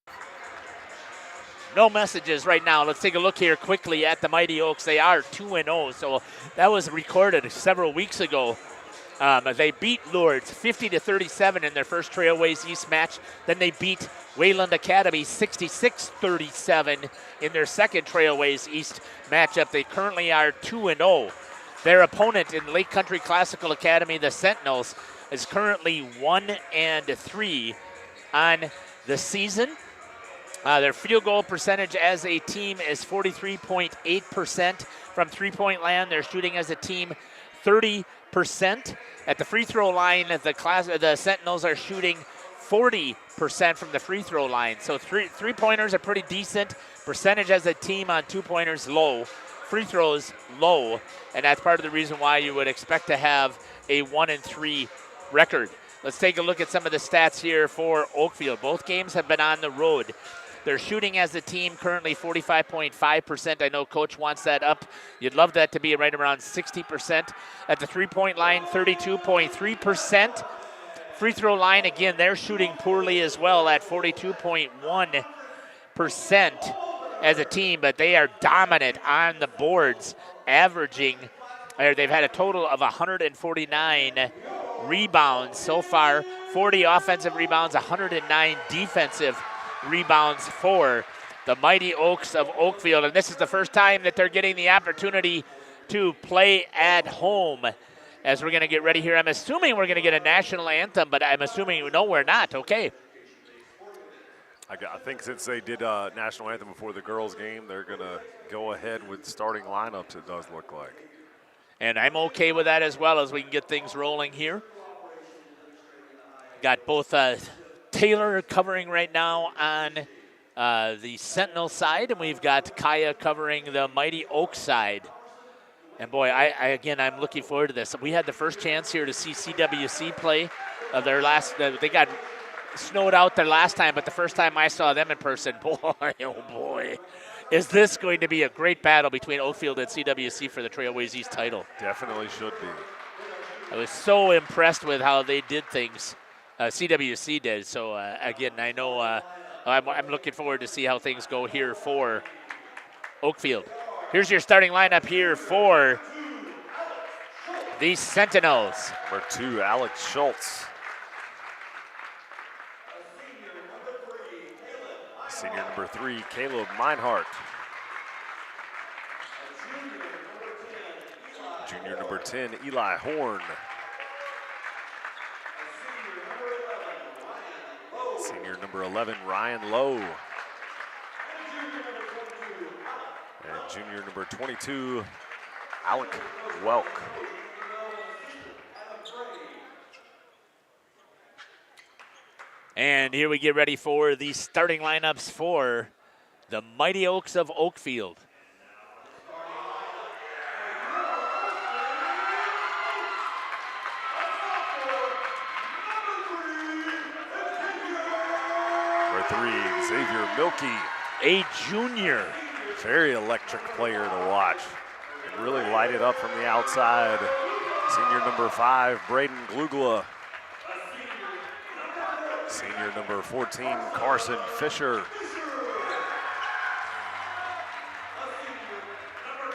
No messages right now. Let's take a look here quickly at the Mighty Oaks. They are 2-0, so that was recorded several weeks ago. They beat Lourdes 50-37 in their first Trailways East match. Then they beat Wayland Academy 66-37 in their second Trailways East matchup. They currently are 2-0. Their opponent in Lake Country Classical Academy, the Sentinels, is currently 1-3 on the season. Their field goal percentage as a team is 43.8% from three-point land. They're shooting as a team 30%. At the free throw line, the Sentinels are shooting 40% from the free throw line. So three-pointers are pretty decent. Percentage as a team on two-pointers low. free throws low, and that's part of the reason why you would expect to have a 1-3 record. Let's take a look at some of the stats here for Oakfield. Both games have been on the road. They're shooting as a team currently 45.5%. I know Coach wants that up. You'd love that to be right around 60%. At the three-point line, 32.3%. Free throw line, again, they're shooting poorly as well at 42.1% as a team, but they are dominant on the boards, averaging, or they've had a total of 149 rebounds so far, 40 offensive rebounds, 109 defensive rebounds for the Mighty Oaks of Oakfield. And this is the first time that they're getting the opportunity to play at home. As we're going to get ready here, I'm assuming we're going to get a national anthem, but I'm assuming, no, we're not. Okay. I think since they did a national anthem before the girls' game, they're going to go ahead with starting lineups, it does look like. And I'm okay with that as well, as we can get things rolling here. Got both Taylor covering right now on the Sentinel side, and we've got Kaya covering the Mighty Oak side. And boy, I'm looking forward to this. We had the first chance here to see CWC play their last. They got snowed out their last time, but the first time I saw them in person, boy, oh boy, is this going to be a great battle between Oakfield and CWC for the Trailways East title. Definitely should be. I was so impressed with how they did things. CWC did. So again, I know I'm looking forward to see how things go here for Oakfield. Here's your starting lineup here for the Sentinels. Number 2, Alex Schultz. Senior number 3, Caleb Meinhardt. Junior number 10, Eli Horn. Senior number 11, Ryan Lowe. And junior number 22, Alec Welk. And here we get ready for the starting lineups for the Mighty Oaks of Oakfield. Number 3, Xavier Milkey. A junior. Very electric player to watch. And really light it up from the outside. Senior number 5, Braden Glugla. Senior number 14, Carson Fisher.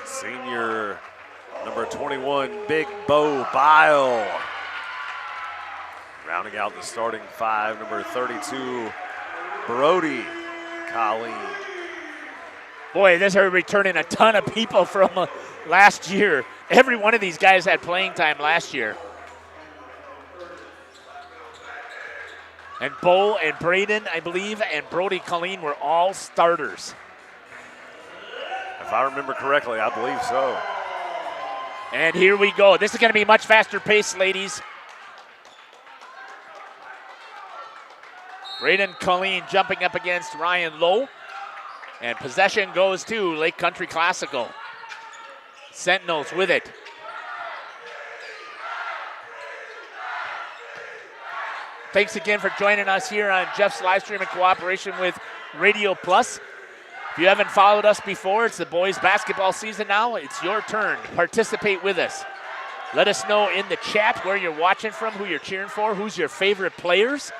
Senior number 21, Big Bo Bile. Rounding out the starting 5, number 32, Brody Colleen. Boy, this are returning a ton of people from last year. Every one of these guys had playing time last year. And Bo and Braden, I believe, and Brody Colleen were all starters. If I remember correctly, I believe so. And here we go. This is going to be much faster pace, ladies. Braden Colleen jumping up against Ryan Lowe. And possession goes to Lake Country Classical. Sentinels with it. Thanks again for joining us here on Jeff's Livestream in cooperation with Radio Plus. If you haven't followed us before, it's the boys basketball season now. It's your turn to participate with us. Let us know in the chat where you're watching from, who you're cheering for, who's your favorite players.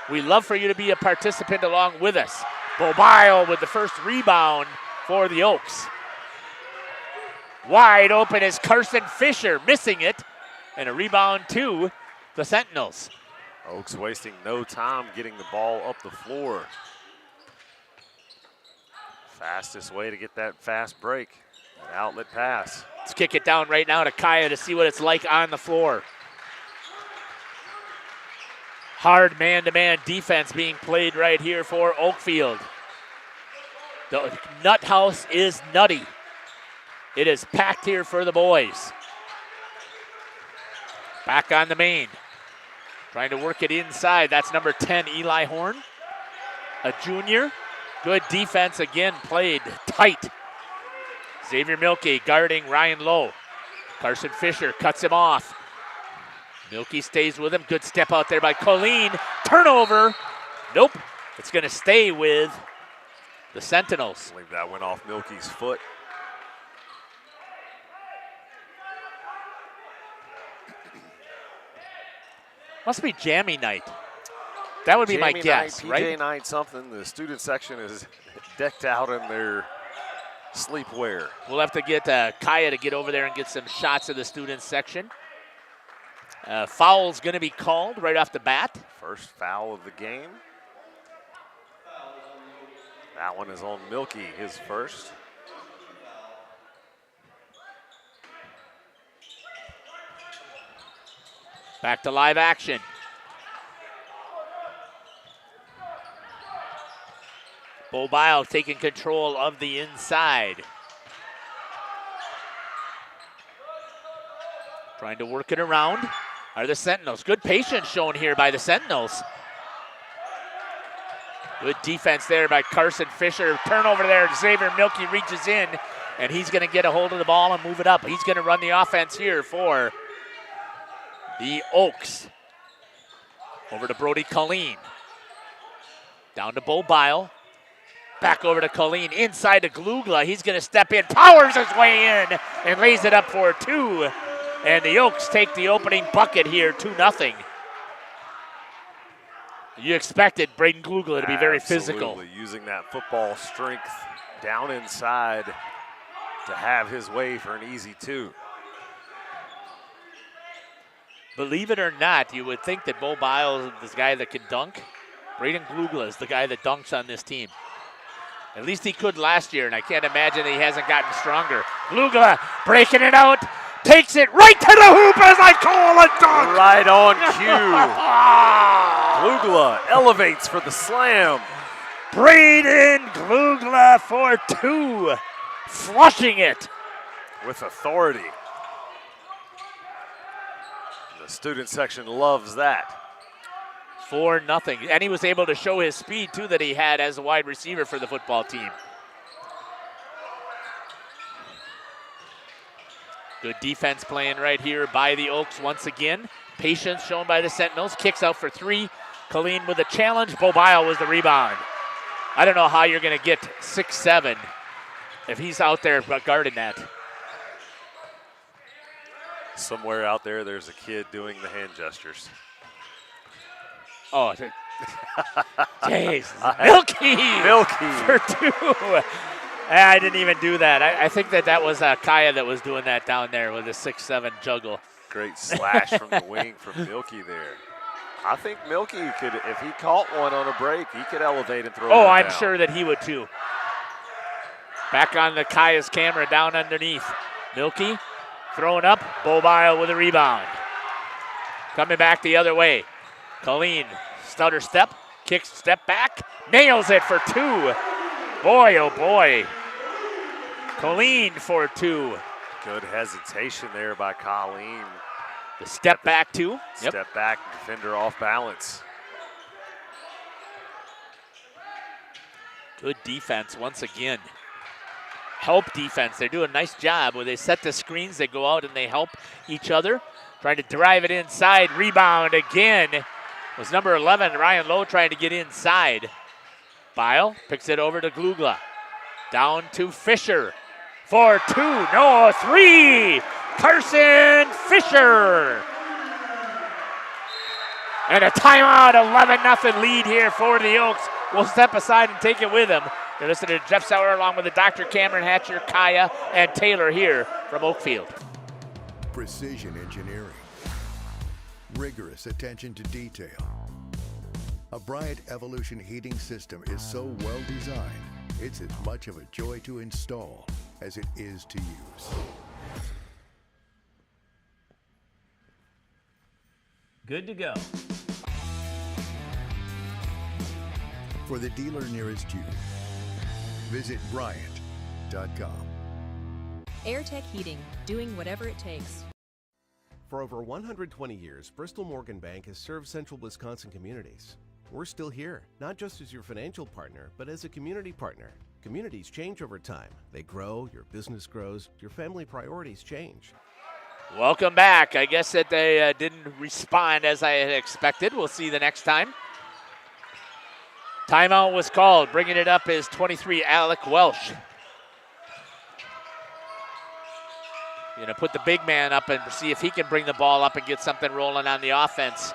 We love for you to be a participant along with us. Bobile with the first rebound for the Oaks. Wide open is Carson Fisher, missing it. And a rebound to the Sentinels. Oaks wasting no time getting the ball up the floor. Fastest way to get that fast break, an outlet pass. Let's kick it down right now to Kaya to see what it's like on the floor. Hard man-to-man defense being played right here for Oakfield. The nut house is nutty. It is packed here for the boys. Back on the main. Trying to work it inside. That's number 10, Eli Horn, a junior. Good defense again, played tight. Xavier Milkey guarding Ryan Lowe. Carson Fisher cuts him off. Milkey stays with him. Good step out there by Colleen. Turnover. Nope. It's going to stay with the Sentinels. I believe that went off Milkey's foot. Must be jammy night. That would be my guess, night, right? PJ night something. The student section is decked out in their sleepwear. We'll have to get Kaya to get over there and get some shots of the student section. Foul's going to be called right off the bat. First foul of the game. That one is on Milkey, his first. Back to live action. Bo Bile taking control of the inside. Trying to work it around are the Sentinels. Good patience shown here by the Sentinels. Good defense there by Carson Fisher. Turnover there. Xavier Milkey reaches in, and he's going to get a hold of the ball and move it up. He's going to run the offense here for the Oaks. Over to Brody Colleen. Down to Bo Bile. Back over to Colleen. Inside to Glugla. He's going to step in. Powers his way in and lays it up for two. And the Oaks take the opening bucket here, 2-0. You expected Braden Glugla to be very physical. Using that football strength down inside to have his way for an easy two. Believe it or not, you would think that Bo Bile is this guy that can dunk. Braden Glugla is the guy that dunks on this team. At least he could last year, and I can't imagine that he hasn't gotten stronger. Glugla breaking it out, takes it right to the hoop as I call a dunk. Right on cue. Glugla elevates for the slam. Braden Glugla for two, flushing it. With authority. The student section loves that. 4-0, and he was able to show his speed too that he had as a wide receiver for the football team. Good defense playing right here by the Oaks once again. Patience shown by the Sentinels. Kicks out for three. Colleen with a challenge. Bo Bile was the rebound. I don't know how you're going to get 6-7 if he's out there guarding that. Somewhere out there, there's a kid doing the hand gestures. Oh, jeez. Milkey for two. I didn't even do that. I think that was Kaya that was doing that down there with a 6-7 juggle. Great slash from the wing from Milkey there. I think Milkey could, if he caught one on a break, he could elevate and throw it down. I'm sure that he would too. Back on the Kaya's camera down underneath. Milkey throwing up. Bo Bile with a rebound. Coming back the other way. Colleen, stutter step, kicks step back, nails it for two. Boy, oh boy. Colleen for two. Good hesitation there by Colleen. The step back two. Step back, defender off balance. Good defense once again. Help defense. They do a nice job where they set the screens, they go out and they help each other. Trying to drive it inside. Rebound again. Was number 11, Ryan Lowe, trying to get inside. Bile picks it over to Glugla. Down to Fisher. For two, no, three. Carson Fisher. And a timeout, 11-0 lead here for the Oaks. We'll step aside and take it with them. You're listening to Jeff Sauer along with the Dr. Cameron Hatcher, Kaya, and Taylor here from Oakfield. Precision engineering. Rigorous attention to detail. A Bryant Evolution heating system is so well designed, it's as much of a joy to install as it is to use. Good to go. For the dealer nearest you, visit Bryant.com. AirTech Heating, doing whatever it takes. For over 120 years, Bristol Morgan Bank has served central Wisconsin communities. We're still here, not just as your financial partner, but as a community partner, Communities change over time. They grow, your business grows, your family priorities change. Welcome back. I guess that they didn't respond as I had expected. We'll see the next time. Timeout was called. Bringing it up is 23, Alec Welsh. Going to put the big man up and see if he can bring the ball up and get something rolling on the offense.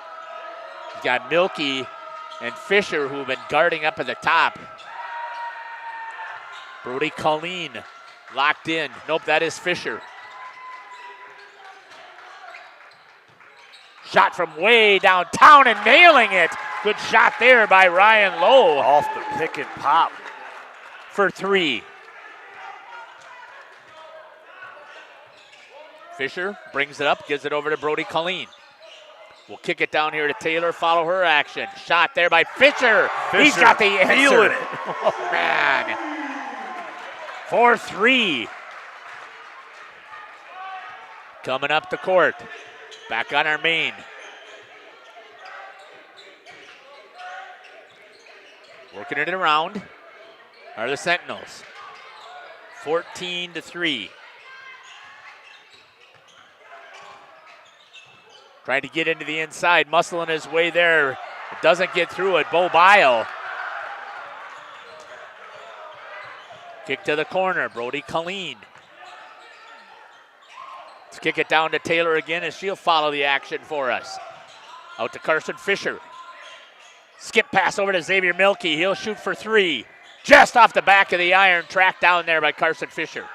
He's got Milky and Fisher who have been guarding up at the top. Brody Colleen locked in. Nope, that is Fisher. Shot from way downtown and nailing it. Good shot there by Ryan Lowe. Off the pick and pop. For 3. Fisher brings it up, gives it over to Brody Colleen. We'll kick it down here to Taylor, follow her action. Shot there by Fisher. He's got the answer. Feeling it. Oh, man. 4-3. Coming up the court. Back on our main. Working it around are the Sentinels. 14-3. Trying to get into the inside, muscling his way there. It doesn't get through it. Bo Bile. Kick to the corner, Brody Colleen. Let's kick it down to Taylor again as she'll follow the action for us. Out to Carson Fisher. Skip pass over to Xavier Milky. He'll shoot for 3. Just off the back of the iron, tracked down there by Carson Fisher.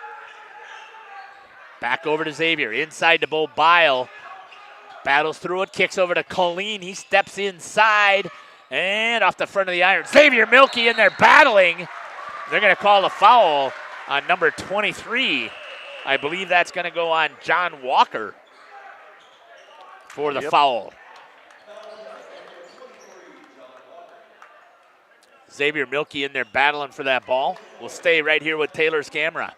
Back over to Xavier, inside to Bo Bile. Battles through it, kicks over to Colleen. He steps inside and off the front of the iron. Xavier Milky in there battling. They're going to call a foul on number 23. I believe that's going to go on John Walker for the foul. Xavier Milky in there battling for that ball. We'll stay right here with Taylor's camera.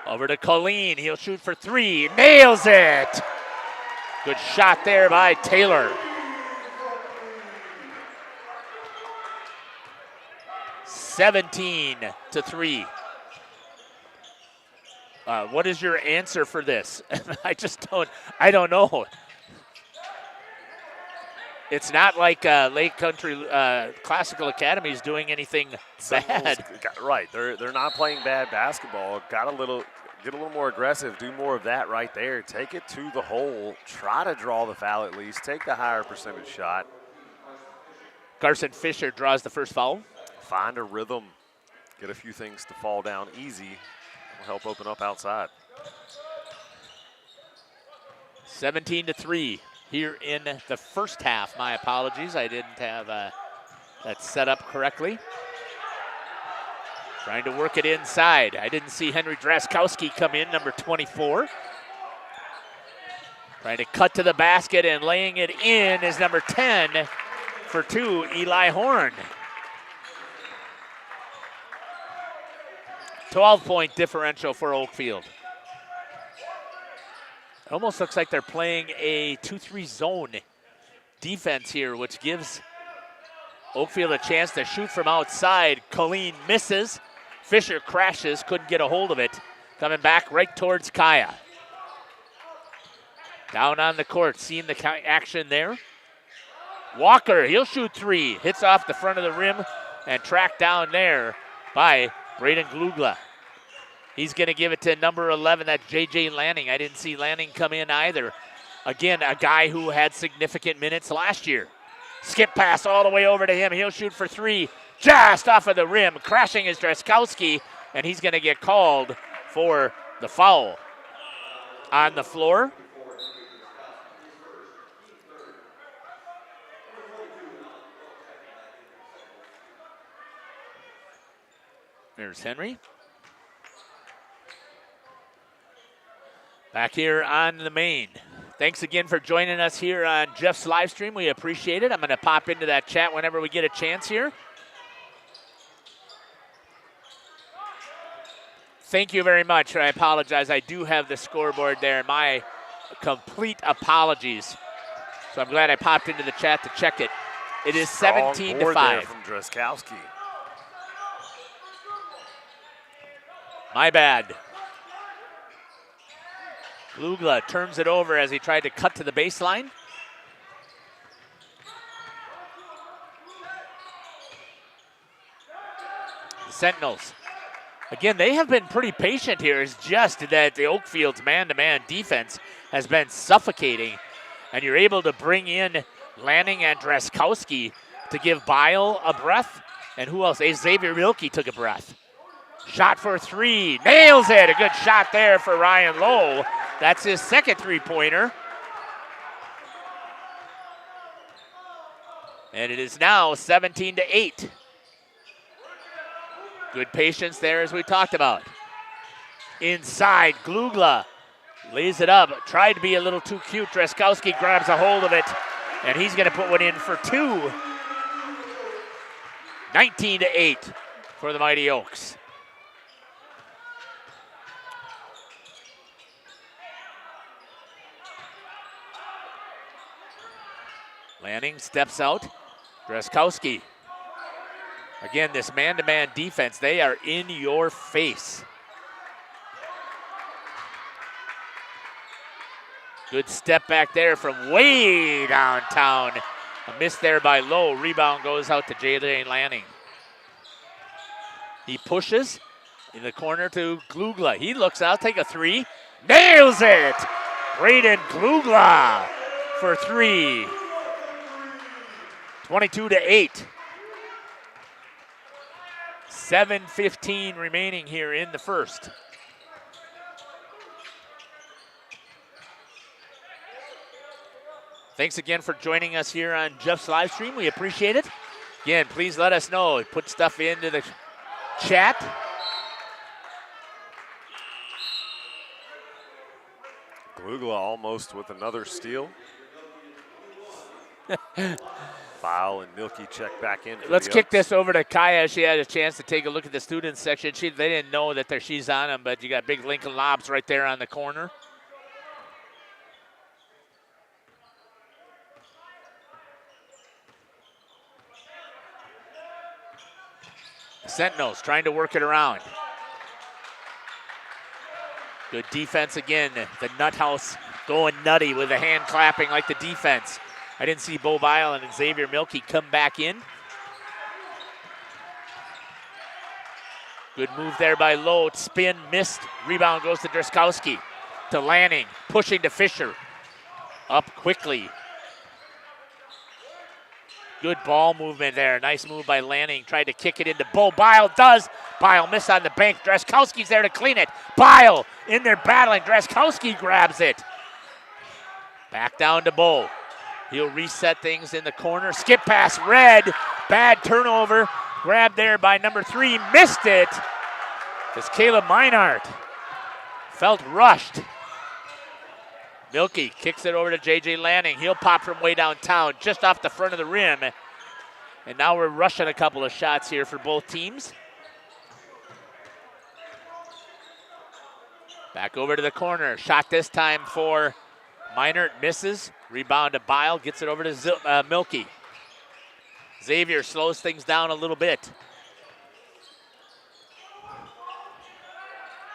Over to Colleen. He'll shoot for 3. Nails it. Good shot there by Taylor. 17-3. What is your answer for this? I don't know. It's not like Lake Country Classical Academy is doing anything bad. Right, they're not playing bad basketball. Get a little more aggressive, do more of that right there. Take it to the hole, try to draw the foul at least, take the higher percentage shot. Carson Fisher draws the first foul. Find a rhythm, get a few things to fall down easy, will help open up outside. 17-3 here in the first half. My apologies, I didn't have that set up correctly. Trying to work it inside. I didn't see Henry Draskowski come in, number 24. Trying to cut to the basket and laying it in is number 10 for 2, Eli Horn. 12-point differential for Oakfield. It almost looks like they're playing a 2-3 zone defense here, which gives Oakfield a chance to shoot from outside. Colleen misses. Fisher crashes, couldn't get a hold of it. Coming back right towards Kaya. Down on the court, seeing the action there. Walker, he'll shoot 3. Hits off the front of the rim and tracked down there by Braden Glugla. He's going to give it to number 11, that's J.J. Lanning. I didn't see Lanning come in either. Again, a guy who had significant minutes last year. Skip pass all the way over to him. He'll shoot for 3. Just off of the rim. Crashing is Draskowski, and he's going to get called for the foul. On the floor. There's Henry. Back here on the main. Thanks again for joining us here on Jeff's live stream. We appreciate it. I'm going to pop into that chat whenever we get a chance here. Thank you very much. I apologize. I do have the scoreboard there. My complete apologies. So I'm glad I popped into the chat to check it. It is Strong 17 board to there 5. from Dreskowski. My bad. Glugla turns it over as he tried to cut to the baseline. The Sentinels. Again, they have been pretty patient here. It's just that the Oakfield's man-to-man defense has been suffocating, and you're able to bring in Lanning and Dreskowski to give Bile a breath. And who else? Xavier Milkey took a breath. Shot for three, nails it. A good shot there for Ryan Lowe. That's his second three-pointer. And it is now 17 to 8. Good patience there as we talked about. Inside, Glugla lays it up. Tried to be a little too cute. Dreskowski grabs a hold of it, and he's going to put one in for two. 19 to 8 for the Mighty Oaks. Lanning steps out. Dreskowski. Again, this man-to-man defense, they are in your face. Good step back there from way downtown. A miss there by Lowe. Rebound goes out to J.J. Lanning. He pushes in the corner to Glugla. He looks out, take a three. Nails it! Braden Glugla for three. 22 to 8. 7:15 remaining here in the first. Thanks again for joining us here on Jeff's live stream. We appreciate it. Again, please let us know. Put stuff into the chat. Glugla almost with another steal. Bile and Milky check back in. Let's kick this over to Kaya. She had a chance to take a look at the students section. They didn't know that she's on them, but you got big Lincoln Lobs right there on the corner. Sentinels trying to work it around. Good defense again. The Nut House going nutty with the hand clapping like the defense. I didn't see Bo Bile and Xavier Milkey come back in. Good move there by Lowe. Spin, missed. Rebound goes to Dreskowski. To Lanning, pushing to Fisher. Up quickly. Good ball movement there. Nice move by Lanning. Tried to kick it into Bo. Bile does. Bile missed on the bank. Dreskowski's there to clean it. Bile in there battling. Dreskowski grabs it. Back down to Bo. He'll reset things in the corner. Skip pass, Red. Bad turnover. Grabbed there by number 3. Missed it. It's Caleb Meinhardt. Felt rushed. Milkey kicks it over to J.J. Lanning. He'll pop from way downtown, just off the front of the rim. And now we're rushing a couple of shots here for both teams. Back over to the corner. Shot this time for Meinert, misses. Rebound to Bile, gets it over to Milkey. Xavier slows things down a little bit.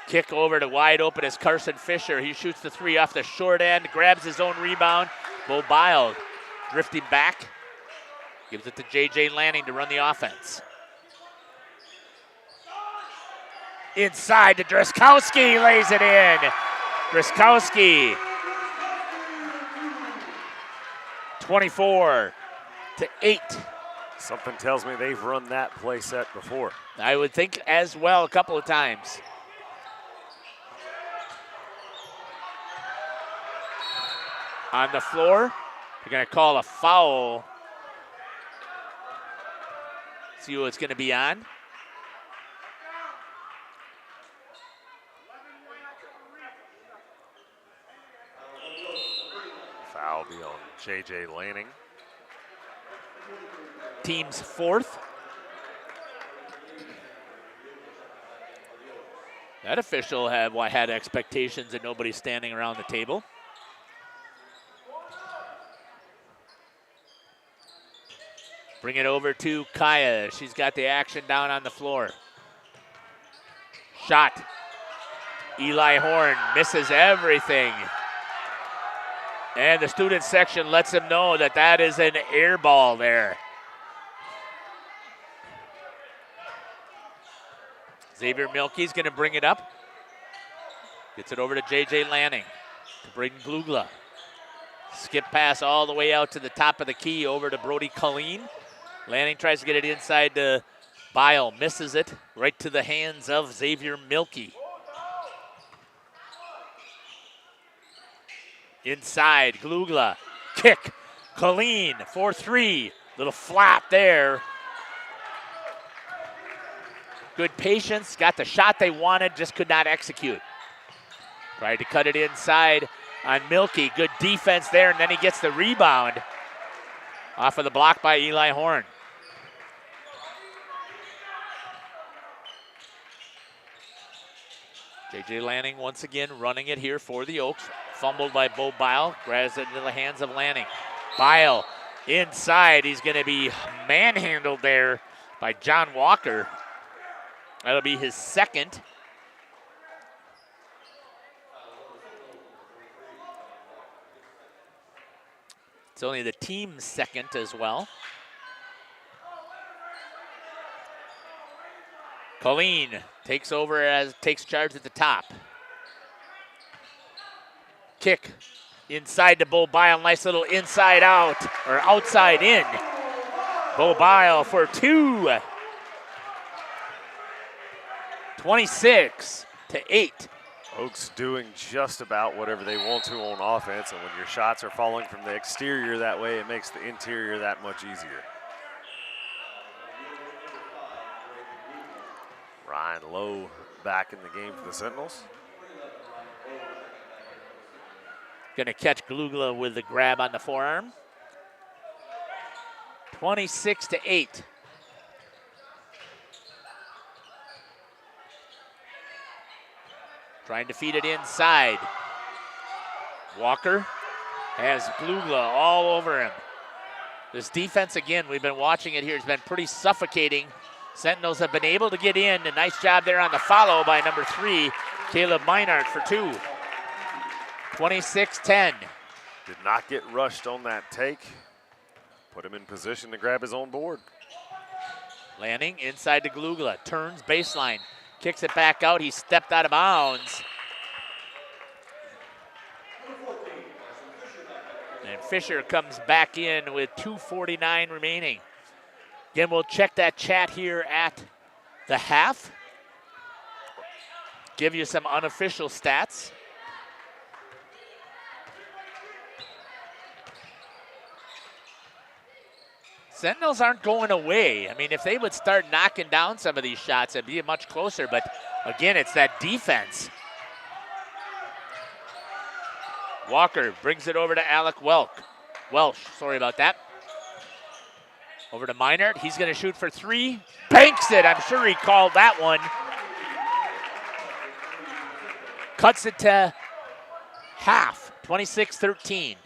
Kick over to wide open as Carson Fisher. He shoots the three off the short end, grabs his own rebound. Bo Bile drifting back. Gives it to J.J. Lanning to run the offense. Inside to Dreskowski, lays it in. Dreskowski. 24 to 8. Something tells me they've run that play set before. I would think as well a couple of times. On the floor, they're going to call a foul. See who it's going to be on. Foul be on J.J. Lanning. Team's fourth. That official had expectations that nobody's standing around the table. Bring it over to Kaya. She's got the action down on the floor. Shot. Eli Horn misses everything. And the student section lets him know that that is an air ball there. Xavier Milkey's going to bring it up. Gets it over to J.J. Lanning. To Braden Glugla. Skip pass all the way out to the top of the key over to Brody Colleen. Lanning tries to get it inside to Bile. Misses it right to the hands of Xavier Milkey. Inside, Glugla. Kick. Colleen for 3. Little flap there. Good patience. Got the shot they wanted, just could not execute. Tried to cut it inside on Milkey. Good defense there, and then he gets the rebound off of the block by Eli Horn. J.J. Lanning once again running it here for the Oaks. Fumbled by Bo Bile. Grabs it into the hands of Lanning. Bile inside. He's going to be manhandled there by John Walker. That'll be his second. It's only the team's second as well. Colleen takes charge at the top. Kick inside to Bo Bile. Nice little inside out or outside in. Bo Bile for 2. 26-8. Oaks doing just about whatever they want to on offense, and when your shots are falling from the exterior that way, it makes the interior that much easier. Ryan Lowe back in the game for the Sentinels. Going to catch Glugla with the grab on the forearm. 26-8. Trying to feed it inside. Walker has Glugla all over him. This defense, again, we've been watching it here, has been pretty suffocating. Sentinels have been able to get in. A nice job there on the follow by number 3, Caleb Meinert for 2. 26-10. Did not get rushed on that take. Put him in position to grab his own board. Lanning inside to Glugla. Turns baseline. Kicks it back out. He stepped out of bounds. And Fisher comes back in with 2:49 remaining. Again, we'll check that chat here at the half. Give you some unofficial stats. Sentinels aren't going away. I mean, if they would start knocking down some of these shots, it'd be much closer. But again, it's that defense. Walker brings it over to Alec Welsh, sorry about that. Over to Meinert. He's going to shoot for 3. Banks it. I'm sure he called that one. Cuts it to half. 26-13.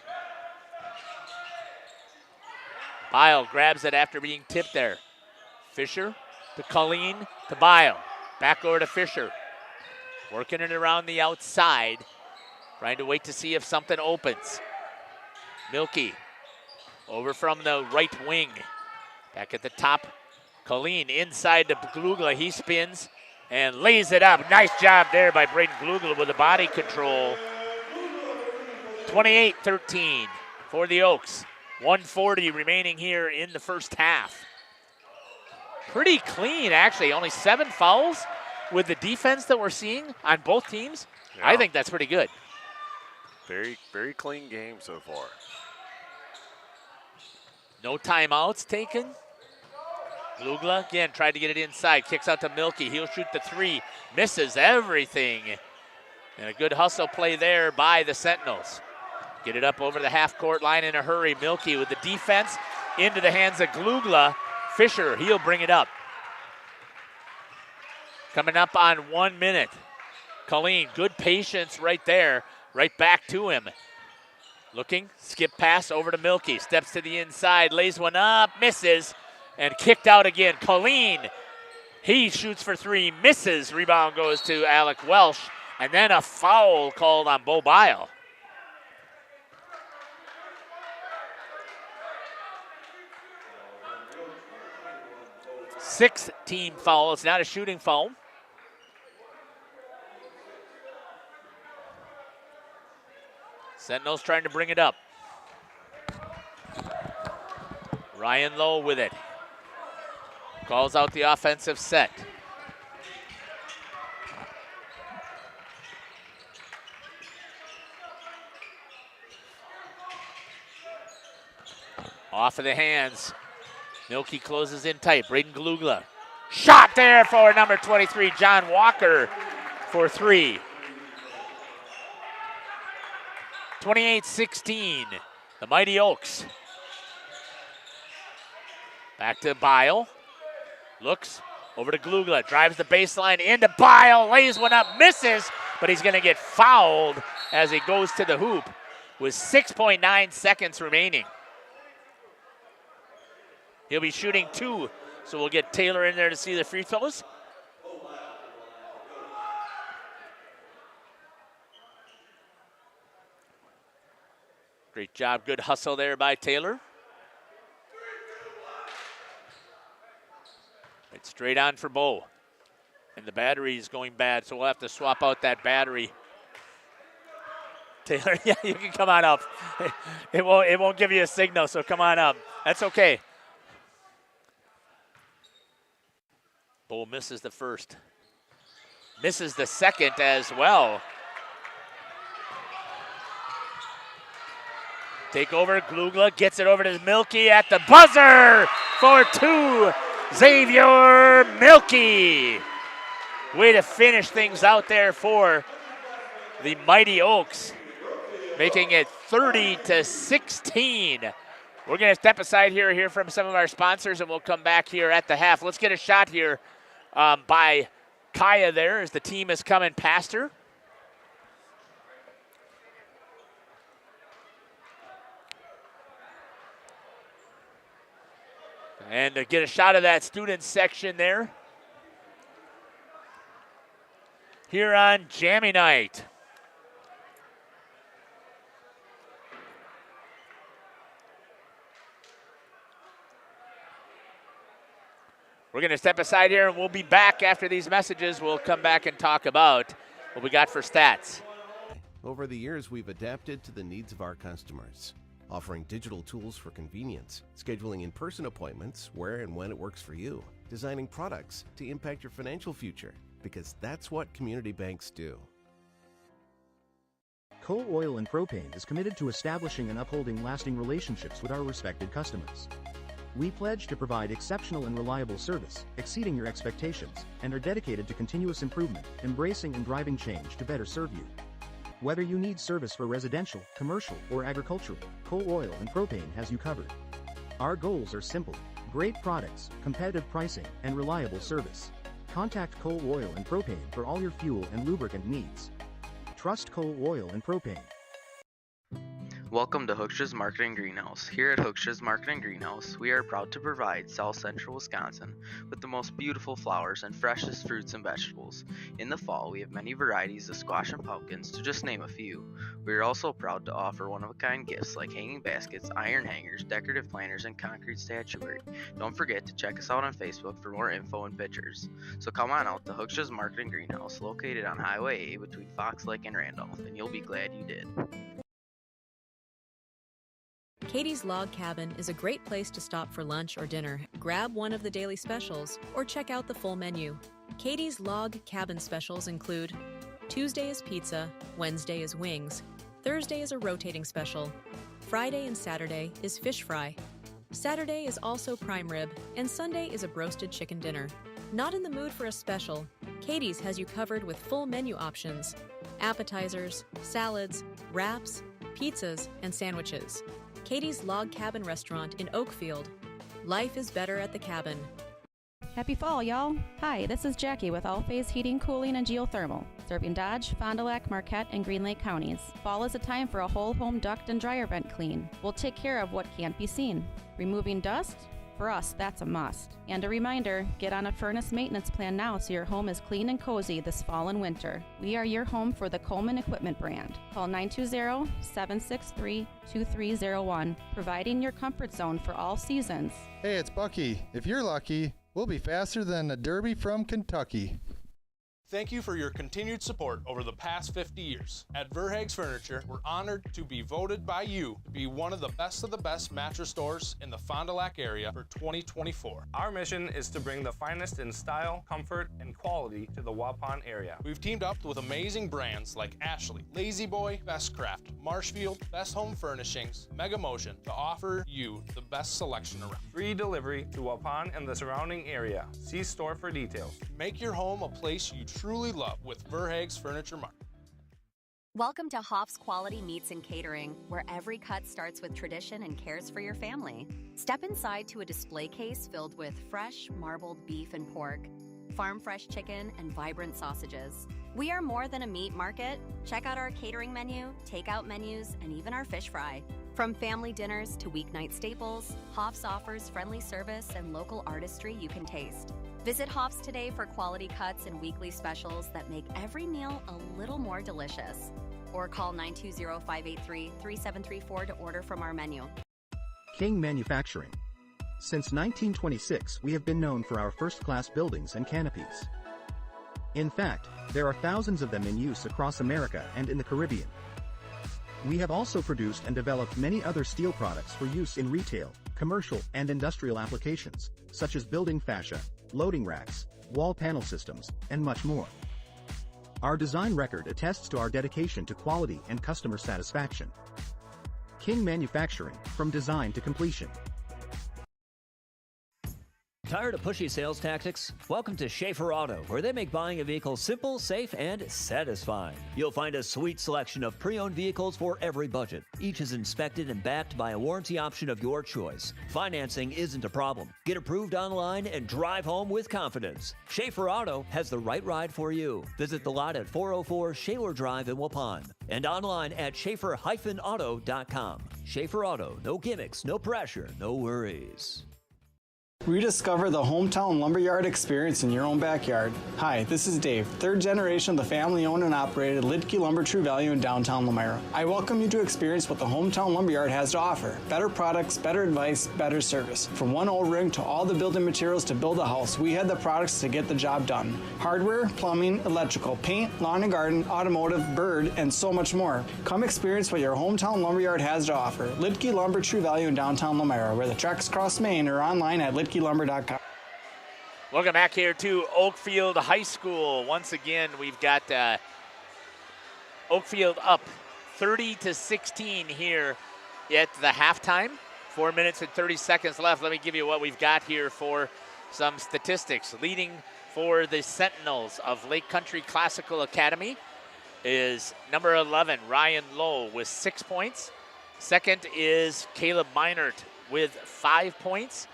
Bile grabs it after being tipped there. Fisher to Colleen to Bile. Back over to Fisher. Working it around the outside. Trying to wait to see if something opens. Milkey over from the right wing. Back at the top. Colleen inside to Glugla. He spins and lays it up. Nice job there by Braden Glugla with the body control. 28-13 for the Oaks. 1:40 remaining here in the first half. Pretty clean, actually. Only 7 fouls with the defense that we're seeing on both teams. Yeah. I think that's pretty good. Very, very clean game so far. No timeouts taken. Glugla, again, tried to get it inside. Kicks out to Milkey. He'll shoot the 3. Misses everything. And a good hustle play there by the Sentinels. Get it up over the half-court line in a hurry. Milkey with the defense into the hands of Glugla. Fisher, he'll bring it up. Coming up on 1 minute. Colleen, good patience right there. Right back to him. Looking, skip pass over to Milkey. Steps to the inside, lays one up, misses. And kicked out again. Colleen, he shoots for three, misses. Rebound goes to Alec Welsh. And then a foul called on Bo Bile. Sixth team foul. It's not a shooting foul. Sentinels trying to bring it up. Ryan Lowe with it. Calls out the offensive set. Off of the hands. Milky closes in tight. Braden Glugla. Shot there for number 23, John Walker, for three. 28-16, the Mighty Oaks. Back to Bile. Looks over to Glugla. Drives the baseline into Bile. Lays one up. Misses. But he's going to get fouled as he goes to the hoop with 6.9 seconds remaining. He'll be shooting two. So we'll get Taylor in there to see the free throws. Great job. Good hustle there by Taylor. It's straight on for Bo. And the battery is going bad, so we'll have to swap out that battery. Taylor, yeah, you can come on up. It won't give you a signal, so come on up. That's okay. Bo misses the first. Misses the second as well. Take over, Glugla gets it over to Milky at the buzzer for two. Xavier Milky. Way to finish things out there for the Mighty Oaks, making it 30-16. We're going to step aside here, hear from some of our sponsors, and we'll come back here at the half. Let's get a shot here by Kaya there as the team is coming past her. And to get a shot of that student section there here on Jammy Night. We're going to step aside here, and we'll be back after these messages. We'll come back and talk about what we got for stats. Over the years, we've adapted to the needs of our customers, offering digital tools for convenience, scheduling in-person appointments where and when it works for you, designing products to impact your financial future, because that's what community banks do. Coal Oil and Propane is committed to establishing and upholding lasting relationships with our respected customers. We pledge to provide exceptional and reliable service, exceeding your expectations, and are dedicated to continuous improvement, embracing and driving change to better serve you. Whether you need service for residential, commercial, or agricultural, Coal Oil and Propane has you covered. Our goals are simple: great products, competitive pricing, and reliable service. Contact Coal Oil and Propane for all your fuel and lubricant needs. Trust Coal Oil and Propane. Welcome to Hooksha's Marketing Greenhouse. Here at Hooksha's Marketing Greenhouse, we are proud to provide South Central Wisconsin with the most beautiful flowers and freshest fruits and vegetables. In the fall, we have many varieties of squash and pumpkins, to just name a few. We are also proud to offer one-of-a-kind gifts like hanging baskets, iron hangers, decorative planters, and concrete statuary. Don't forget to check us out on Facebook for more info and pictures. So come on out to Hooksha's Marketing Greenhouse, located on Highway A between Fox Lake and Randolph, and you'll be glad you did. Katie's Log Cabin is a great place to stop for lunch or dinner, grab one of the daily specials, or check out the full menu. Katie's Log Cabin specials include Tuesday is pizza, Wednesday is wings, Thursday is a rotating special, Friday and Saturday is fish fry, Saturday is also prime rib, and Sunday is a roasted chicken dinner. Not in the mood for a special? Katie's has you covered with full menu options, appetizers, salads, wraps, pizzas, and sandwiches. Katie's Log Cabin Restaurant in Oakfield. Life is better at the cabin. Happy fall, y'all. Hi, this is Jackie with All Phase Heating, Cooling, and Geothermal, serving Dodge, Fond du Lac, Marquette, and Green Lake counties. Fall is a time for a whole home duct and dryer vent clean. We'll take care of what can't be seen, removing dust, For us, that's a must. And a reminder, get on a furnace maintenance plan now so your home is clean and cozy this fall and winter. We are your home for the Coleman Equipment brand. Call 920-763-2301, providing your comfort zone for all seasons. Hey, it's Bucky. If you're lucky, we'll be faster than a Derby from Kentucky. Thank you for your continued support over the past 50 years. At Verhaeg's Furniture, we're honored to be voted by you to be one of the best mattress stores in the Fond du Lac area for 2024. Our mission is to bring the finest in style, comfort, and quality to the Waupun area. We've teamed up with amazing brands like Ashley, Lazy Boy, Bestcraft, Marshfield, Best Home Furnishings, Mega Motion to offer you the best selection around. Free delivery to Waupun and the surrounding area. See store for details. Make your home a place you truly love with Verhaeg's Furniture Mart. Welcome to Hoff's Quality Meats and Catering, where every cut starts with tradition and cares for your family. Step inside to a display case filled with fresh, marbled beef and pork, farm-fresh chicken, and vibrant sausages. We are more than a meat market. Check out our catering menu, takeout menus, and even our fish fry. From family dinners to weeknight staples, Hoff's offers friendly service and local artistry you can taste. Visit Hoff's today for quality cuts and weekly specials that make every meal a little more delicious. Or call 920-583-3734 to order from our menu. King Manufacturing. Since 1926, we have been known for our first-class buildings and canopies. In fact, there are thousands of them in use across America and in the Caribbean. We have also produced and developed many other steel products for use in retail, commercial, and industrial applications, such as building fascia, loading racks, wall panel systems, and much more. Our design record attests to our dedication to quality and customer satisfaction. King Manufacturing, from design to completion. Tired of pushy sales tactics? Welcome to Schaefer Auto, where they make buying a vehicle simple, safe, and satisfying. You'll find a sweet selection of pre-owned vehicles for every budget. Each is inspected and backed by a warranty option of your choice. Financing isn't a problem. Get approved online and drive home with confidence. Schaefer Auto has the right ride for you. Visit the lot at 404 Shaler Drive in Waupun and online at schaefer-auto.com. Schaefer Auto, no gimmicks, no pressure, no worries. Rediscover the hometown lumberyard experience in your own backyard. Hi, this is Dave, third generation of the family-owned and operated Lidke Lumber True Value in downtown Lamira. I welcome you to experience what the hometown lumberyard has to offer. Better products, better advice, better service. From one O-ring to all the building materials to build a house, we have the products to get the job done. Hardware, plumbing, electrical, paint, lawn and garden, automotive, bird, and so much more. Come experience what your hometown lumberyard has to offer. Lidke Lumber True Value in downtown Lamira, where the tracks cross Main, or online at lidkelumber.com. Welcome back here to Oakfield High School. Once again, we've got Oakfield up 30-16 here at the halftime. 4 minutes and 30 seconds left. Let me give you what we've got here for some statistics. Leading for the Sentinels of Lake Country Classical Academy is number 11, Ryan Lowe, with 6 points. Second is Caleb Meinert with 5 points.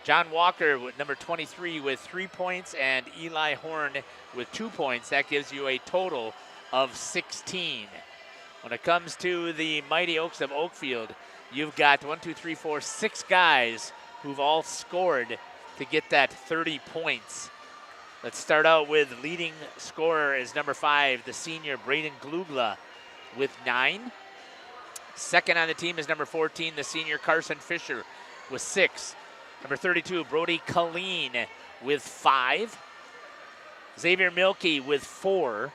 John Walker, with number 23, with 3 points, and Eli Horn with 2 points. That gives you a total of 16. When it comes to the Mighty Oaks of Oakfield, you've got 6 guys who've all scored to get that 30 points. Let's start out with leading scorer is number 5, the senior Braden Glugla with 9. Second on the team is number 14, the senior Carson Fisher with 6. Number 32, Brody Colleen with 5. Xavier Milkey with 4.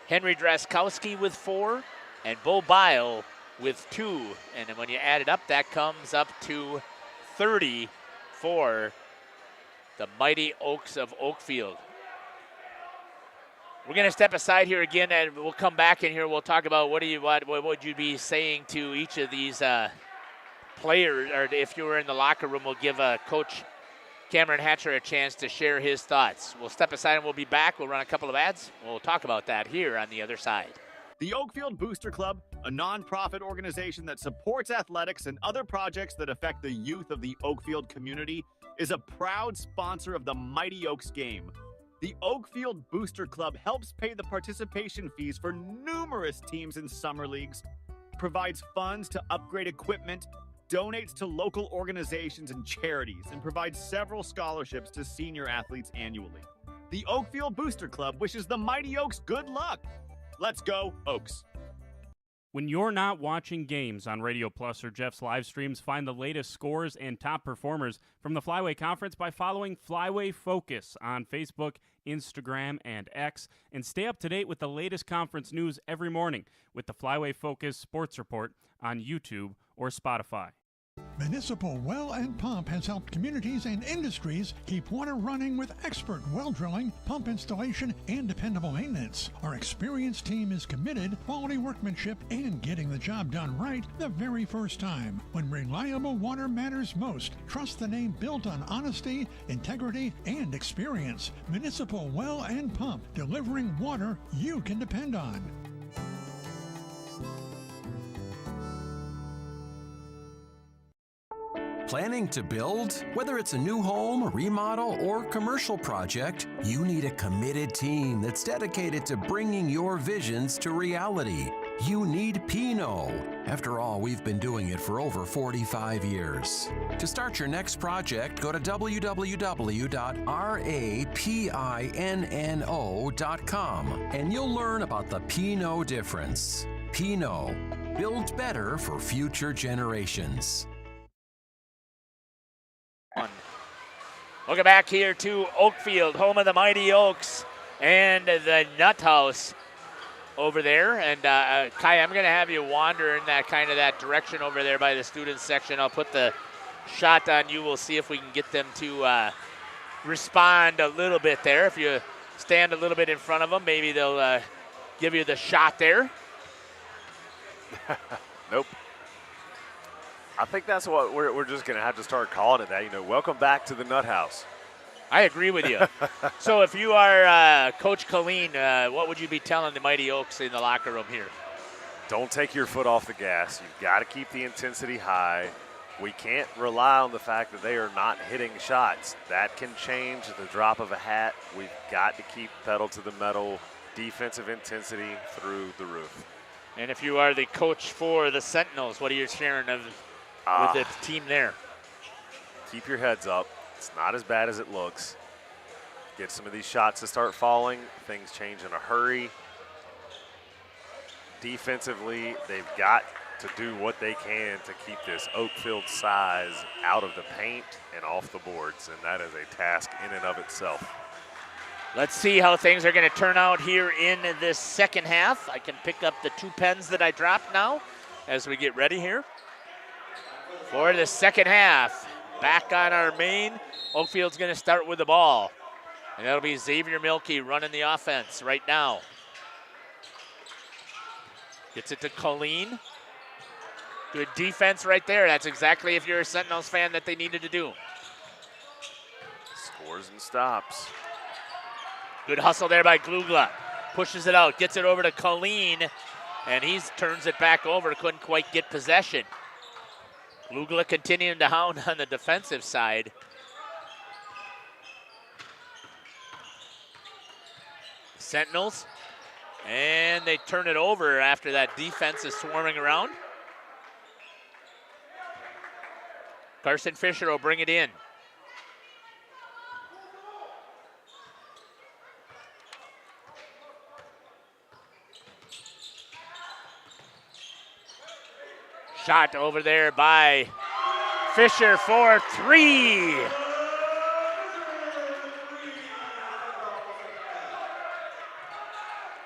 Henry Draskowski with 4. And Bo Bile with 2. And then when you add it up, that comes up to 30 for the Mighty Oaks of Oakfield. We're going to step aside here again, and we'll come back in here. We'll talk about what would you be saying to each of these players, or if you were in the locker room, we'll give Coach Cameron Hatcher a chance to share his thoughts. We'll step aside and we'll be back. We'll run a couple of ads. We'll talk about that here on the other side. The Oakfield Booster Club, a nonprofit organization that supports athletics and other projects that affect the youth of the Oakfield community, is a proud sponsor of the Mighty Oaks game. The Oakfield Booster Club helps pay the participation fees for numerous teams in summer leagues, provides funds to upgrade equipment, donates to local organizations and charities and provides several scholarships to senior athletes annually. The Oakfield Booster Club wishes the Mighty Oaks good luck. Let's go, Oaks. When you're not watching games on Radio Plus or Jeff's live streams, find the latest scores and top performers from the Flyway Conference by following Flyway Focus on Facebook, Instagram, and X, and stay up to date with the latest conference news every morning with the Flyway Focus Sports Report on YouTube or Spotify. Municipal Well and Pump has helped communities and industries keep water running with expert well drilling, pump installation, and dependable maintenance. Our experienced team is committed, quality workmanship, and getting the job done right the very first time. When reliable water matters most, trust the name built on honesty, integrity, and experience. Municipal Well and Pump, delivering water you can depend on. Planning to build? Whether it's a new home, remodel, or commercial project, you need a committed team that's dedicated to bringing your visions to reality. You need Pino. After all, we've been doing it for over 45 years. To start your next project, go to www.rapinno.com and you'll learn about the Pino difference. Pino. Build better for future generations. Welcome back here to Oakfield, home of the Mighty Oaks and the Nut House over there. And Kai, I'm going to have you wander in that direction over there by the students section. I'll put the shot on you. We'll see if we can get them to respond a little bit there. If you stand a little bit in front of them, maybe they'll give you the shot there. Nope. I think that's what we're just going to have to start calling it that. You know, welcome back to the Nut House. I agree with you. So if you are Coach Colleen, what would you be telling the Mighty Oaks in the locker room here? Don't take your foot off the gas. You've got to keep the intensity high. We can't rely on the fact that they are not hitting shots. That can change at the drop of a hat. We've got to keep pedal to the metal, defensive intensity through the roof. And if you are the coach for the Sentinels, what are you sharing with the team there? Keep your heads up. It's not as bad as it looks. Get some of these shots to start falling. Things change in a hurry. Defensively, they've got to do what they can to keep this Oakfield size out of the paint and off the boards, and that is a task in and of itself. Let's see how things are going to turn out here in this second half. I can pick up the 2 pens that I dropped now as we get ready here for the second half. Back on our main. Oakfield's going to start with the ball, and that'll be Xavier Milkey running the offense right now. Gets it to Colleen. Good defense right there. That's exactly, if you're a Sentinels fan, that they needed to do. Scores and stops. Good hustle there by Glugla. Pushes it out, gets it over to Colleen, and he turns it back over. Couldn't quite get possession. Glugla continuing to hound on the defensive side. Sentinels, and they turn it over after that defense is swarming around. Carson Fisher will bring it in. Shot over there by Fisher for 3.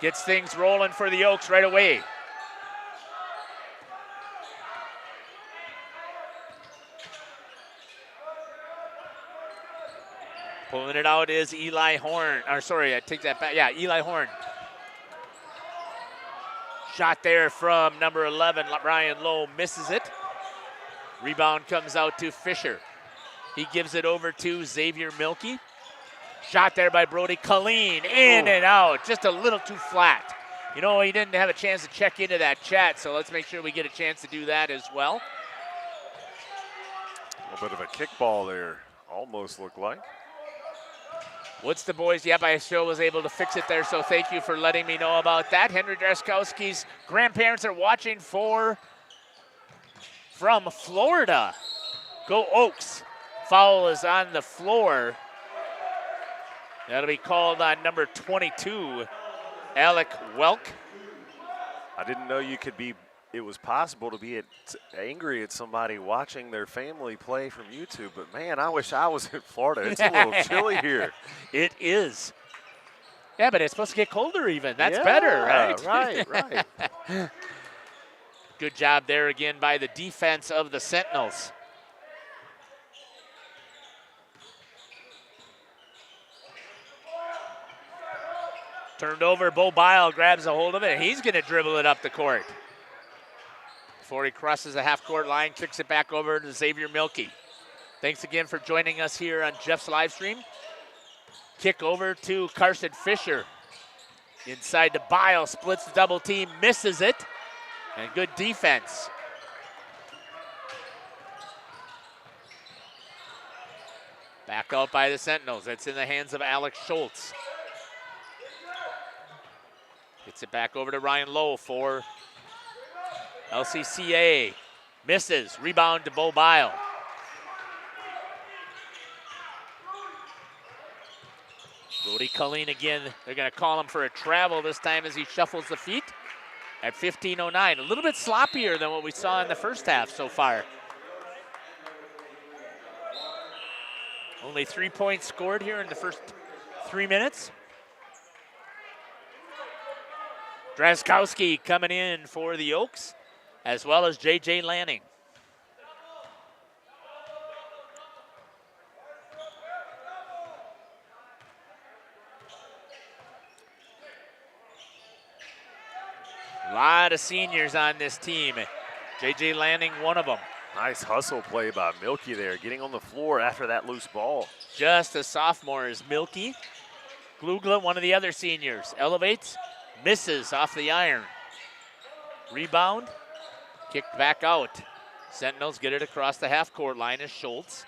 Gets things rolling for the Oaks right away. Pulling it out is Eli Horn. Or sorry, I take that back. Yeah, Eli Horn. Shot there from number 11, Ryan Lowe, misses it. Rebound comes out to Fisher. He gives it over to Xavier Milkey. Shot there by Brody Colleen, in and out, just a little too flat. You know, he didn't have a chance to check into that chat, so let's make sure we get a chance to do that as well. A little bit of a kickball there, almost looked like. What's the boys? Yep, I still was able to fix it there, so thank you for letting me know about that. Henry Draskowski's grandparents are watching for from Florida. Go Oaks. Foul is on the floor. That'll be called on number 22, Alec Welk. I didn't know it was possible to be angry at somebody watching their family play from YouTube, but man, I wish I was in Florida. It's a little chilly here. It is. Yeah, but it's supposed to get colder even. That's better, right? Right. Good job there again by the defense of the Sentinels. Turned over, Bo Bile grabs a hold of it. He's going to dribble it up the court. Before he crosses the half-court line, kicks it back over to Xavier Milkey. Thanks again for joining us here on Jeff's live stream. Kick over to Carson Fisher. Inside to Bile, splits the double team, misses it. And good defense. Back out by the Sentinels. That's in the hands of Alex Schultz. Gets it back over to Ryan Lowe for LCCA. Misses. Rebound to Bo Bile. Brody Colleen again. They're going to call him for a travel this time as he shuffles the feet at 15:09. A little bit sloppier than what we saw in the first half so far. Only 3 points scored here in the first 3 minutes. Draskowski coming in for the Oaks, as well as J.J. Lanning. A lot of seniors on this team. J.J. Lanning, one of them. Nice hustle play by Milkey there, getting on the floor after that loose ball. Just a sophomore is Milkey. Glugla, one of the other seniors, elevates, misses off the iron. Rebound, kicked back out. Sentinels get it across the half-court line as Schultz.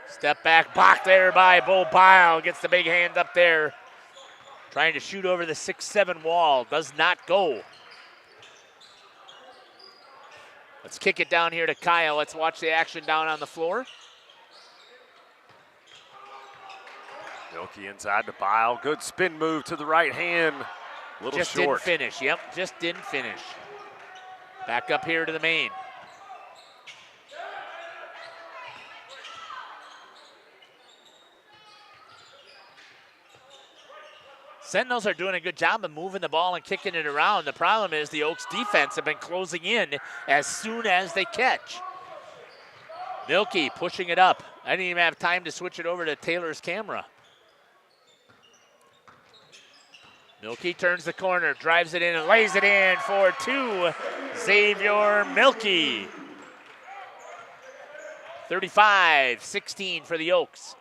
Step back, blocked there by Bo Bile. Gets the big hand up there. Trying to shoot over the 6'7" wall. Does not go. Let's kick it down here to Kyle. Let's watch the action down on the floor. Milkey inside to Bile. Good spin move to the right hand. Little just short. Didn't finish. Yep, just didn't finish. Back up here to the main. Sentinels are doing a good job of moving the ball and kicking it around. The problem is the Oaks defense have been closing in as soon as they catch. Milkey pushing it up. I didn't even have time to switch it over to Taylor's camera. Milkey turns the corner, drives it in and lays it in for two. Xavier Milkey. 35-16 for the Oaks.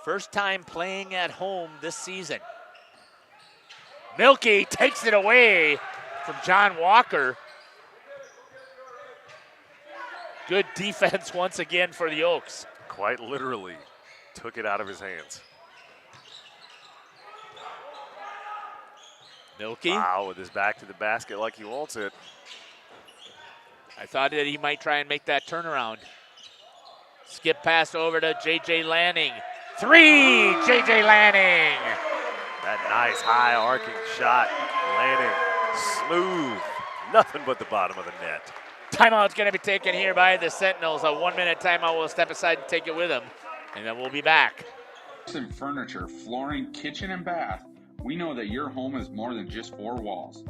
First time playing at home this season. Milkey takes it away from John Walker. Good defense once again for the Oaks. Quite literally took it out of his hands. Milkey. Wow, with his back to the basket like he wants it. I thought that he might try and make that turnaround. Skip pass over to J.J. Lanning. Three, J.J. Lanning. That nice high arcing shot. Lanning, smooth. Nothing but the bottom of the net. Timeout's going to be taken here by the Sentinels. A 1 minute timeout. We'll step aside and take it with them, and then we'll be back. Furniture, flooring, kitchen, and bath. We know that your home is more than just four walls.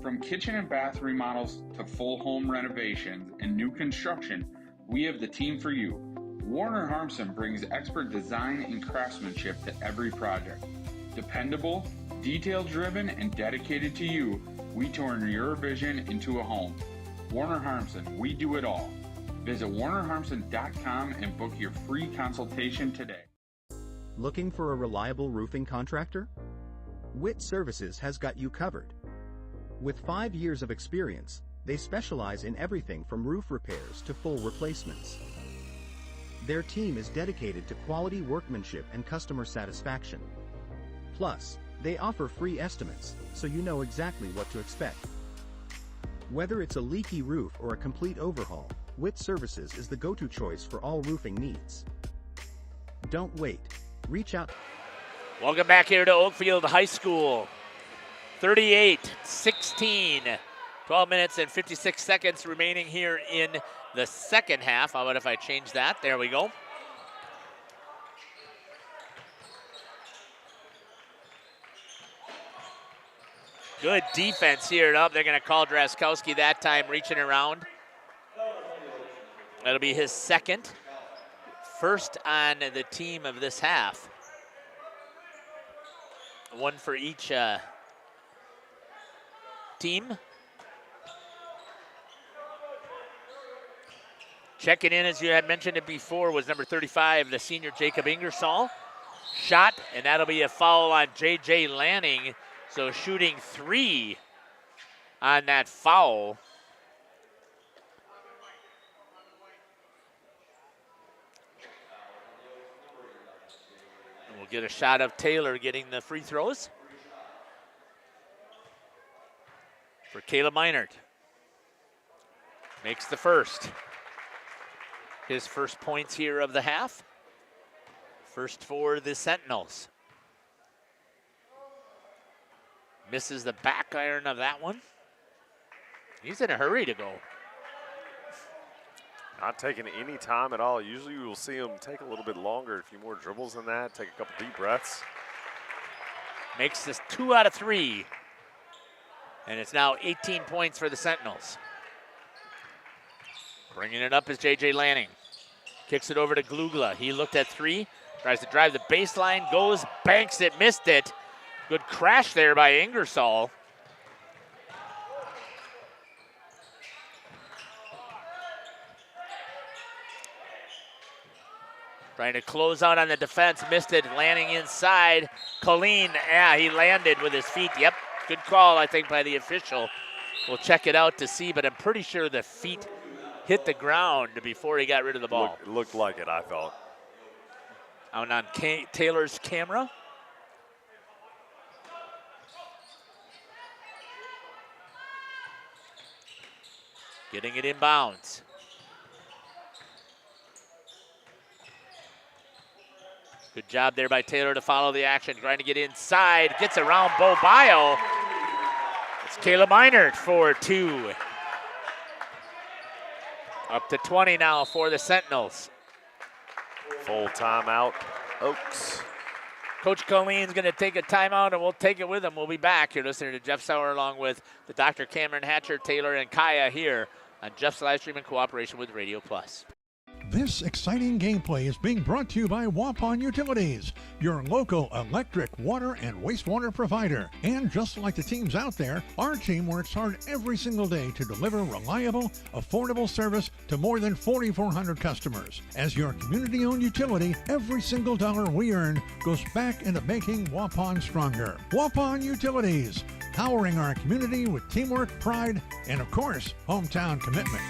From kitchen and bath remodels to full home renovations and new construction, we have the team for you. Warner Harmson brings expert design and craftsmanship to every project. Dependable, detail-driven, and dedicated to you, we turn your vision into a home. Warner Harmson, we do it all. Visit warnerharmson.com and book your free consultation today. Looking for a reliable roofing contractor? Witt Services has got you covered. With 5 years of experience, they specialize in everything from roof repairs to full replacements. Their team is dedicated to quality workmanship and customer satisfaction. Plus, they offer free estimates, so you know exactly what to expect. Whether it's a leaky roof or a complete overhaul, WIT Services is the go-to choice for all roofing needs. Don't wait. Reach out. Welcome back here to Oakfield High School. 38-16. 12 minutes and 56 seconds remaining here in the second half. How about if I change that? There we go. Good defense here. Up, they're going to call Draskowski that time, reaching around. That'll be his second. First on the team of this half. One for each team. Checking in, as you had mentioned it before, was number 35, the senior Jacob Ingersoll. Shot, and that'll be a foul on J.J. Lanning. So shooting 3 on that foul. And we'll get a shot of Taylor getting the free throws. For Caleb Meinert. Makes the first. His first points here of the half. First for the Sentinels. Misses the back iron of that one. He's in a hurry to go. Not taking any time at all. Usually you will see him take a little bit longer, a few more dribbles than that, take a couple deep breaths. Makes this 2 out of 3. And it's now 18 points for the Sentinels. Bringing it up is J.J. Lanning. Kicks it over to Glugla. He looked at 3, tries to drive the baseline, goes, banks it, missed it. Good crash there by Ingersoll. Trying to close out on the defense, missed it, landing inside. Colleen, he landed with his feet. Yep, good call, I think, by the official. We'll check it out to see, but I'm pretty sure the feet hit the ground before he got rid of the ball. Looked like it, I thought. Out on Taylor's camera. Getting it inbounds. Good job there by Taylor to follow the action. Trying to get inside. Gets around Bo Bio. It's Caleb Meinert for 2. Up to 20 now for the Sentinels. Full timeout, Oaks. Coach Colleen's going to take a timeout, and we'll take it with him. We'll be back. You're listening to Jeff Sauer along with the Dr. Cameron Hatcher, Taylor, and Kaya here on Jeff's Livestream in cooperation with Radio Plus. This exciting gameplay is being brought to you by Waupun Utilities, your local electric, water, and wastewater provider. And just like the teams out there, our team works hard every single day to deliver reliable, affordable service to more than 4,400 customers. As your community-owned utility, every single dollar we earn goes back into making Waupun stronger. Waupun Utilities, powering our community with teamwork, pride, and of course, hometown commitment.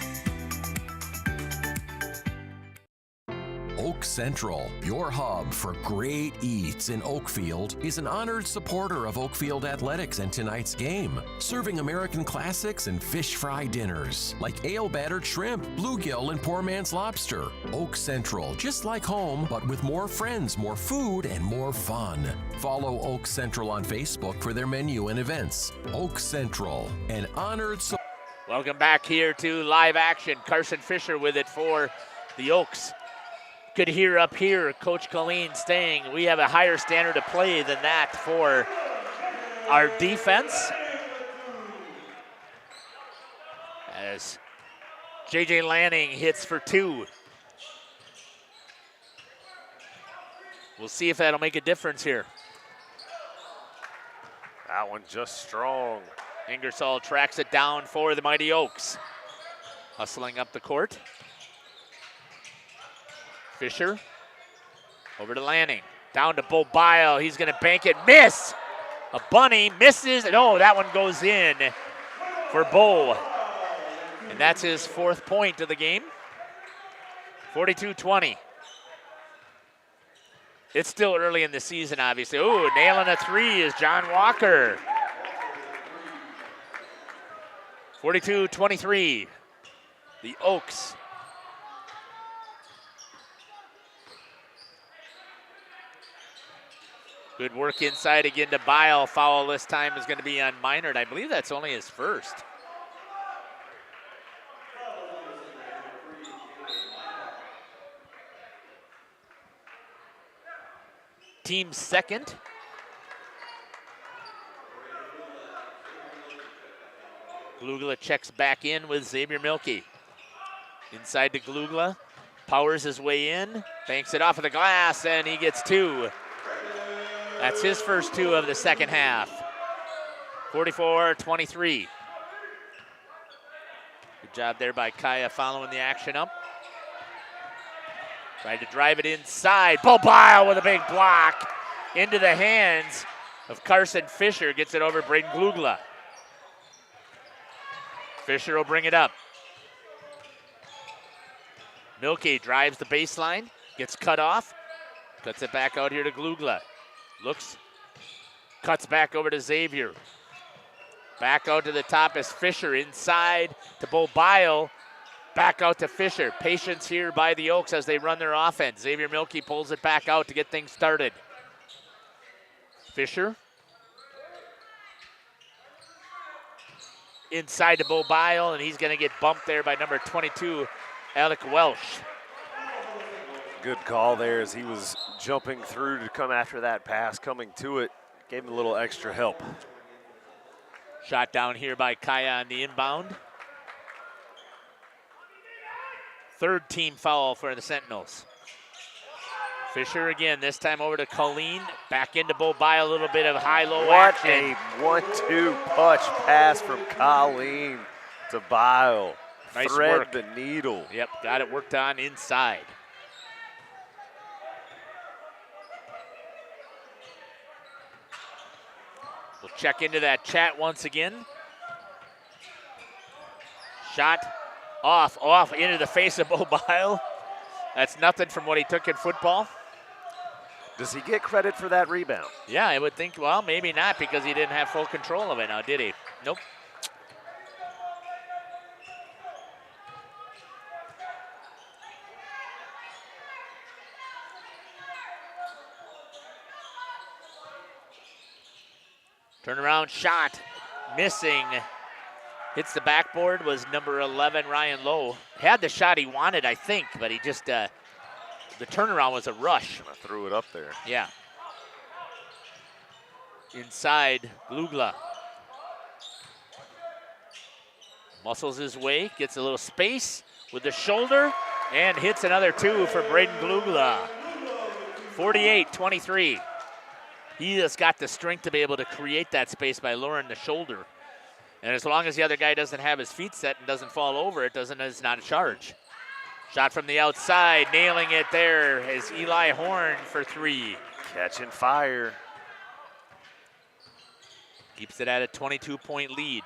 Oak Central, your hub for great eats in Oakfield, is an honored supporter of Oakfield Athletics and tonight's game, serving American classics and fish fry dinners like ale-battered shrimp, bluegill, and poor man's lobster. Oak Central, just like home, but with more friends, more food, and more fun. Follow Oak Central on Facebook for their menu and events. Oak Central, an honored supporter. Welcome back here to live action. Carson Fisher with it for the Oaks. Could hear up here Coach Colleen saying we have a higher standard of play than that for our defense. As J.J. Lanning hits for 2. We'll see if that'll make a difference here. That one just strong. Ingersoll tracks it down for the Mighty Oaks. Hustling up the court. Fisher over to Lanning. Down to Bo Bio. He's going to bank it. Miss! A bunny misses. No, that one goes in for Bo. And that's his 4th point of the game. 42-20. It's still early in the season, obviously. Ooh, nailing a 3 is John Walker. 42-23. The Oaks. Good work inside again to Bile. Foul this time is going to be on Minard. I believe that's only his first. Team second. Glugla checks back in with Xavier Milkey. Inside to Glugla. Powers his way in. Banks it off of the glass, and he gets 2. That's his first 2 of the second half. 44-23. Good job there by Kaya following the action up. Tried to drive it inside. Bo Bile with a big block into the hands of Carson Fisher. Gets it over Braden Glugla. Fisher will bring it up. Milkey drives the baseline. Gets cut off. Cuts it back out here to Glugla. Looks. Cuts back over to Xavier. Back out to the top is Fisher. Inside to Bo Bile. Back out to Fisher. Patience here by the Oaks as they run their offense. Xavier Milkey pulls it back out to get things started. Fisher. Inside to Bo Bile, and he's going to get bumped there by number 22, Alec Welsh. Good call there as he was jumping through to come after that pass, coming to it. Gave him a little extra help. Shot down here by Kaya on the inbound. Third team foul for the Sentinels. Fisher again, this time over to Colleen. Back into Bo Bile, a little bit of high-low action. What a 1-2 punch pass from Colleen to Bile. Nice Thread work. the needle. Yep, got it worked on inside. We'll check into that chat once again. Shot off into the face of Bo Bile. That's nothing from what he took in football. Does he get credit for that rebound? Yeah, I would think, well, maybe not because he didn't have full control of it now, did he? Nope. Turnaround shot, missing. Hits the backboard, was number 11, Ryan Lowe. Had the shot he wanted, I think, but he just, the turnaround was a rush. I threw it up there. Yeah. Inside, Glugla. Muscles his way, gets a little space with the shoulder, and hits another 2 for Braden Glugla. 48-23. He just got the strength to be able to create that space by lowering the shoulder. And as long as the other guy doesn't have his feet set and doesn't fall over, it's not a charge. Shot from the outside, nailing it there is Eli Horn for 3. Catching fire. Keeps it at a 22-point lead.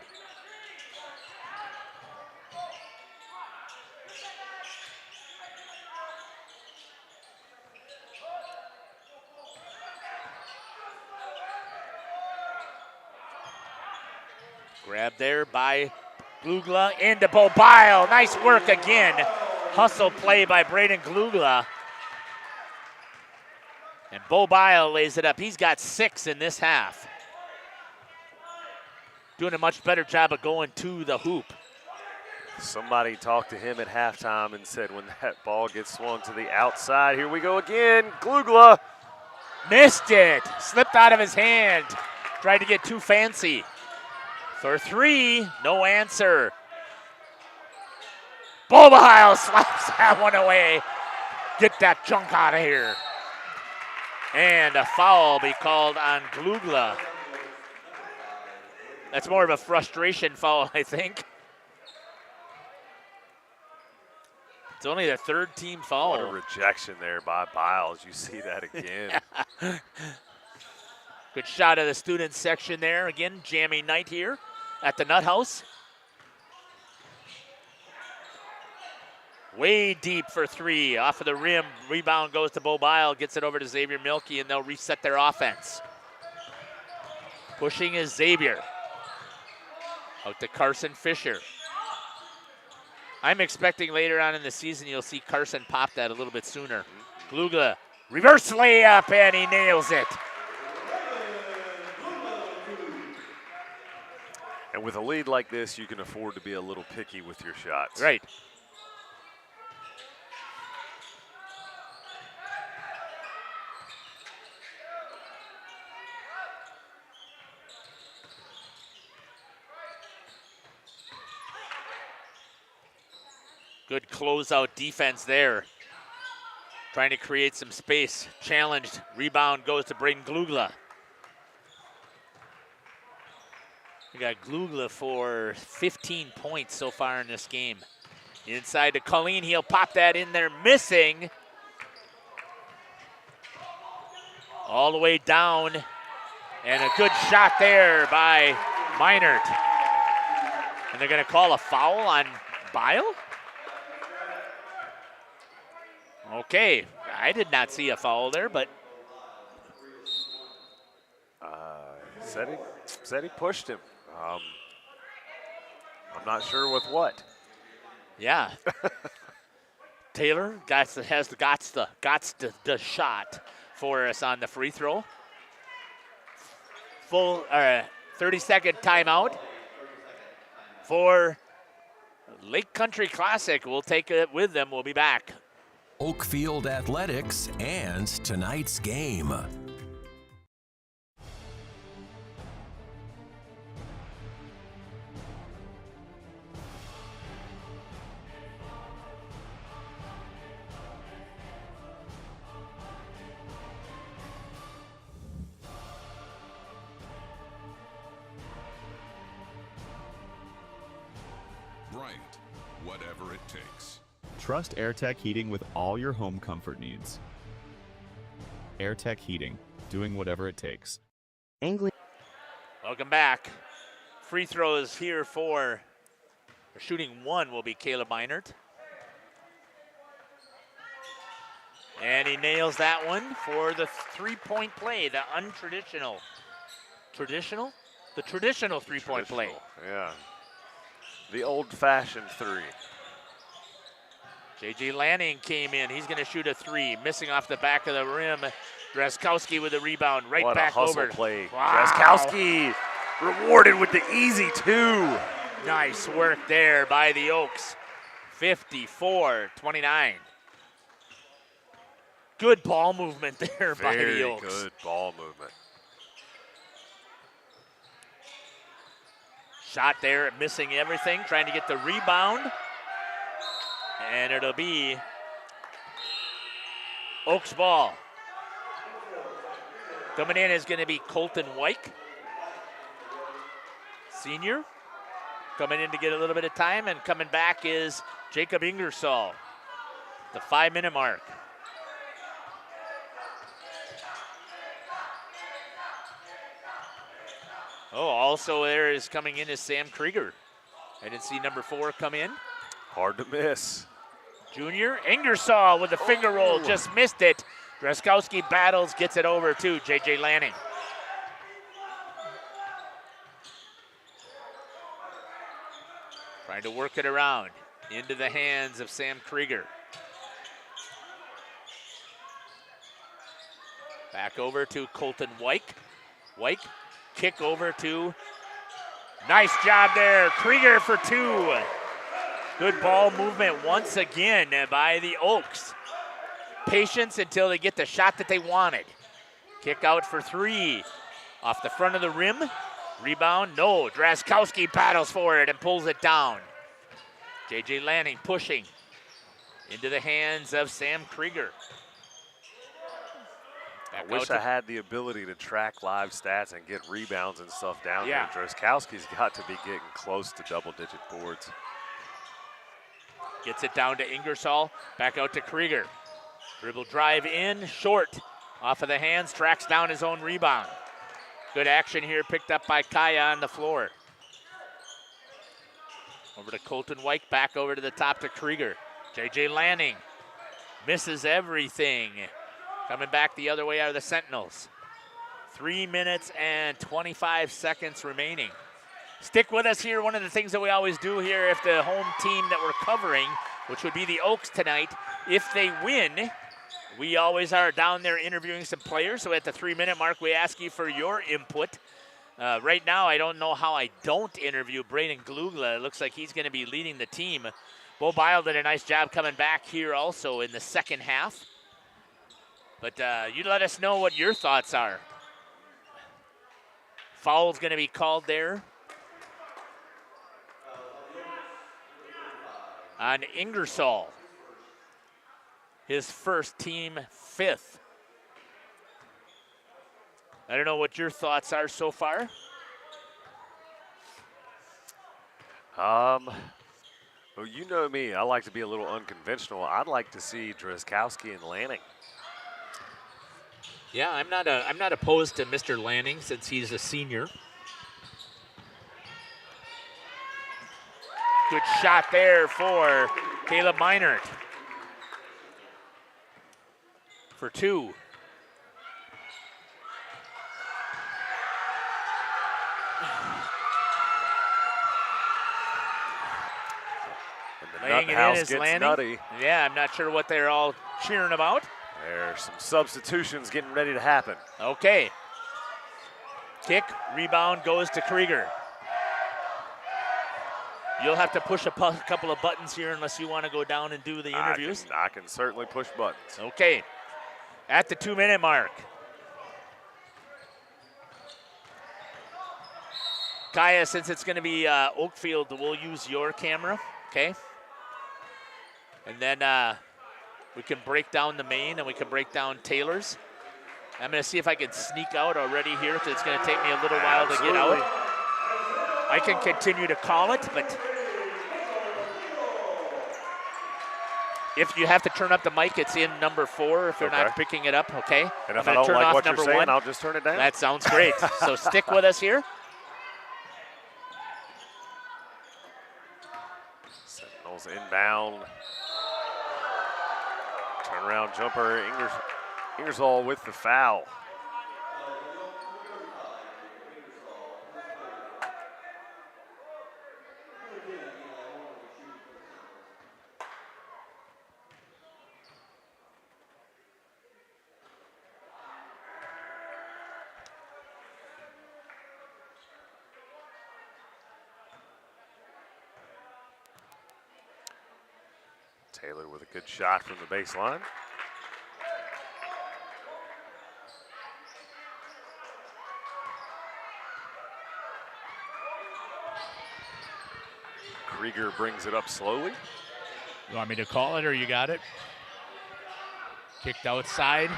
Grab there by Glugla into Bo Bile. Nice work again. Hustle play by Braden Glugla. And Bo Bile lays it up. He's got 6 in this half. Doing a much better job of going to the hoop. Somebody talked to him at halftime and said when that ball gets swung to the outside, here we go again, Glugla. Missed it. Slipped out of his hand. Tried to get too fancy. For 3, no answer. Bo Bile slaps that one away. Get that junk out of here. And a foul be called on Glugla. That's more of a frustration foul, I think. It's only the 3rd team foul. What a rejection there by Biles. You see that again. Good shot of the student section there. Again, Jamie Knight here at the Nut House. Way deep for 3. Off of the rim. Rebound goes to Bo Bile. Gets it over to Xavier Milkey, and they'll reset their offense. Pushing is Xavier. Out to Carson Fisher. I'm expecting later on in the season you'll see Carson pop that a little bit sooner. Glugla, reverse layup, and he nails it. And with a lead like this, you can afford to be a little picky with your shots. Right. Good closeout defense there. Trying to create some space. Challenged. Rebound goes to Braden Glugla. We got Glugla for 15 points so far in this game. Inside to Colleen. He'll pop that in there. Missing. All the way down. And a good shot there by Meinert. And they're going to call a foul on Bile? Okay, I did not see a foul there, but said he pushed him. I'm not sure with what. Yeah. Taylor has the shot for us on the free throw. Full 30-second timeout for Lake Country Classic. We'll take it with them. We'll be back. Oakfield Athletics and tonight's game. Bryant, whatever it takes. Trust AirTech Heating with all your home comfort needs. AirTech Heating, doing whatever it takes. Welcome back. Free throws here for shooting one will be Caleb Meinert. And he nails that one for the three-point play, the untraditional. Traditional? The traditional three-point play. Yeah. The old-fashioned three. J.J. Lanning came in. He's going to shoot a three. Missing off the back of the rim. Draskowski with a rebound. Right what back a hustle over. Play. Wow. Draskowski rewarded with the easy two. Nice work there by the Oaks. 54-29. Good ball movement there by the Oaks. Very good ball movement. Shot there, missing everything. Trying to get the rebound. And it'll be Oaks ball. Coming in is going to be Colton Wyke, senior. Coming in to get a little bit of time, and coming back is Jacob Ingersoll, the 5-minute mark. Oh, also there is coming in is Sam Krieger. I didn't see number 4 come in. Hard to miss. Junior Ingersoll with the finger roll, just missed it. Draskowski battles, gets it over to J.J. Lanning. Trying to work it around into the hands of Sam Krieger. Back over to Colton Wyke. Wyke, kick over to, nice job there, Krieger for 2. Good ball movement once again by the Oaks. Patience until they get the shot that they wanted. Kick out for 3. Off the front of the rim. Rebound, no. Draskowski paddles for it and pulls it down. J.J. Lanning pushing into the hands of Sam Krieger. I wish I had the ability to track live stats and get rebounds and stuff down there. Draskowski's got to be getting close to double-digit boards. Gets it down to Ingersoll. Back out to Krieger. Dribble drive in, short. Off of the hands, tracks down his own rebound. Good action here, picked up by Kaya on the floor. Over to Colton Wyke, back over to the top to Krieger. J.J. Lanning misses everything. Coming back the other way are the Sentinels. 3 minutes and 25 seconds remaining. Stick with us here. One of the things that we always do here, if the home team that we're covering, which would be the Oaks tonight, if they win, we always are down there interviewing some players. So at the 3-minute mark, we ask you for your input. Right now, I don't know how I don't interview Braden Glugla. It looks like he's going to be leading the team. Bo Bile did a nice job coming back here also in the second half. But you let us know what your thoughts are. Foul's going to be called there on Ingersoll. His first, team 5th. I don't know what your thoughts are so far. Well, you know me. I like to be a little unconventional. I'd like to see Drazkowski and Lanning. Yeah, I'm not opposed to Mr. Lanning since he's a senior. Good shot there for Caleb Meinert. For 2. Laying it in is Lanning. Nutty. Yeah, I'm not sure what they're all cheering about. There's some substitutions getting ready to happen. Okay. Kick, rebound goes to Krieger. You'll have to push a couple of buttons here unless you want to go down and do the interviews. I can certainly push buttons. Okay. At the 2-minute mark. Kaya, since it's going to be Oakfield, we'll use your camera, okay? And then we can break down the main and we can break down Taylor's. I'm going to see if I can sneak out already here because it's going to take me a little while to get out. I can continue to call it, but if you have to turn up the mic, it's in number 4 if you're not picking it up, okay? And if I don't like what you're saying, I'll just turn it down. That sounds great. So stick with us here. Sentinels inbound. Turnaround jumper. Ingersoll with the foul. Taylor with a good shot from the baseline. Krieger brings it up slowly. You want me to call it or you got it? Kicked outside.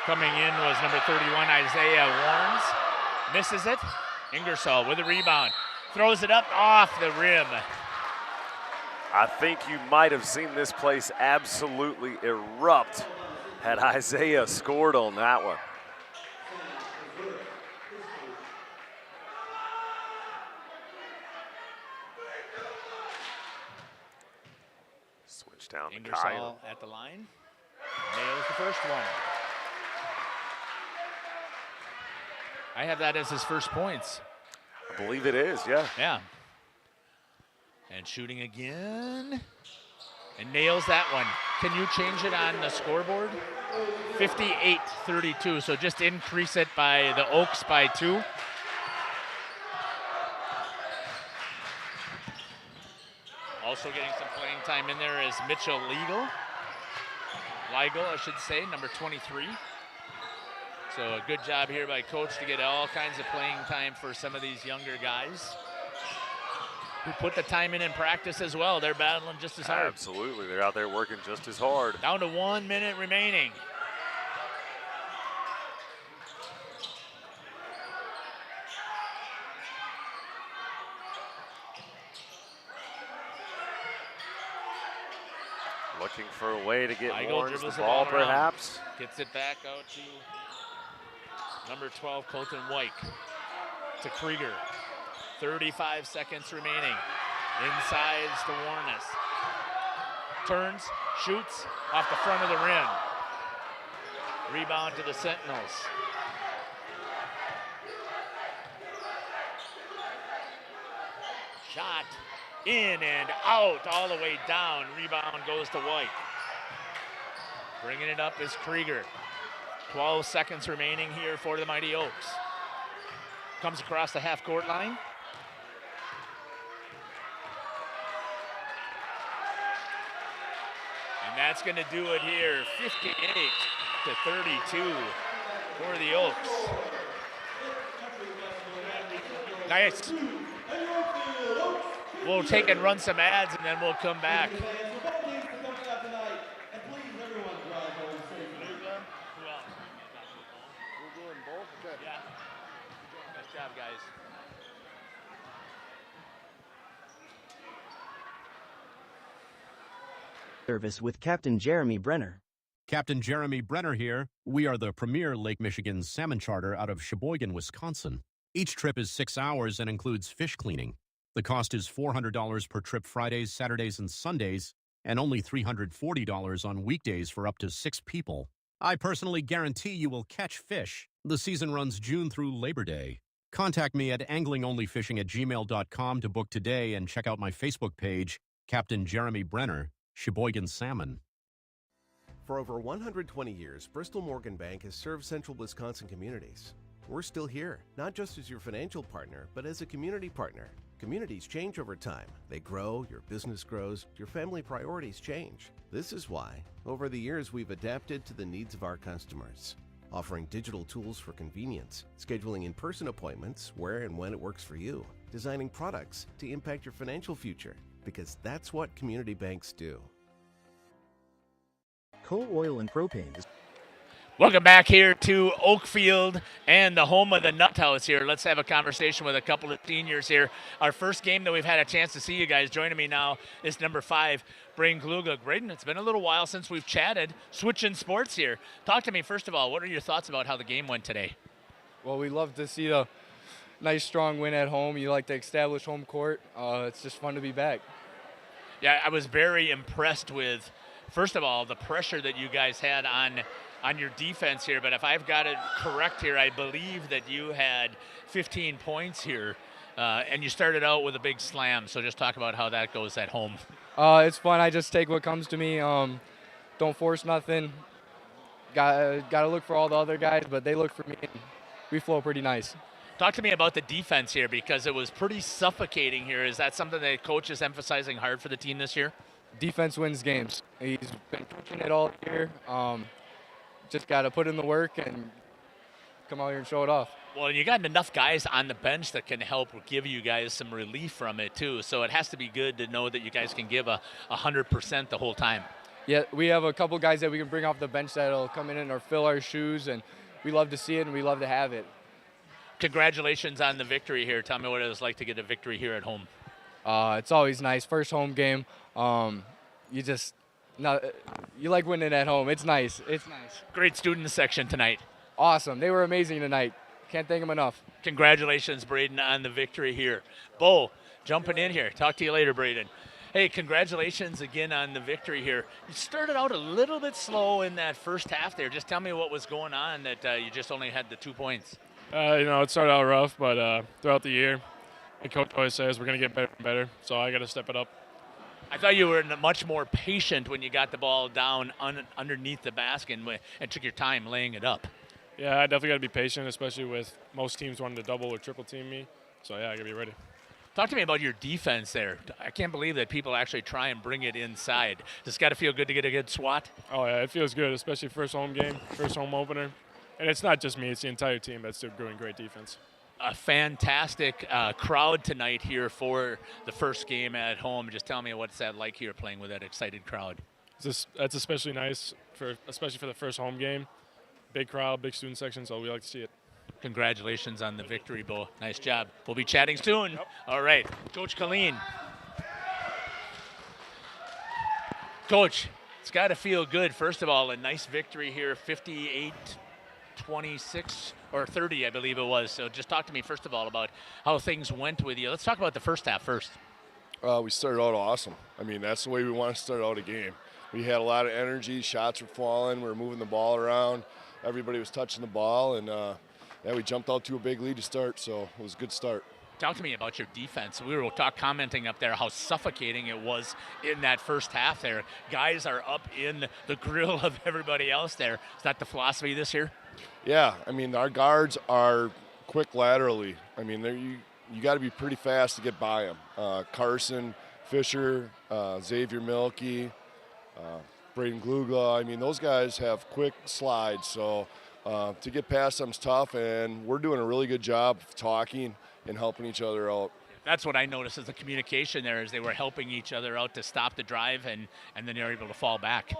Coming in was number 31, Isaiah Warnes. Misses it. Ingersoll with a rebound. Throws it up off the rim. I think you might have seen this place absolutely erupt had Isaiah scored on that one. Switch down to Kyle. Ingersoll at the line. Nails the first one. I have that as his first points. I believe it is, yeah. Yeah. And shooting again. And nails that one. Can you change it on the scoreboard? 58-32, so just increase it by the Oaks by 2. Also getting some playing time in there is Mitchell Legal, I should say, number 23. So a good job here by coach to get all kinds of playing time for some of these younger guys who put the time in practice as well. They're battling just as hard. Absolutely, they're out there working just as hard. Down to 1 minute remaining. Looking for a way to get Weigel Warnes dribbles the ball, around. perhaps. Gets it back out to number 12, Colton White. To Krieger. 35 seconds remaining. Insides to Warnes. Turns, shoots off the front of the rim. Rebound to the Sentinels. Shot in and out, all the way down. Rebound goes to White. Bringing it up is Krieger. 12 seconds remaining here for the Mighty Oaks. Comes across the half-court line. And that's going to do it here, 58-32 for the Oaks. Nice. We'll take and run some ads, and then we'll come back. Nice job, guys. Service with Captain Jeremy Brenner. Captain Jeremy Brenner here. We are the premier Lake Michigan salmon charter out of Sheboygan, Wisconsin. Each trip is 6 hours and includes fish cleaning. The cost is $400 per trip Fridays, Saturdays, and Sundays, and only $340 on weekdays for up to 6 people. I personally guarantee you will catch fish. The season runs June through Labor Day. Contact me at anglingonlyfishing@gmail.com to book today and check out my Facebook page, Captain Jeremy Brenner, Sheboygan Salmon. For over 120 years, Bristol Morgan Bank has served central Wisconsin communities. We're still here, not just as your financial partner, but as a community partner. Communities change over time. They grow, your business grows, your family priorities change. This is why, over the years, we've adapted to the needs of our customers, offering digital tools for convenience, scheduling in-person appointments where and when it works for you, designing products to impact your financial future, because that's what community banks do. Coal Oil and Propane is... Welcome back here to Oakfield and the home of the Nut House here. Let's have a conversation with a couple of seniors here. Our first game that we've had a chance to see you guys. Joining me now is number 5, Braden Kluga. Braden, it's been a little while since we've chatted. Switching sports here. Talk to me, first of all, what are your thoughts about how the game went today? Well, we love to see a nice, strong win at home. You like to establish home court. It's just fun to be back. Yeah, I was very impressed with, first of all, the pressure that you guys had on your defense here, but if I've got it correct here, I believe that you had 15 points here, and you started out with a big slam, so just talk about how that goes at home. It's fun. I just take what comes to me. Don't force nothing. Got to look for all the other guys, but they look for me, and we flow pretty nice. Talk to me about the defense here, because it was pretty suffocating here. Is that something that coach is emphasizing hard for the team this year? Defense wins games. He's been pushing it all year. Just got to put in the work and come out here and show it off. Well, you got enough guys on the bench that can help give you guys some relief from it, too. So it has to be good to know that you guys can give 100% the whole time. Yeah, we have a couple guys that we can bring off the bench that will come in or fill our shoes, and we love to see it and we love to have it. Congratulations on the victory here. Tell me what it was like to get a victory here at home. It's always nice. First home game. You like winning at home. It's nice. It's nice. Great student section tonight. Awesome. They were amazing tonight. Can't thank them enough. Congratulations, Braden, on the victory here. Bo, jumping in here. Talk to you later, Braden. Hey, congratulations again on the victory here. You started out a little bit slow in that first half there. Just tell me what was going on that you just only had the 2 points. It started out rough, but throughout the year, and Coach always says we're going to get better and better, so I got to step it up. I thought you were much more patient when you got the ball down underneath the basket and took your time laying it up. Yeah, I definitely got to be patient, especially with most teams wanting to double or triple team me. So, yeah, I got to be ready. Talk to me about your defense there. I can't believe that people actually try and bring it inside. Does it got to feel good to get a good swat? Oh, yeah, it feels good, especially first home game, first home opener. And it's not just me, it's the entire team that's doing great defense. A fantastic crowd tonight here for the first game at home. Just tell me what's that like here playing with that excited crowd. That's especially nice, especially for the first home game. Big crowd, big student section, so we like to see it. Congratulations on the victory, Bo. Nice job. We'll be chatting soon. Yep. All right. Coach Colleen. Coach, it's got to feel good. First of all, a nice victory here, 58-26 or 30, I believe it was. So just talk to me, first of all, about how things went with you. Let's talk about the first half first. We started out awesome. I mean, that's the way we want to start out a game. We had a lot of energy. Shots were falling. We were moving the ball around. Everybody was touching the ball, and we jumped out to a big lead to start, so it was a good start. Talk to me about your defense. We were commenting up there how suffocating it was in that first half there. Guys are up in the grill of everybody else there. Is that the philosophy this year? Yeah, I mean, our guards are quick laterally. I mean, you got to be pretty fast to get by them. Carson, Fisher, Xavier Milkey, Braden Glugla. I mean, those guys have quick slides, so to get past them's tough, and we're doing a really good job of talking and helping each other out. That's what I noticed is the communication there, is they were helping each other out to stop the drive, and then they were able to fall back.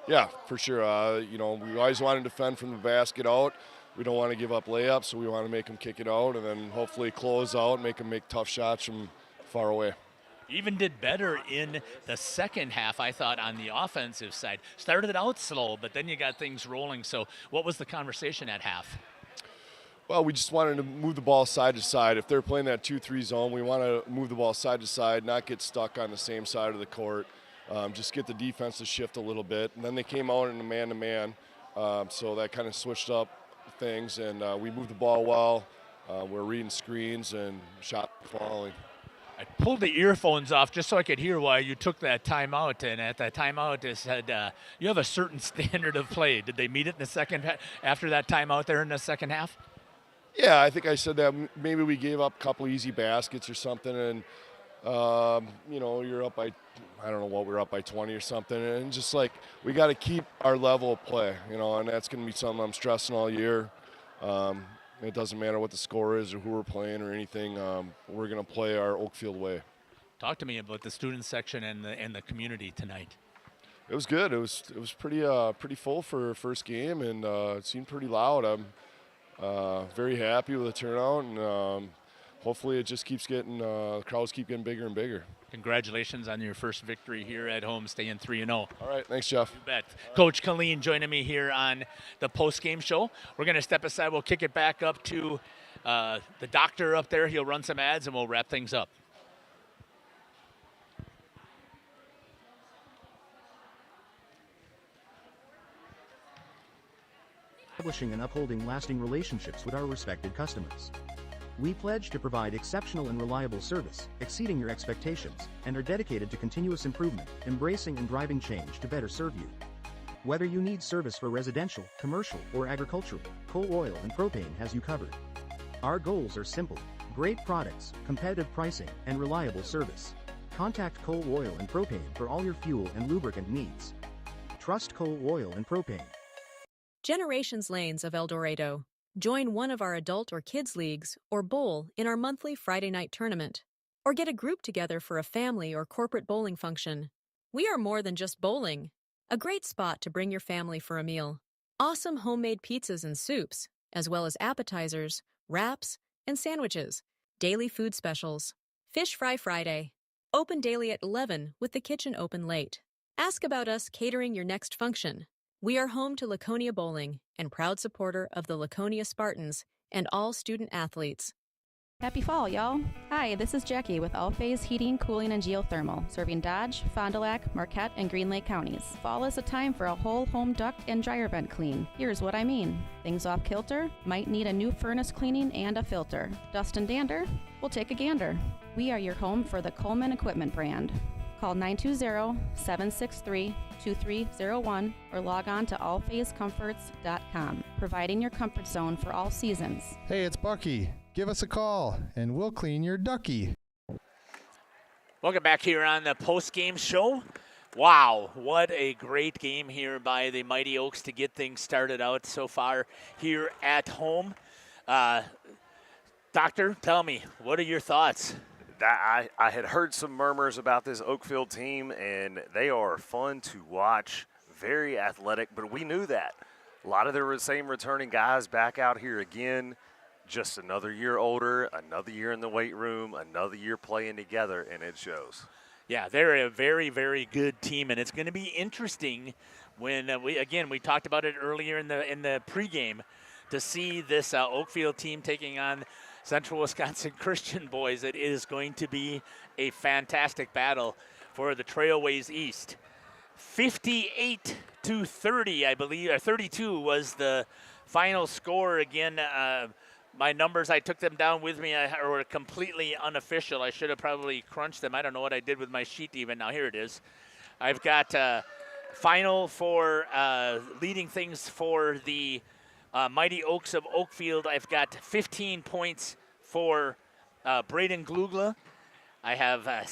Yeah, for sure. We always want to defend from the basket out. We don't want to give up layups, so we want to make them kick it out and then hopefully close out and make them make tough shots from far away. Even did better in the second half, I thought, on the offensive side. Started out slow, but then you got things rolling. So what was the conversation at half? Well, we just wanted to move the ball side to side. If they're playing that 2-3 zone, we want to move the ball side to side, not get stuck on the same side of the court. Just get the defense to shift a little bit. And then they came out in a man-to-man, so that kind of switched up things. And we moved the ball well. We're reading screens and shot falling. I pulled the earphones off just so I could hear why you took that timeout. And at that timeout, it said you have a certain standard of play. Did they meet it in the second after that timeout there in the second half? Yeah, I think I said that maybe we gave up a couple easy baskets or something, and you're up by, I don't know what, we're up by 20 or something, and just like we got to keep our level of play, and that's going to be something I'm stressing all year. It doesn't matter what the score is or who we're playing or anything. We're going to play our Oakfield way. Talk to me about the student section and the community tonight. It was good. It was pretty full for first game, and it seemed pretty loud. I'm very happy with the turnout, and hopefully it just keeps getting the crowds keep getting bigger and bigger. Congratulations on your first victory here at home, staying 3-0. All right, thanks, Jeff. You bet. Coach Colleen joining me here on the post-game show. We're going to step aside. We'll kick it back up to the doctor up there. He'll run some ads, and we'll wrap things up. Establishing and upholding lasting relationships with our respected customers. We pledge to provide exceptional and reliable service, exceeding your expectations, and are dedicated to continuous improvement, embracing and driving change to better serve you. Whether you need service for residential, commercial, or agricultural, Coal Oil and Propane has you covered. Our goals are simple: great products, competitive pricing, and reliable service. Contact Coal Oil and Propane for all your fuel and lubricant needs. Trust Coal Oil and Propane. Generations Lanes of El Dorado. Join one of our adult or kids leagues or bowl in our monthly Friday night tournament. Or get a group together for a family or corporate bowling function. We are more than just bowling. A great spot to bring your family for a meal. Awesome homemade pizzas and soups, as well as appetizers, wraps, and sandwiches. Daily food specials. Fish Fry Friday. Open daily at 11 with the kitchen open late. Ask about us catering your next function. We are home to Laconia Bowling and proud supporter of the Laconia Spartans and all student athletes. Happy fall, y'all. Hi, this is Jackie with All Phase Heating, Cooling, and Geothermal, serving Dodge, Fond du Lac, Marquette, and Green Lake counties. Fall is a time for a whole home duct and dryer vent clean. Here's what I mean. Things off kilter, might need a new furnace cleaning and a filter. Dust and dander? We'll take a gander. We are your home for the Coleman Equipment brand. Call 920-763-2301 or log on to allphasecomforts.com, providing your comfort zone for all seasons. Hey, it's Bucky. Give us a call, and we'll clean your ducky. Welcome back here on the post-game show. Wow, what a great game here by the Mighty Oaks to get things started out so far here at home. Doctor, tell me, what are your thoughts? I had heard some murmurs about this Oakfield team, and they are fun to watch, very athletic, but we knew that. A lot of the same returning guys back out here again, just another year older, another year in the weight room, another year playing together, and it shows. Yeah, they're a very, very good team, and it's going to be interesting when we talked about it earlier in the pregame, to see this Oakfield team taking on Central Wisconsin Christian boys. It is going to be a fantastic battle for the Trailways East. 58-30, I believe, or 32 was the final score. Again, my numbers, I took them down with me, were completely unofficial. I should have probably crunched them. I don't know what I did with my sheet even. Now here it is. I've got final for leading things for the Mighty Oaks of Oakfield. I've got 15 points for Braden Glugla. I have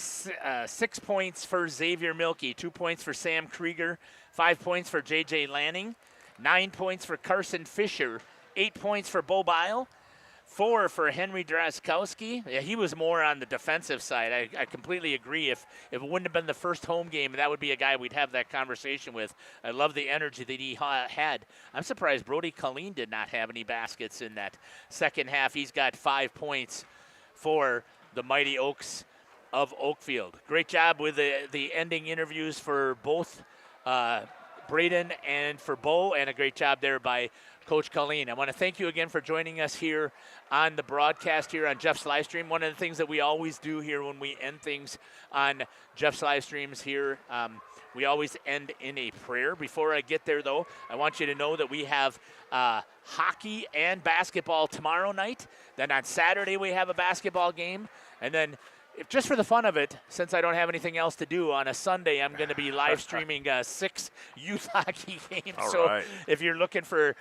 6 points for Xavier Milkey, 2 points for Sam Krieger, 5 points for J.J. Lanning, 9 points for Carson Fisher, 8 points for Bo Bile, 4 for Henry Draskowski. Yeah, he was more on the defensive side. I completely agree. If it wouldn't have been the first home game, that would be a guy we'd have that conversation with. I love the energy that he had. I'm surprised Brody Colleen did not have any baskets in that second half. He's got 5 points for the Mighty Oaks of Oakfield. Great job with the ending interviews for both Braden and for Bo, and a great job there by Coach Colleen. I want to thank you again for joining us here on the broadcast here on Jeff's Livestream. One of the things that we always do here when we end things on Jeff's Livestreams here, we always end in a prayer. Before I get there, though, I want you to know that we have hockey and basketball tomorrow night. Then on Saturday, we have a basketball game. And then just for the fun of it, since I don't have anything else to do, on a Sunday I'm going to be live streaming 6 youth hockey games. All so right. if you're looking for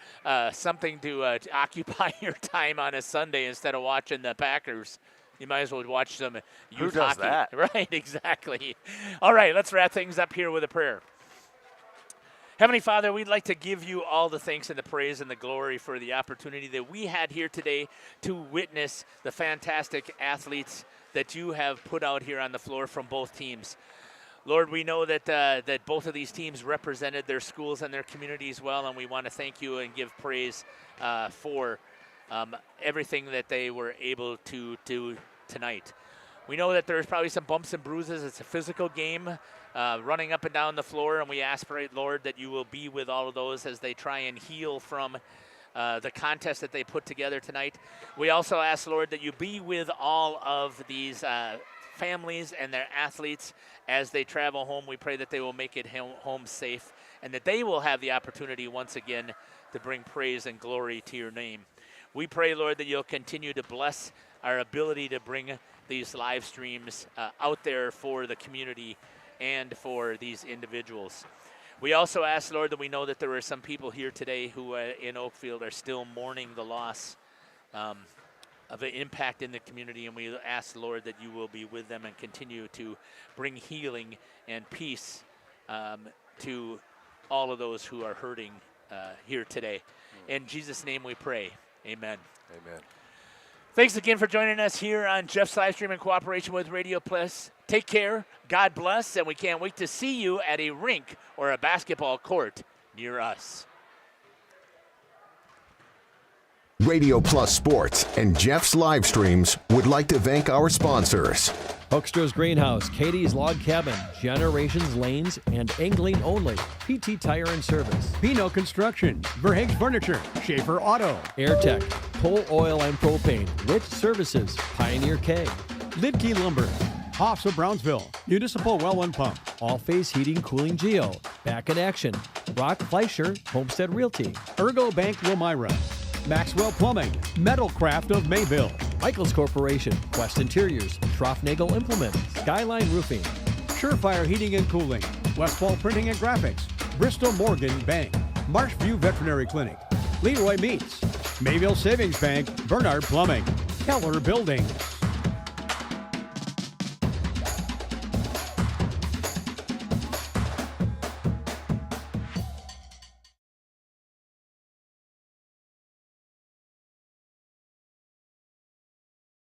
something to occupy your time on a Sunday instead of watching the Packers, you might as well watch some youth Who does hockey. that? Right, exactly. All right, let's wrap things up here with a prayer. Heavenly Father, we'd like to give you all the thanks and the praise and the glory for the opportunity that we had here today to witness the fantastic athletes that you have put out here on the floor from both teams. Lord, we know that that both of these teams represented their schools and their communities well, and we want to thank you and give praise for everything that they were able to do tonight. We know that there's probably some bumps and bruises. It's a physical game, running up and down the floor, and we aspirate, Lord, that you will be with all of those as they try and heal from the contest that they put together tonight. We also ask, Lord, that you be with all of these families and their athletes as they travel home. We pray that they will make it home safe and that they will have the opportunity once again to bring praise and glory to your name. We pray, Lord, that you'll continue to bless our ability to bring these live streams out there for the community and for these individuals. We also ask, Lord, that we know that there are some people here today who in Oakfield are still mourning the loss of an impact in the community, and we ask, Lord, that you will be with them and continue to bring healing and peace to all of those who are hurting here today. In Jesus' name we pray. Amen. Amen. Thanks again for joining us here on Jeff's Livestream in cooperation with Radio Plus. Take care, God bless, and we can't wait to see you at a rink or a basketball court near us. Radio Plus Sports and Jeff's Livestreams would like to thank our sponsors. Hoekstra's Greenhouse, Katie's Log Cabin, Generations Lanes, and Angling Only. PT Tire and Service. Pino Construction, Verhaeg's Furniture, Schaefer Auto. AirTech, Pole Oil and Propane, Rich Services, Pioneer K. Lidkey Lumber, Hoffs of Brownsville, Municipal Well and Pump. All Phase Heating, Cooling Geo. Back in Action, Brock Fleischer, Homestead Realty. Ergo Bank Wilmira. Maxwell Plumbing, Metalcraft of Mayville. Michaels Corporation, Quest Interiors, Schroffnagel Implements, Skyline Roofing. Surefire Heating and Cooling, Westfall Printing and Graphics, Bristol Morgan Bank, Marshview Veterinary Clinic, Leroy Meats, Mayville Savings Bank, Bernard Plumbing, Keller Building,